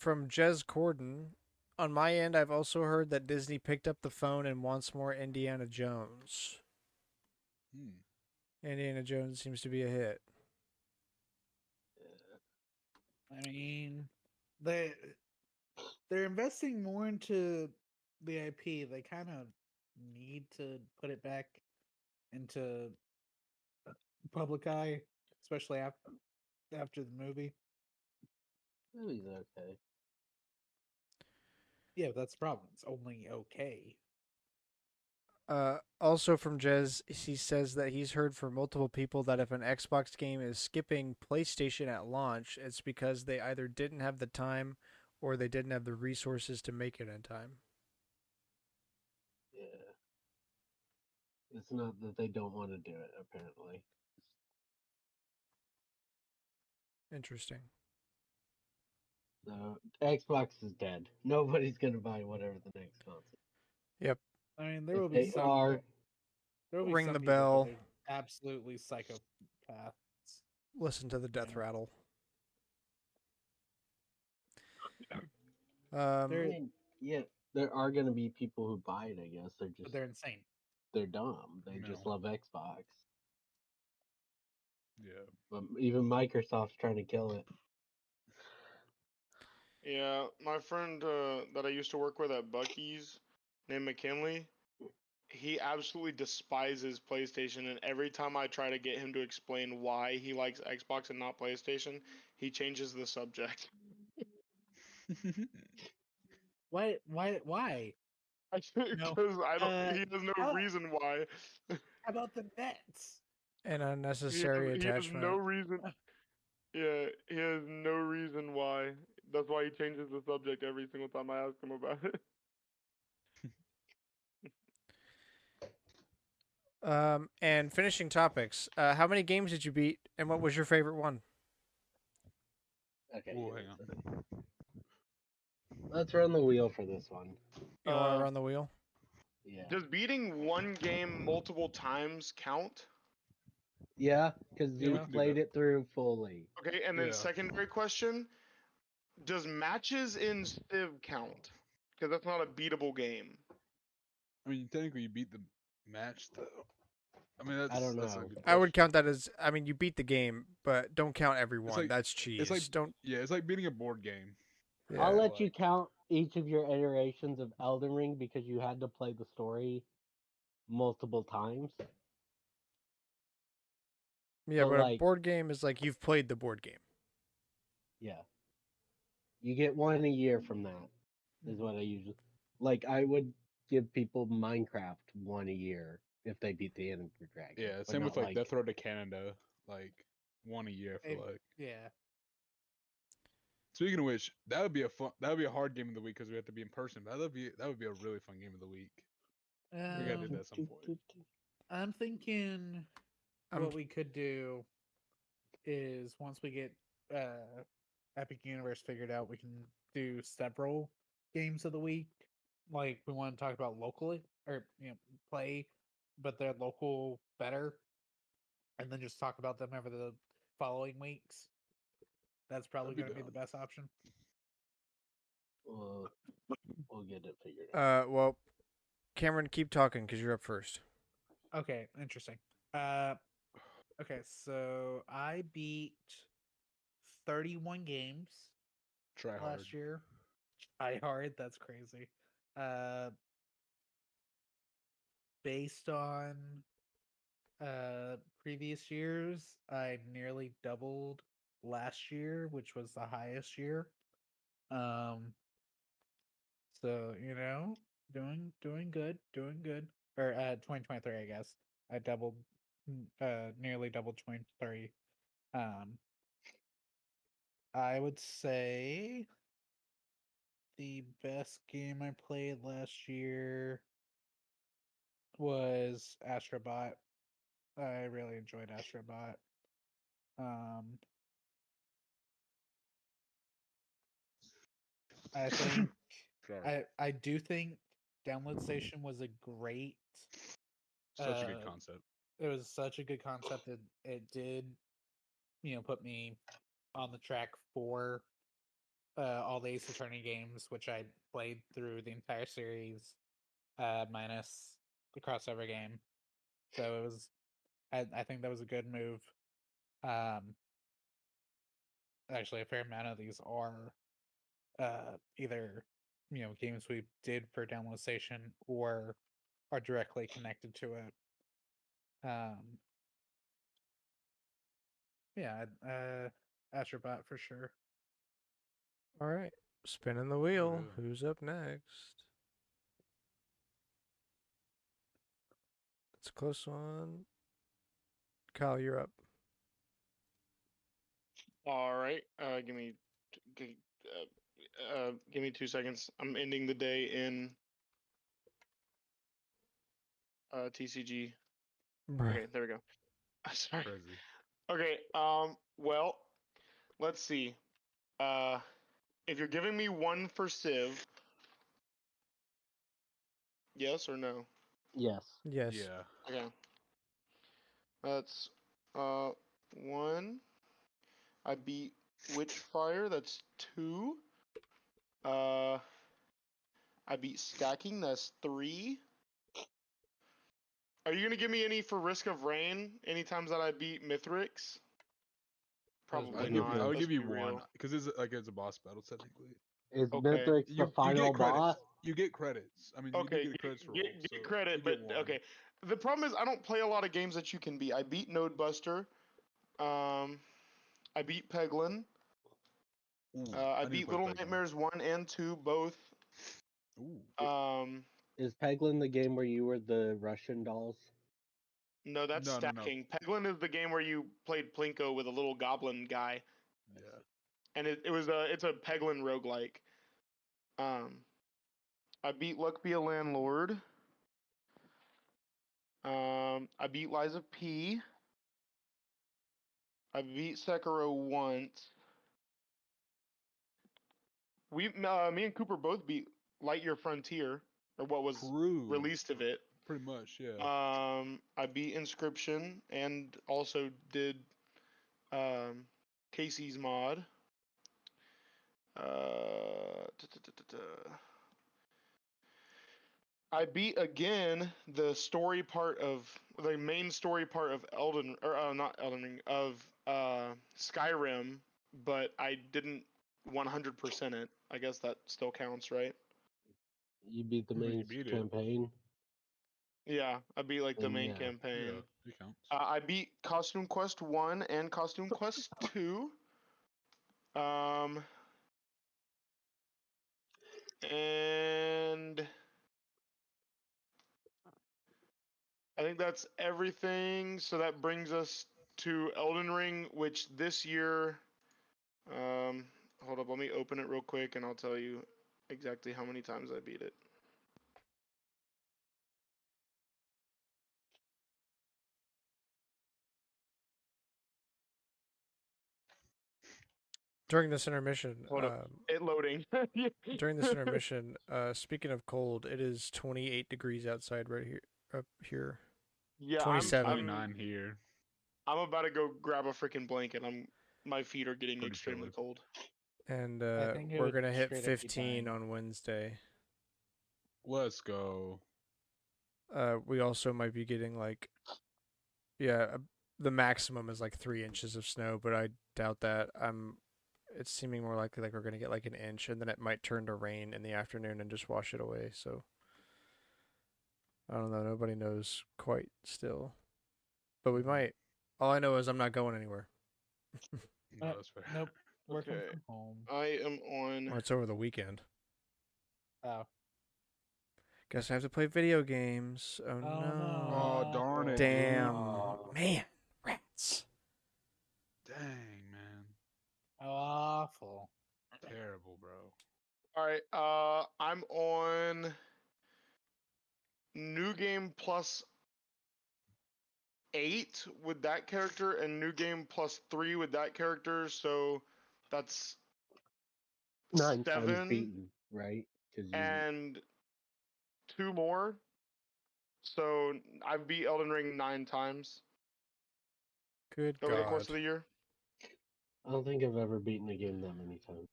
from Jez Corden. On my end, I've also heard that Disney picked up the phone and wants more Indiana Jones. Hmm. Indiana Jones seems to be a hit. I mean, they're investing more into the IP. They kind of need to put it back into public eye, especially after the movie. Movie's okay. Yeah, but that's the problem. It's only okay. Also from Jez, he says that he's heard from multiple people that if an Xbox game is skipping PlayStation at launch, it's because they either didn't have the time or they didn't have the resources to make it in time. Yeah. It's not that they don't want to do it, apparently. Interesting. So Xbox is dead. Nobody's gonna buy whatever the next console. Yep. I mean, there If will be they some. are, There will be Ring some the people, but bell. they're absolutely psychopaths. Listen to the death Yeah. rattle. I They're mean, yeah, there are gonna be people who buy it. I guess they're but just they're insane. they're dumb. They just No. love Xbox. Yeah. But even Microsoft's trying to kill it. Yeah, my friend that I used to work with at Bucky's, named McKinley, he absolutely despises PlayStation, and every time I try to get him to explain why he likes Xbox and not PlayStation, he changes the subject. Why? Why? No. Because I don't. Uh, He has no how, reason why. how about the Nets? An unnecessary He has no attachment. reason. Yeah, he has no reason why. That's why he changes the subject every single time I ask him about it. And finishing topics. How many games did you beat, and what was your favorite one? Okay, Oh, give me hang a on. second. Let's run the wheel for this one. You want to run the wheel? Yeah. Does beating one game multiple times count? Yeah, because Yeah, you we can do played that. it through fully. Okay, and then Yeah. secondary question: does matches in Civ count? Because that's not a beatable game. I mean, technically, you beat the match, though. I mean, I don't that's a know. good I would question. count that as. I mean, you beat the game, but don't count every It's one. like That's it's like cheese. Don't. yeah, it's like beating a board game. I'll Yeah. let you Like count each of your iterations of Elden Ring because you had to play the story multiple times. Yeah, But but a like, board game is like you've played the board game. yeah, you get one a year from that. Is what I usually like. I would give people Minecraft one a year if they beat the Ender Dragon, yeah, but same with not like like Death Road to Canada, like one a year. I feel like. Yeah. Speaking of which, that would be a hard game of the week because we have to be in person. But that would be a really fun game of the week. We gotta do that at some point. I'm thinking I'm what we could do is once we get Epic Universe figured out, we can do several games of the week. Like we want to talk about locally or play, but they're local better, and then just talk about them over the following weeks. That's probably I'd be going to be the down. best option. We'll get it figured out. well, Cameron, keep talking because you're up first. Okay, interesting. Uh, okay, so I beat 31 games Try hard. last year. Try hard, that's crazy. Uh, based on previous years, I nearly doubled last year, which was the highest year. Um, so doing good, doing good. Or 2023, I guess. I doubled, nearly doubled 23. Um, I would say the best game I played last year was Astrobot. I really enjoyed Astrobot. Um, I think Sorry. I do think Download Station was a great. Such a good Uh, concept. it was such a good concept. It did, put me on the track for all the Ace Attorney games, which I played through the entire series, minus the crossover game. So it was, I think that was a good move. Actually, a fair amount of these are either games we did for download station or are directly connected to it. Yeah, Astrobot for sure. All right, spinning the wheel. yeah. Who's up next? It's a close one. Kyle, you're up. All right. Give me 2 seconds. I'm ending the day in TCG. Okay, there we go. Sorry. Crazy. Okay. Well, let's see. If you're giving me one for Civ, yes or no? Yes. Yes. Yeah. Okay. That's one. I beat Witchfire. That's two. Uh, I beat Stacking. That's three. Are you gonna give me any for Risk of Rain? Any times that I beat Mithrix? Probably give you- not. I would Let's give you be one real. because it's a boss battle technically. Is Okay. Mithrix the You final get credits. boss? You get credits. I mean, you do Okay, get credits for get, all. So get credit, you but get one. okay. The problem is I don't play a lot of games that you can beat. I beat Nodebuster. I beat Peglin. Ooh, I need to beat play Little Peggle. Nightmares 1 and 2 both. Ooh. Is Peglin the game where you were the Russian dolls? No, that's No. Stacking. Peglin is the game where you played Plinko with a little goblin guy, Yeah. and it's a Peglin roguelike. I beat Luck Be a Landlord. I beat Liza P. I beat Sekiro once. Me and Cooper both beat Lightyear Frontier, or what was True. released of it. Pretty much, yeah. I beat Inscription and also did Casey's mod. I beat again the main story part of not Elden Ring, of Skyrim, but I didn't 100% it. I guess that still counts, right? You beat the I mean, main you beat it. campaign. Yeah, I beat like the Then main yeah. campaign. Yeah, it counts. I beat Costume Quest 1 and Costume Quest 2. And I think that's everything. So that brings us to Elden Ring, which this year, hold up, let me open it real quick and I'll tell you exactly how many times I beat it. During this intermission, Hold up, it loading. during this intermission, speaking of cold, it is 28 degrees outside right here. Up here, Yeah, 27. 29 here. I'm about to go grab a freaking blanket. My feet are getting Pretty extremely chilly. cold. And I think it we're would gonna hit straight up be 15 fine. on Wednesday. Let's go. We also might be getting like, the maximum is like 3 inches of snow, but I doubt that. It's seeming more likely like we're gonna get like an inch, and then it might turn to rain in the afternoon and just wash it away. So I don't know. Nobody knows quite still, but we might. All I know is I'm not going anywhere. No, that's fair. Nope. Working Okay. from home. I am on. Well, it's over the weekend. Oh. Guess I have to play video games. Oh, Oh, no. no. Oh, darn it, Damn. Oh. Man. Rats. Dang, man. Awful. Terrible, bro. All right. I'm on New Game plus 8 with that character and New Game plus 3 with that character. So that's 9 times 7 beaten, right? Because and 2 more. So I've beat Elden Ring 9 times Good over the course God. of the year. I don't think I've ever beaten a game that many times.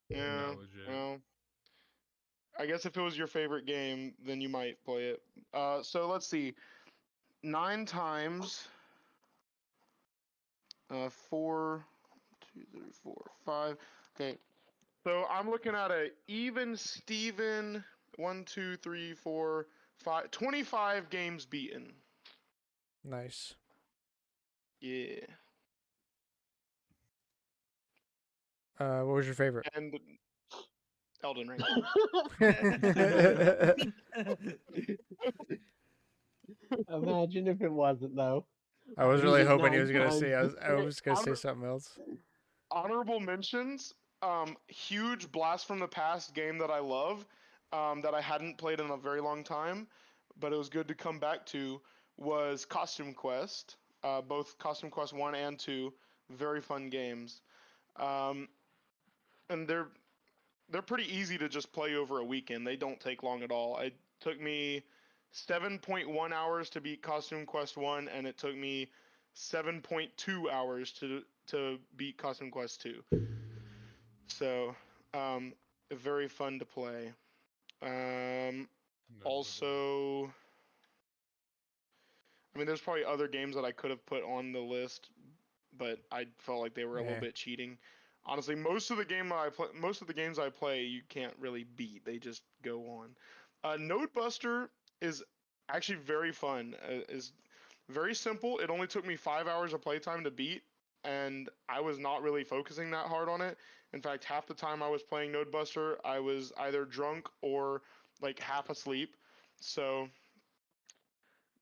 Yeah. Not legit. Well, I guess if it was your favorite game, then you might play it. So let's see. 9 times. 4, 2, 3, 4, 5. Okay. So I'm looking at a even Steven 1, 2, 3, 4, 5, 25 games beaten. Nice. Yeah. What was your favorite? And Elden Ring. Imagine if it wasn't though. I was Beat really it hoping he 9 was gonna say. times. I was gonna say Honor- something else. Honorable mentions. Huge blast from the past game that I love, that I hadn't played in a very long time, but it was good to come back to. Was Costume Quest. Both Costume Quest 1 and 2, very fun games. Um, and they're pretty easy to just play over a weekend. They don't take long at all. It took me 7.1 hours to beat Costume Quest 1, and it took me 7.2 hours to beat Costume Quest 2. So, um, very fun to play. Um, Not legit. also, I mean, there's probably other games that I could have put on the list, but I felt like they were a little Yeah. bit cheating. Honestly, most of the games I play, you can't really beat. They just go on. Node Buster is actually very fun. Is very simple. It only took me 5 hours of playtime to beat, and I was not really focusing that hard on it. In fact, half the time I was playing Node Buster, I was either drunk or like half asleep. So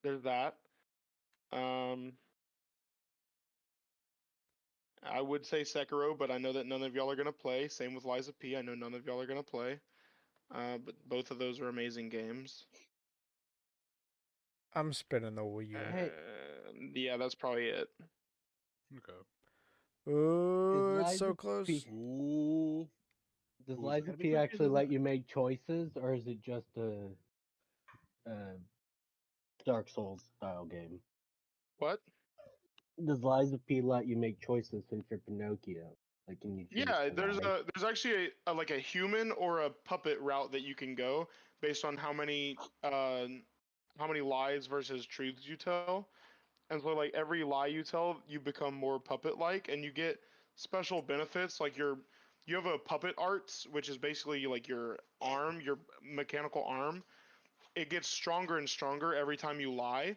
there's that. Um, I would say Sekiro, but I know that none of y'all are gonna play. Same with Liza P. I know none of y'all are gonna play. But both of those are amazing games. I'm spinning the Wii U. Hey. Yeah, that's probably it. Okay. Ooh, it's so Liza close. P- Ooh. Does Ooh, Liza that'd be P pretty actually good, let you make choices, or is it just a Dark Souls style game? What? Does Liza P let you make choices since you're Pinocchio? Like, can you choose Yeah, to there's lie? actually like a human or a puppet route that you can go based on how many lies versus truths you tell. And so like every lie you tell, you become more puppet like, and you get special benefits like you have a puppet arts, which is basically like your arm, your mechanical arm. It gets stronger and stronger every time you lie,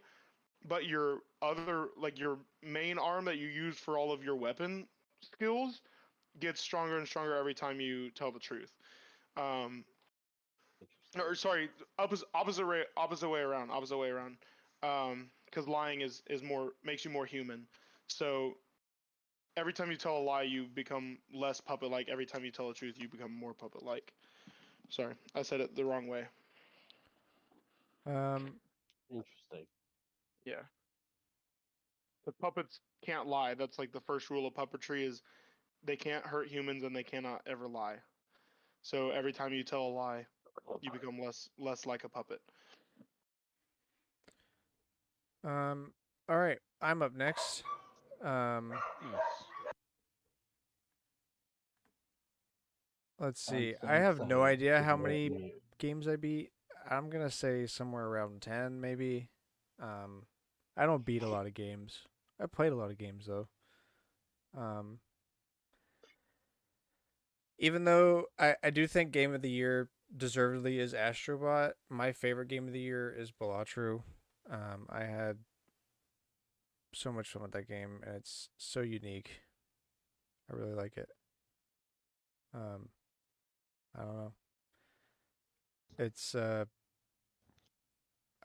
but your other like your main arm that you use for all of your weapon skills gets stronger and stronger every time you tell the truth. Um, or Interesting. sorry, opposite way around, opposite way around. Because lying is more makes you more human. So every time you tell a lie, you become less puppet-like. Every time you tell the truth, you become more puppet-like. Sorry, I said it the wrong way. Um, Interesting. Yeah, the puppets can't lie. That's like the first rule of puppetry is they can't hurt humans and they cannot ever lie. So every time you tell a lie, you become less like a puppet. um, all right, I'm up next. Um, Nice. let's I'm see. so I have no excited idea to how go on many mute. games I beat. I'm gonna say somewhere around 10, maybe. Um, I don't beat a lot of games. I played a lot of games though. Um, even though I do think Game of the Year deservedly is Astrobot, my favorite game of the year is Balatru. I had so much fun with that game, and it's so unique. I really like it. Um, I don't know. It's I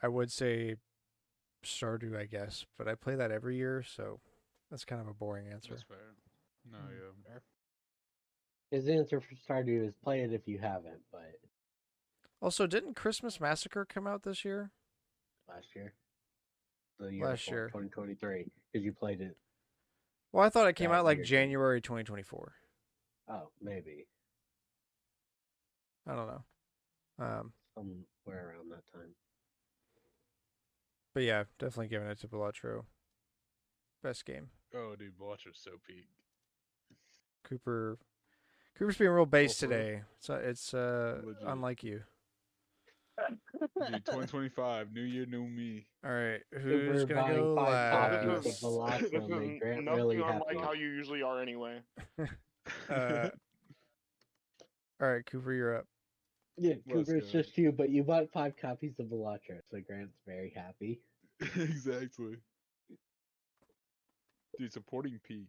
would say Stardew, I guess, but I play that every year, so that's kind of a boring answer. That's fair. No, yeah. Fair. His answer for Stardew is play it if you haven't, but Also, didn't Christmas Massacre come out this year? last year, the year Last before, year. 2023, because you played it Well, I thought it came that out like year, didn't you? January 2024. Oh, maybe I don't know. somewhere around that time. But yeah, definitely giving it to Balatro. Best game. Oh, dude, Watcher's so peak. Cooper Cooper's being real base for it. today. It's Legit. unlike you. Dude, 2025, new year, new me. All right, Cooper who's gonna buying go 5 copies This of last? is Velocity this will make is Grant nothing really unlike happy. how you usually are anyway. Uh, all right, Cooper, you're up. Yeah, Let's Cooper, it's go. just you, but you bought 5 copies of Velocity, so Grant's very happy. Exactly. Dude, supporting Peak.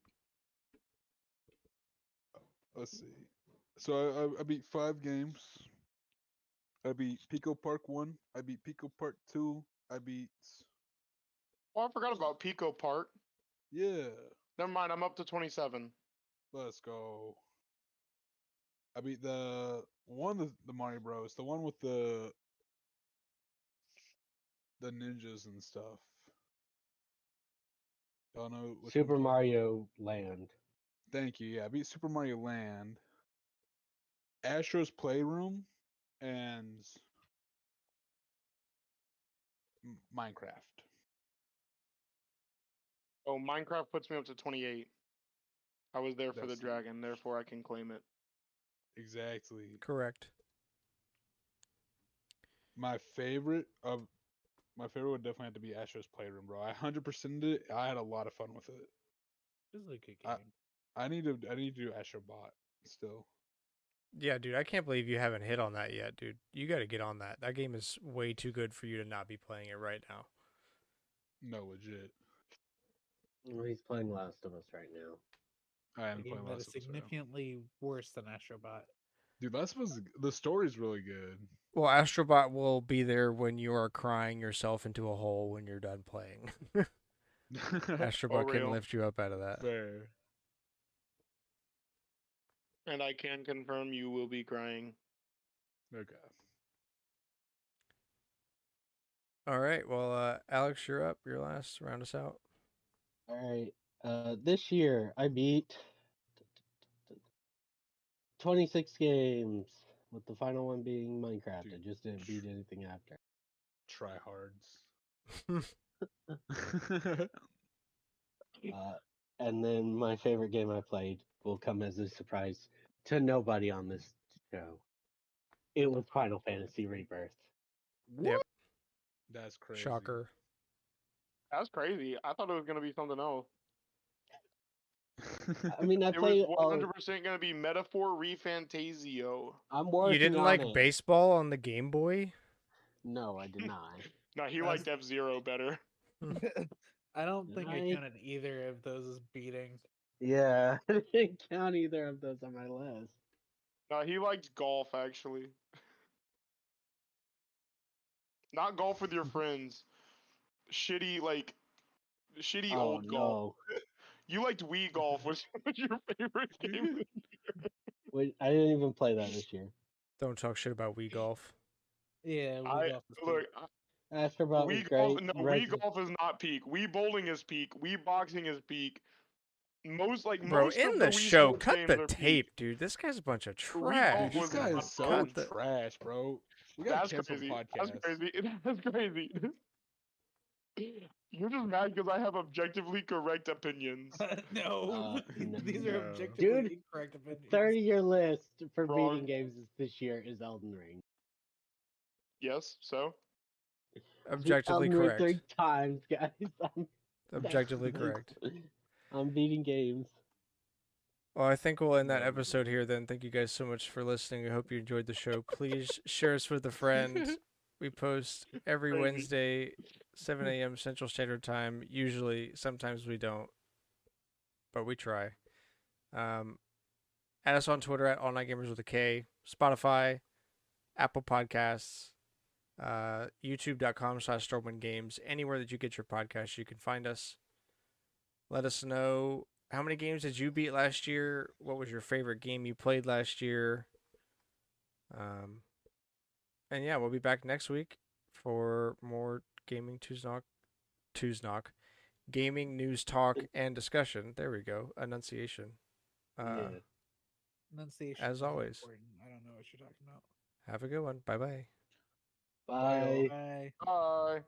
Let's see. So I beat 5 games. I beat Pico Park 1. I beat Pico Park 2. I beat. Oh, I forgot about Pico Park. Yeah. Never mind, I'm up to 27. Let's go. I beat the Mario Bros. The one with the ninjas and stuff. Y'all know which Super one? Mario Land. Thank you. Yeah, I beat Super Mario Land, Astro's Playroom, and Minecraft. Oh, Minecraft puts me up to 28. I was there for the That's dragon, therefore I can claim it. exactly Correct. my favorite of. My favorite would definitely have to be Astro's Playroom, bro. I 100%ed it. I had a lot of fun with it. This is a good I- game. I need to do Astro Bot still. Yeah, dude, I can't believe you haven't hit on that yet, dude. You got to get on that. That game is way too good for you to not be playing it right now. No, legit. Well, he's playing Last of Us right now. I A am game playing that Last is of Us right now. significantly worse than Astrobot. Dude, Last of Us, the story's really good. Well, Astrobot will be there when you are crying yourself into a hole when you're done playing. Astrobot can real. lift you up out of that. Fair. And I can confirm you will be crying. Okay. All right, well, Alex, you're up. You're last. Round us out. Alright, this year I beat 26 games, with the final one being Minecraft. I Dude, just didn't beat anything after. Tryhards. And then my favorite game I played will come as a surprise to nobody on this show. It was Final Fantasy Rebirth. Yep. That's crazy. Shocker. That's crazy. I thought it was gonna be something else. I mean, I It was played all. 100% gonna be Metaphor Refantasio. I'm You working didn't on like it. baseball on the Game Boy? No, I did not. No, he That's- liked F-Zero better. I don't think I Nice. counted either of those as beating. Yeah, I didn't count either of those on my list. No, he liked golf actually. Not golf with your friends. Shitty Oh old golf. no! You liked Wii golf was your favorite game. Wait, I didn't even play that this year. Don't talk shit about Wii Golf. Yeah, we I got this. look. Astrobot was Wii golf. great. No, Resi- Wii golf is not peak. Wii bowling is peak. Wii boxing is peak. Bro, Most in of the Wii show, sports cut games the are peak. tape, dude. This guy's a bunch of Wii golf Dude, trash. this was guy not is so Cut the- trash, bro. We got That's canceled crazy. podcast. That's crazy. That's crazy. You're just mad because I have objectively correct opinions. No, no. these No. are objectively Dude, incorrect opinions. 30-year list for Wrong. beating games this year is Elden Ring. Yes. So. I beat Objectively Elden Ring correct. 3 times, guys. Objectively correct. I'm beating games. Well, I think we'll end that No, episode here then. Thank you guys so much for listening. I hope you enjoyed the show. Please share us with a friend. We post every Crazy. Wednesday, 7 a.m. Central Standard Time. Usually, sometimes we don't, but we try. Add us on Twitter at AllNightGamers with a K, Spotify, Apple Podcasts, YouTube.com/StormwindGames. Anywhere that you get your podcasts, you can find us. Let us know how many games did you beat last year? What was your favorite game you played last year? And yeah, we'll be back next week for more gaming Tuesnock, gaming news talk and discussion. There we go, enunciation. Yeah. Enunciation as is always. important. I don't know what you're talking about. Have a good one. Bye bye. Bye. Bye. Bye.